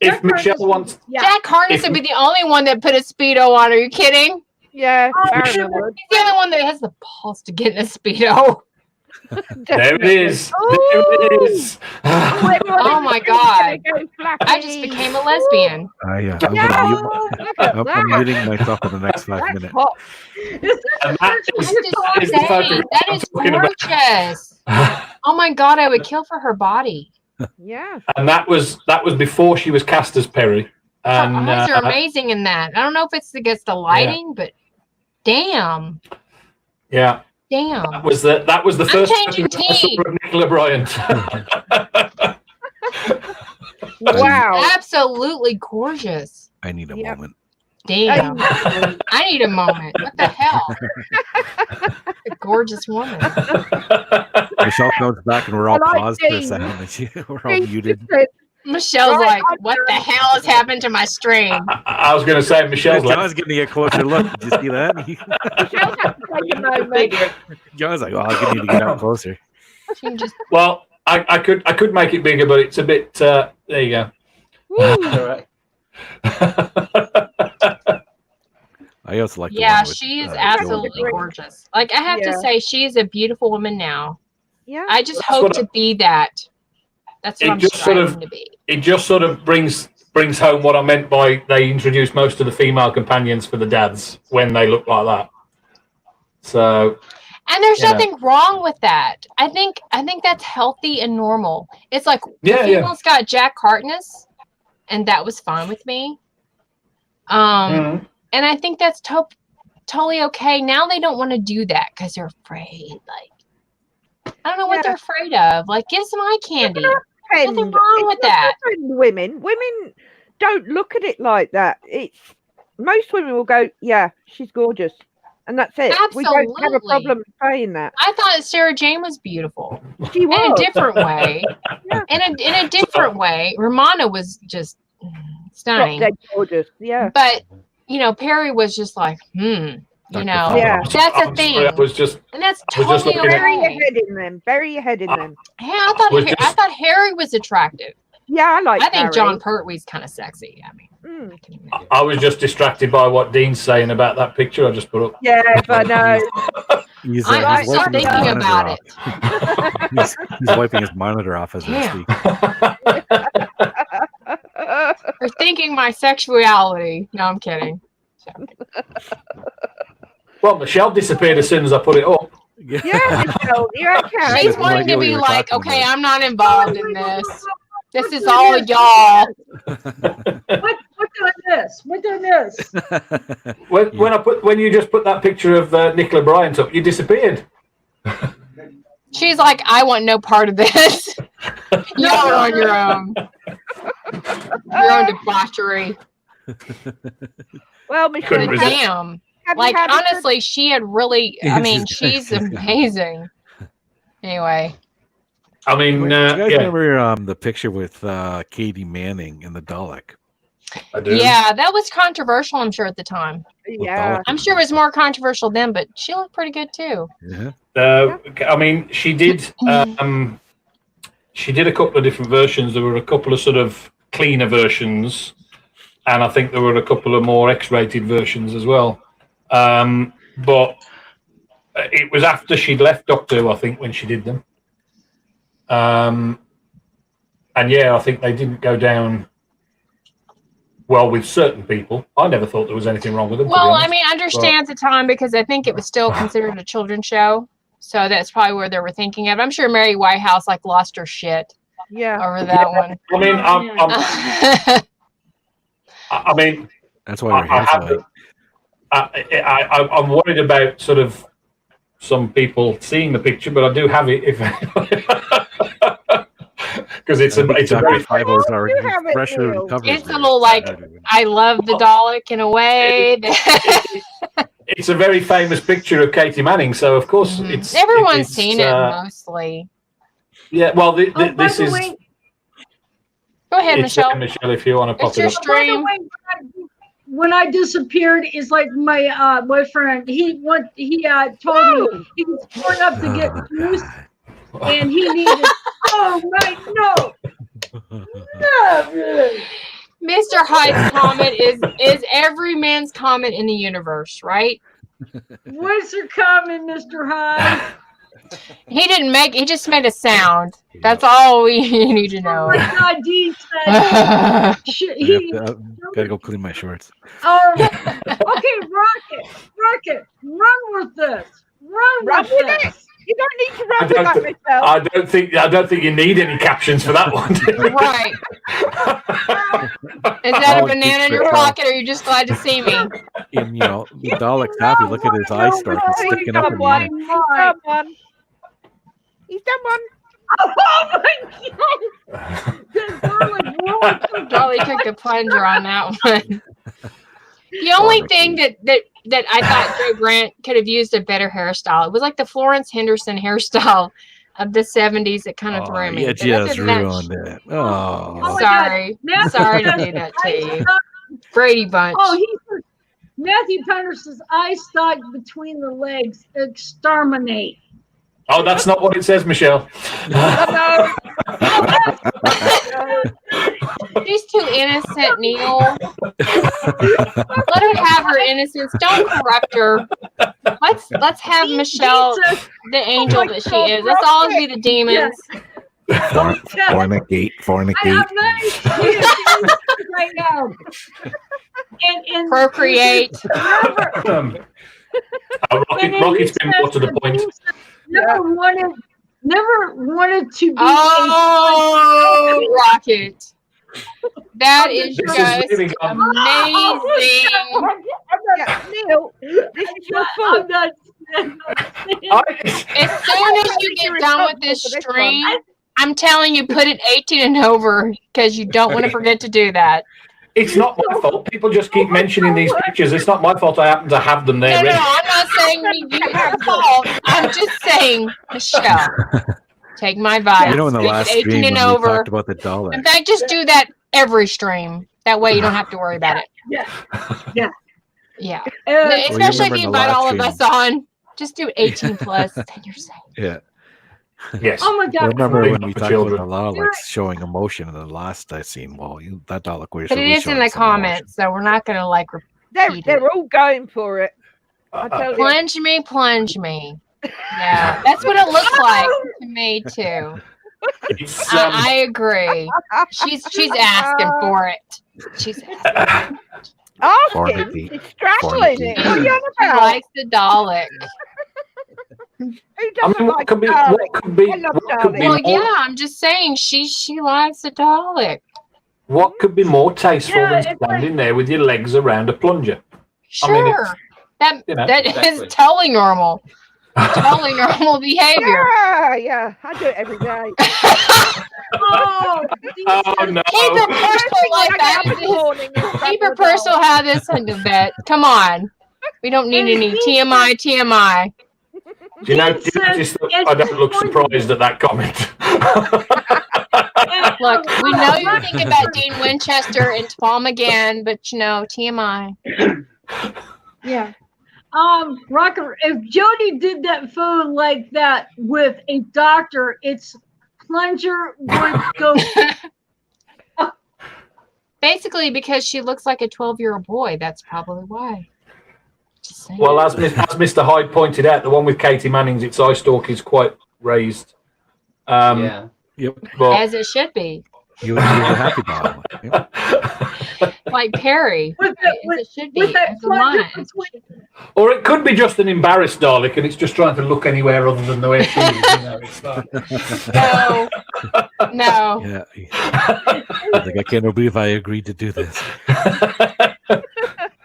If Michelle wants... Jack Harkness would be the only one that put a Speedo on. Are you kidding? Yeah. He's the only one that has the balls to get in a Speedo. There it is. There it is. Oh my God. I just became a lesbian. I'm muting myself for the next 5 minutes. That is gorgeous. Oh my God, I would kill for her body. Yeah. And that was before she was cast as Perry. And her eyes are amazing in that. I don't know if it's against the lighting, but damn. Yeah. Damn. That was the first episode of Nicola Bryant. Wow. Absolutely gorgeous. I need a moment. Damn. I need a moment. What the hell? A gorgeous woman. Michelle comes back and we're all paused for a second. We're all muted. Michelle's like, what the hell has happened to my stream? I was going to say, Michelle's John's getting a closer look. Did you see that? Michelle's had to take a moment. John's like, oh, I need to get up closer. Well, I could make it bigger, but it's a bit. There you go. All right. I also like. Yeah, she is absolutely gorgeous. Like I have to say, she is a beautiful woman now. Yeah. I just hope to be that. That's what I'm striving to be. It just sort of brings home what I meant by they introduced most of the female companions for the dads when they look like that. So. And there's nothing wrong with that. I think that's healthy and normal. It's like females got Jack Harkness, and that was fine with me. And I think that's totally okay. Now they don't want to do that because they're afraid. Like, I don't know what they're afraid of. Like, give some eye candy. Nothing wrong with that. Women don't look at it like that. Most women will go, yeah, she's gorgeous. And that's it. Absolutely. We don't have a problem saying that. I thought Sarah Jane was beautiful. She was. In a different way. In a different way. Romana was just stunning. Dead gorgeous. Yeah. But, Perry was just like, that's a thing. And that's totally okay. Bury your head in them. Bury your head in them. Yeah, I thought Harry was attractive. Yeah, I think Harry. John Pertwee's kind of sexy. I mean, I was just distracted by what Dean's saying about that picture I just put up. Yeah, I know. He's thinking about it. He's wiping his monitor off as we speak. Or thinking my sexuality. No, I'm kidding. Well, Michelle disappeared as soon as I put it up. Yeah, Michelle, you're okay. She's wanting to be like, okay, I'm not involved in this. This is all y'all. What done this? When you just put that picture of Nicola Bryant up, you disappeared. She's like, I want no part of this. Y'all are on your own. Your own debauchery. Well, Michelle, damn. Like, honestly, she had really, she's amazing. Anyway. I mean, do you guys remember the picture with Katie Manning in the Dalek? I do. Yeah, that was controversial, I'm sure, at the time. Yeah. I'm sure it was more controversial then, but she looked pretty good, too. Yeah. I mean, she did a couple of different versions. There were a couple of sort of cleaner versions, and I think there were a couple of more X-rated versions as well. But it was after she'd left Doctor Who, I think, when she did them. And I think they didn't go down well with certain people. I never thought there was anything wrong with them. Well, I mean, I understand at the time because I think it was still considered a children's show. So that's probably where they were thinking of. I'm sure Mary Whitehouse lost her shit over that one. I mean, that's why I'm worried about sort of some people seeing the picture, but I do have it if because it's a very it's a little like I love the Dalek in a way. It's a very famous picture of Katie Manning, so of course everyone's seen it mostly. Yeah, well, this is. Go ahead, Michelle. Michelle, if you want to pop it up. Stream. When I disappeared, it's like my boyfriend. He told me he was torn up to get juice, and he needed. Oh right, no. Mr. Hyde's comment is every man's comment in the universe, right? What's your comment, Mr. Hyde? He just made a sound. That's all we need to know. Oh my God, Dean said gotta go clean my shorts. Okay, Rocket, run with this. Run with this. You don't need to run with that, Michelle. I don't think you need any captions for that one. Right. Is that a banana in your pocket, or are you just glad to see me? And the Dalek's happy. Look at his eye start sticking up in the air. He's done one. Oh my God! Dolly took the plunger on that one. The only thing that I thought Joe Grant could have used a better hairstyle. It was like the Florence Henderson hairstyle of the 70s that kind of threw me. Yeah, just ruined it. Oh, sorry. God. Sorry to do that to you. Brady Bunch. Oh, Matthew Penner says, eye stalk between the legs, exterminate. Oh, that's not what it says, Michelle. She's too innocent, Neil. Let her have her innocence. Don't corrupt her. Let's have Michelle, the angel that she is. Let's all be the demons. Fornicate. I'm not right now. And procreate. Rocky's been more to the point. Never wanted to be Rocket. That is just amazing. Neil, this is your fault. As soon as you get done with this stream, I'm telling you, put it 18 and over because you don't want to forget to do that. It's not my fault. People just keep mentioning these pictures. It's not my fault I happen to have them there. No, I'm not saying you have fault. I'm just saying, Michelle, take my advice. You know, in the last stream when we talked about the dollar. In fact, just do that every stream. That way you don't have to worry about it. Yeah. Especially if you invite all of us on. Just do 18 plus, and you're safe. Yeah. Yes. Oh my God! I remember when we talked about the law, like showing emotion in the last scene. Well, that dollar queer. But it is in the comments, so we're not going to like repeat They're all going for it. Plunge me. Yeah, that's what it looks like to me too. I agree. She's asking for it. She's asking. She's straddling it. What are you on She about? likes the Dalek. Who doesn't like Dalek? Well, yeah, I'm just saying she likes the Dalek. What could be more tasteful than standing there with your legs around a plunger? Sure. That is totally normal. Totally normal behavior. Yeah, I do it every day. Oh no! Keep her personal like that. Keep her personal how this and Yvette. Come on. We don't need any TMI. Do you notice I don't look surprised at that comment? Look, we know you're thinking about Dean Winchester and Tom again, but TMI. Yeah. Rocker, if Jody did that photo like that with a doctor, its plunger would go. Basically, because she looks like a 12-year-old boy. That's probably why. Well, as Mr. Hyde pointed out, the one with Katie Manning's its eye stalk is quite raised. Yep. As it should be. You were happy about it. Like Perry. As it should be. Or it could be just an embarrassed Dalek and it's just trying to look anywhere other than the way she is. It's like... No. Yeah. I can't believe I agreed to do this.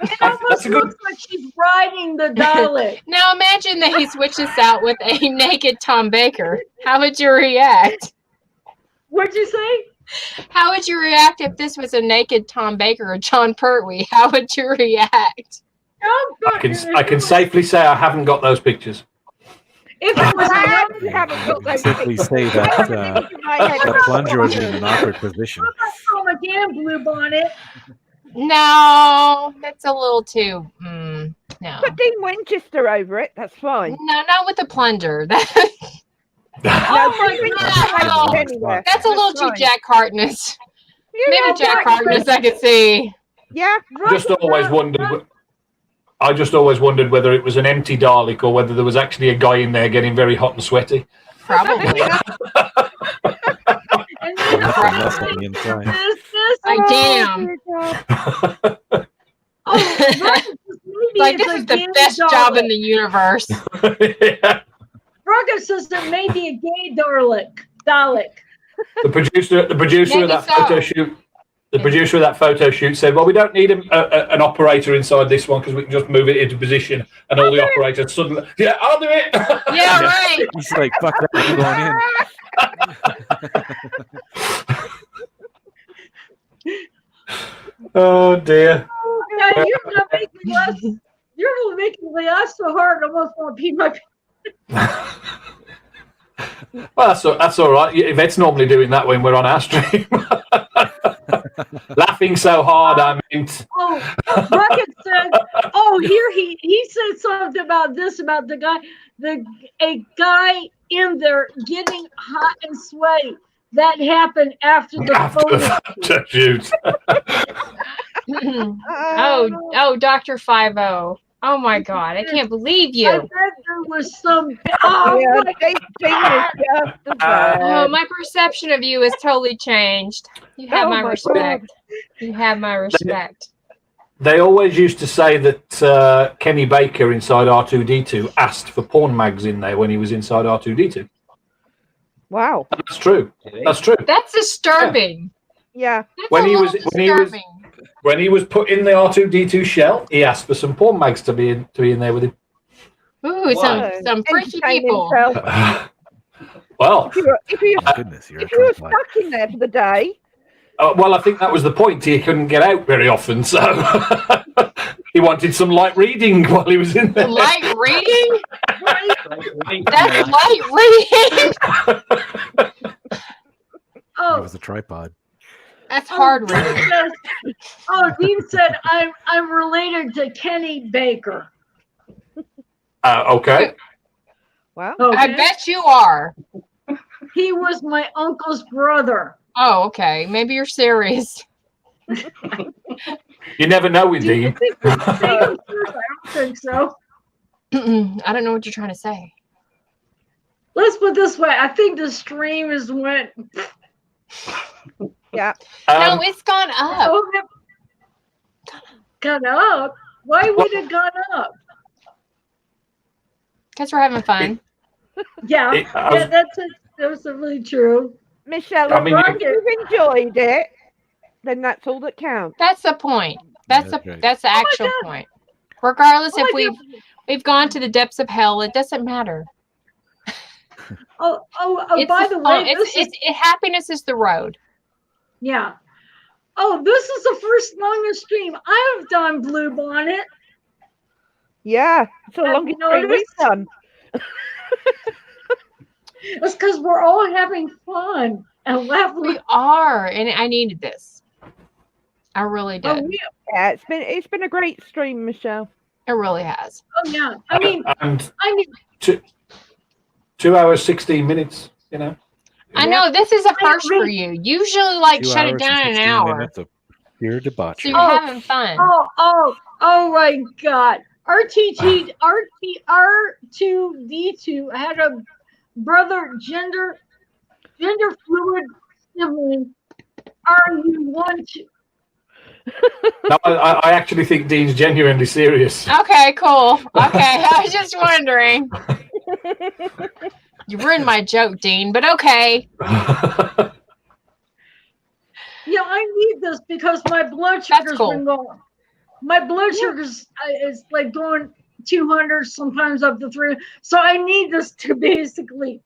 It almost looks like she's riding the Dalek. Now imagine that he switches out with a naked Tom Baker. How would you react? What'd you say? How would you react if this was a naked Tom Baker or John Pertwee? How would you react? I can safely say I haven't got those pictures. If it was simply say that the plunger was in an awkward position. Again, Bluebonnet. No, that's a little too. No. Put Dean Winchester over it. That's fine. No, not with the plunger. That's a little too Jack Harkness. Maybe Jack Harkness I could see. Yeah. I just always wondered whether it was an empty Dalek or whether there was actually a guy in there getting very hot and sweaty. Probably. Damn. Like, this is the best job in the universe. Roger says there may be a gay Dalek. The producer of that photo shoot. The producer of that photo shoot said, "Well, we don't need an operator inside this one because we can just move it into position." And all the operators suddenly, "Yeah, I'll do it." Yeah, right. He's like, "Fuck that, I'm going in." Oh dear. Now, you know, You're making me laugh so hard. I almost want to pee my pants. Well, that's all right. Yvette's normally doing that when we're on our stream. Laughing so hard, I meant. Oh, Rocket said, here he said something about this, about the guy, a guy in there getting hot and sweaty. That happened after the photo shoot. Oh, Dr. 50. Oh my God, I can't believe you. I bet there was some. My perception of you has totally changed. You have my respect. You have my respect. They always used to say that Kenny Baker inside R2D2 asked for porn mags in there when he was inside R2D2. Wow, that's true. That's true. That's disturbing. Yeah. That's when he was put in the R2D2 shell, he asked for some porn mags to be in there with him. Ooh, some freaky people. Well, if you were stuck in there for the day. Well, I think that was the point. He couldn't get out very often, so he wanted some light reading while he was in there. Light reading? That's light reading. It was a tripod. That's hard reading. Dean said, I'm related to Kenny Baker. Okay. Wow. Okay. I bet you are. He was my uncle's brother. Oh, okay. Maybe you're serious. You never know with Dean. I don't think so. I don't know what you're trying to say. Let's put it this way. I think the stream is went. Yeah. No, it's gone up. Gone up? Why would it gone up? Because we're having fun. That's really true. Michelle, if you've enjoyed it, then that's all that counts. That's the point. That's the actual point. Regardless if we've gone to the depths of hell, it doesn't matter. By the way, happiness is the road. Yeah. This is the first longest stream I've done, Blue Bonnet. Yeah, it's the longest stream we've done. It's because we're all having fun and laughing. We are, and I needed this. I really did. Yeah, it's been a great stream, Michelle. It really has. Oh yeah, I mean 2 hours 16 minutes. You know. I know this is a first for you. Usually, shut it down in an hour. Pure debauchery. So you're having fun. Oh my God! R2D2 had a brother gender fluid sibling. Are you one to? No, I actually think Dean's genuinely serious. Okay, cool. Okay, I was just wondering. You ruined my joke, Dean, but okay. I need this because my blood sugar's been going. My blood sugar is like going 200, sometimes up to 300. So I need this to basically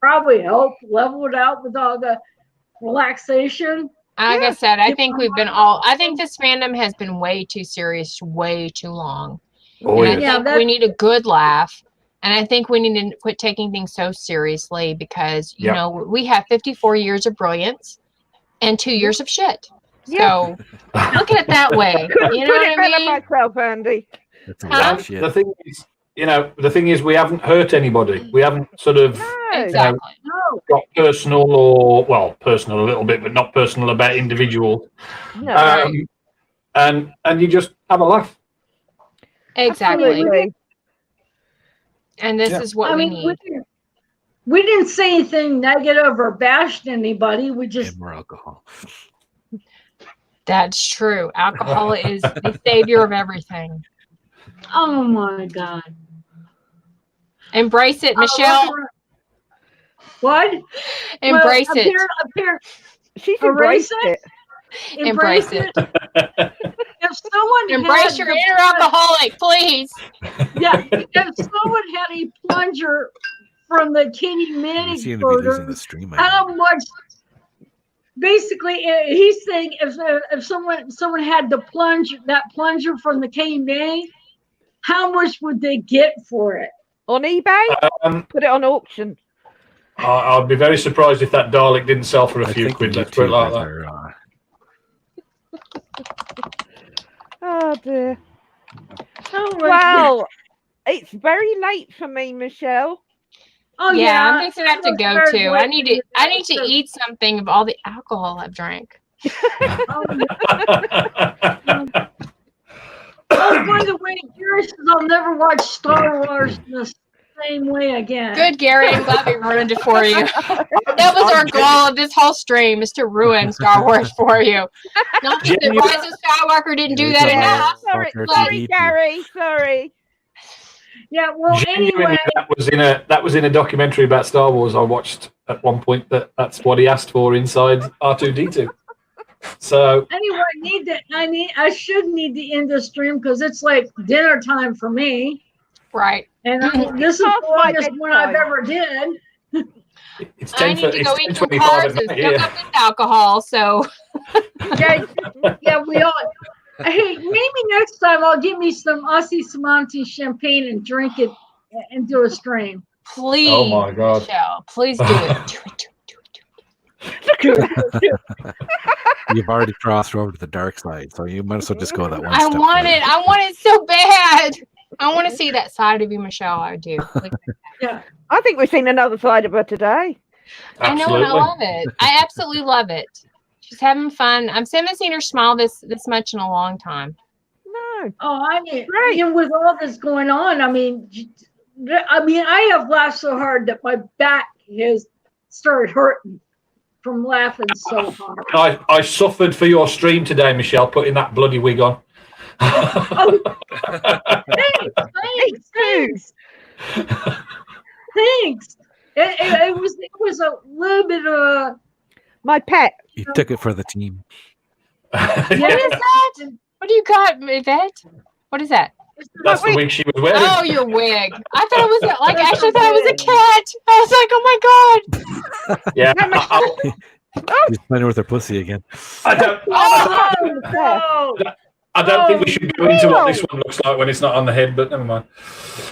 probably help level it out with all the relaxation. Like I said, I think I think this fandom has been way too serious, way too long. I think we need a good laugh. And I think we need to quit taking things so seriously because, you know, we have 54 years of brilliance and 2 years of shit. So look at it that way. You know what I mean? Myself, Andy. The thing is, we haven't hurt anybody. We haven't sort of got personal personal a little bit, but not personal about individuals. No. And you just have a laugh. Exactly. Absolutely. And this is what we need. We didn't say anything negative or bashed anybody. We just more alcohol. That's true. Alcohol is the savior of everything. Oh my God. Embrace it, Michelle. What? Embrace it. She's embraced it. Embrace it. If someone embrace your inner alcoholic, please. Yeah, if someone had a plunger from the Kitty Manning photo, basically, he's saying if someone had the plunger from the KMA, how much would they get for it? On eBay? Put it on auction. I'd be very surprised if that Dalek didn't sell for a few quid. Let's put it like that. Oh dear. Oh, well, it's very late for me, Michelle. Oh yeah, I'm fixing to have to go too. I need to eat something of all the alcohol I've drank. Oh, by the way, Gary says I'll never watch Star Wars the same way again. Good, Gary. I'm glad we ruined it for you. That was our goal of this whole stream, is to ruin Star Wars for you. Not that the Rise of Skywalker didn't do that enough. Sorry, Gary. Sorry. Yeah, well, anyway, that was in a documentary about Star Wars I watched at one point. That's what he asked for inside R2D2. So anyway, I should need to end the stream because it's like dinner time for me. Right. And this is the longest one I've ever did. It's I need to go eat some carbs and soak up this alcohol. So yeah, we all. Hey, maybe next time I'll get me some Aussie Samonti champagne and drink it and do a stream. Please. Oh my God. Michelle, please do it. You've already crossed over to the dark side, so you might as well just go that one I step want further. it. I want it so bad. I want to see that side of you, Michelle. I do. Yeah. I think we've seen another side of her today. Absolutely. I know, and I love it. I absolutely love it. She's having fun. I haven't seen her smile this much in a long time. No. Oh, I mean, with all this going on, I mean, I have laughed so hard that my back has started hurting from laughing so hard. I suffered for your stream today, Michelle, putting that bloody wig on. Oh, thanks. Thanks. It was a little bit of my pet. You took it for the team. What is that? What do you got, Yvette? What is that? That's the wig she was wearing. Oh, your wig. I thought it was like, actually thought it was a cat. I was like, oh my God. Yeah. She's playing with her pussy again. I don't think we should go into what this one looks like when it's not on the head, but never mind.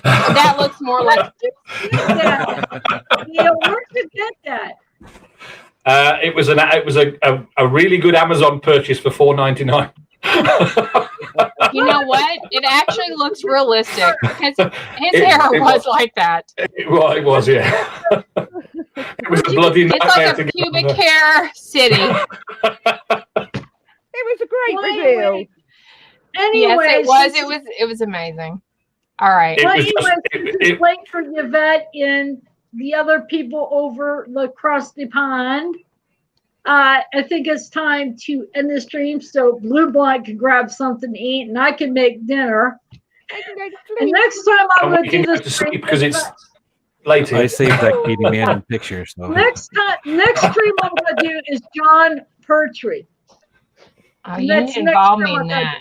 That looks more like. Yeah, where'd you get that? It was a really good Amazon purchase for $4.99. You know what? It actually looks realistic because his hair was like that. It was, yeah. It was a bloody nightmare. It's like a pubic hair city. It was a great reveal. Anyway, yes, it was amazing. All right. Well, just wait for Yvette and the other people over across the pond. I think it's time to end the stream so Blue Bonnet can grab something to eat and I can make dinner. And next time I'll go do the stream because it's later. I saved that Katie Manning picture. So next stream I'm going to do is John Pertwee. Oh, you need to involve me in that.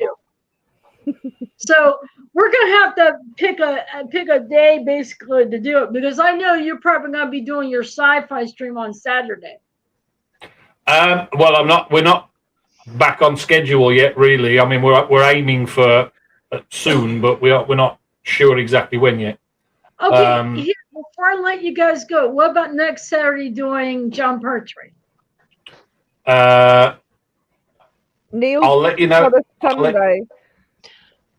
So we're gonna have to pick a day basically to do it because I know you're probably gonna be doing your sci-fi stream on Saturday. Well, we're not back on schedule yet, really. I mean, we're aiming for soon, but we're not sure exactly when yet. Okay, before I let you guys go, what about next Saturday doing John Pertwee? Neil, I'll let you know. Sunday.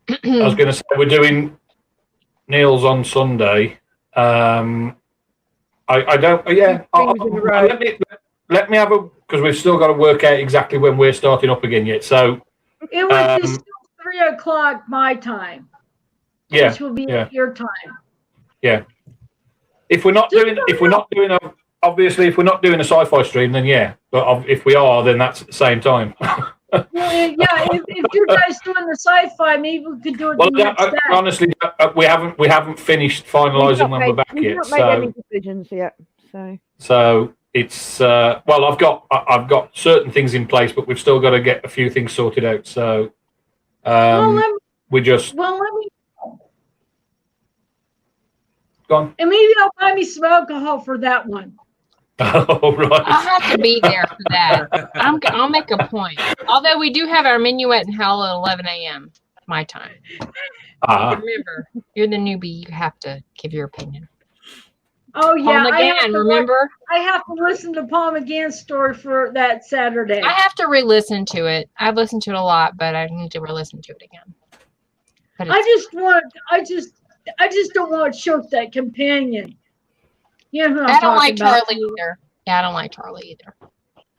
I was going to say we're doing Neil's on Sunday. I don't. Yeah, let me have a because we've still got to work out exactly when we're starting up again yet. So it would be still 3:00 my time. Yeah, which will be your time. Yeah. If we're not doing obviously if we're not doing a sci-fi stream, then yeah. But if we are, then that's at the same time. Well, yeah, if you guys doing the sci-fi, maybe we could do it. Honestly, we haven't finished finalising when we're back yet. We've not made any decisions yet. So it's I've got certain things in place, but we've still got to get a few things sorted out. So let me. Go on. And maybe I'll buy me some alcohol for that one. Oh, right. I'll have to be there for that. I'll make a point. Although we do have our minuet and howl at 11 a.m. my time. Remember, you're the newbie. You have to give your opinion. Oh yeah, Paul McGann, remember? I have to listen to Paul McGann's story for that Saturday. I have to re-listen to it. I've listened to it a lot, but I need to re-listen to it again. I just don't want to choke that companion. You know I don't like Charlie either. Yeah, I don't like Charlie either.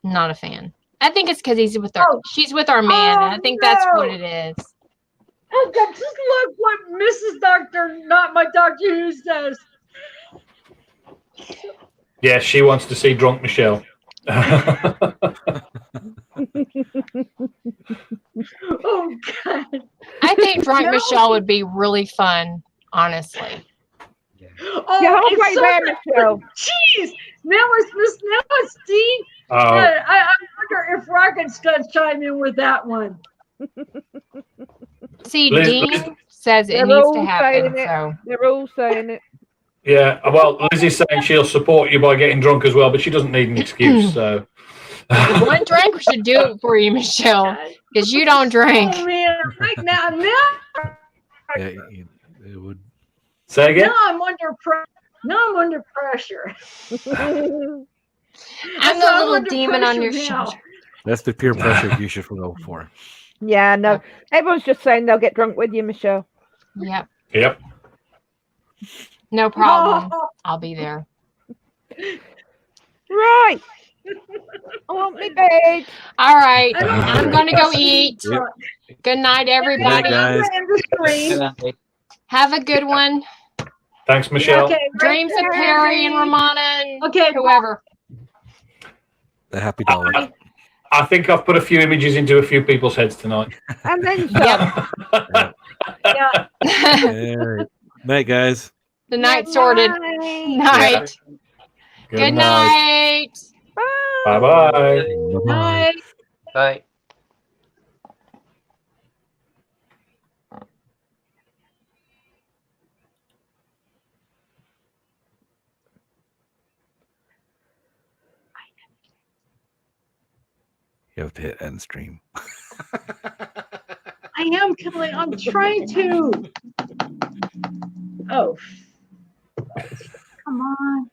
I'm not a fan. I think it's because he's with she's with our man. And I think that's what it is. Oh God, just look what Mrs. Not my Dr. Who says. Yeah, she wants to see drunk Michelle. Oh God. I think drunk Michelle would be really fun, honestly. Oh, yeah, halfway there, Michelle. Jeez, now it's Steve. I wonder if Rocket's going to chime in with that one. See, Dean says it needs to happen. So. They're all saying it. Yeah, well, Lizzie's saying she'll support you by getting drunk as well, but she doesn't need an excuse. So one drink should do it for you, Michelle, because you don't drink. Oh man, right now. Yeah, it would. Say again. Now I'm under pressure. I'm the little demon on your shoulder. That's the peer pressure you should go for. Yeah, no. Everyone's just saying they'll get drunk with you, Michelle. Yep. No problem. I'll be there. Right. I want me bed. All right. I'm going to go eat. Yep. Good night, everybody. Good night, guys. Have a good one. Thanks, Michelle. Okay, Dreams of Perry and Ramona and whoever. The happy dollar. I think I've put a few images into a few people's heads tonight. And then yeah. Right. Night, guys. The night sorted. Night. Good night. Bye-bye. Bye. Bye. You have to hit end stream. I am killing. I'm trying to. Oh. Come on.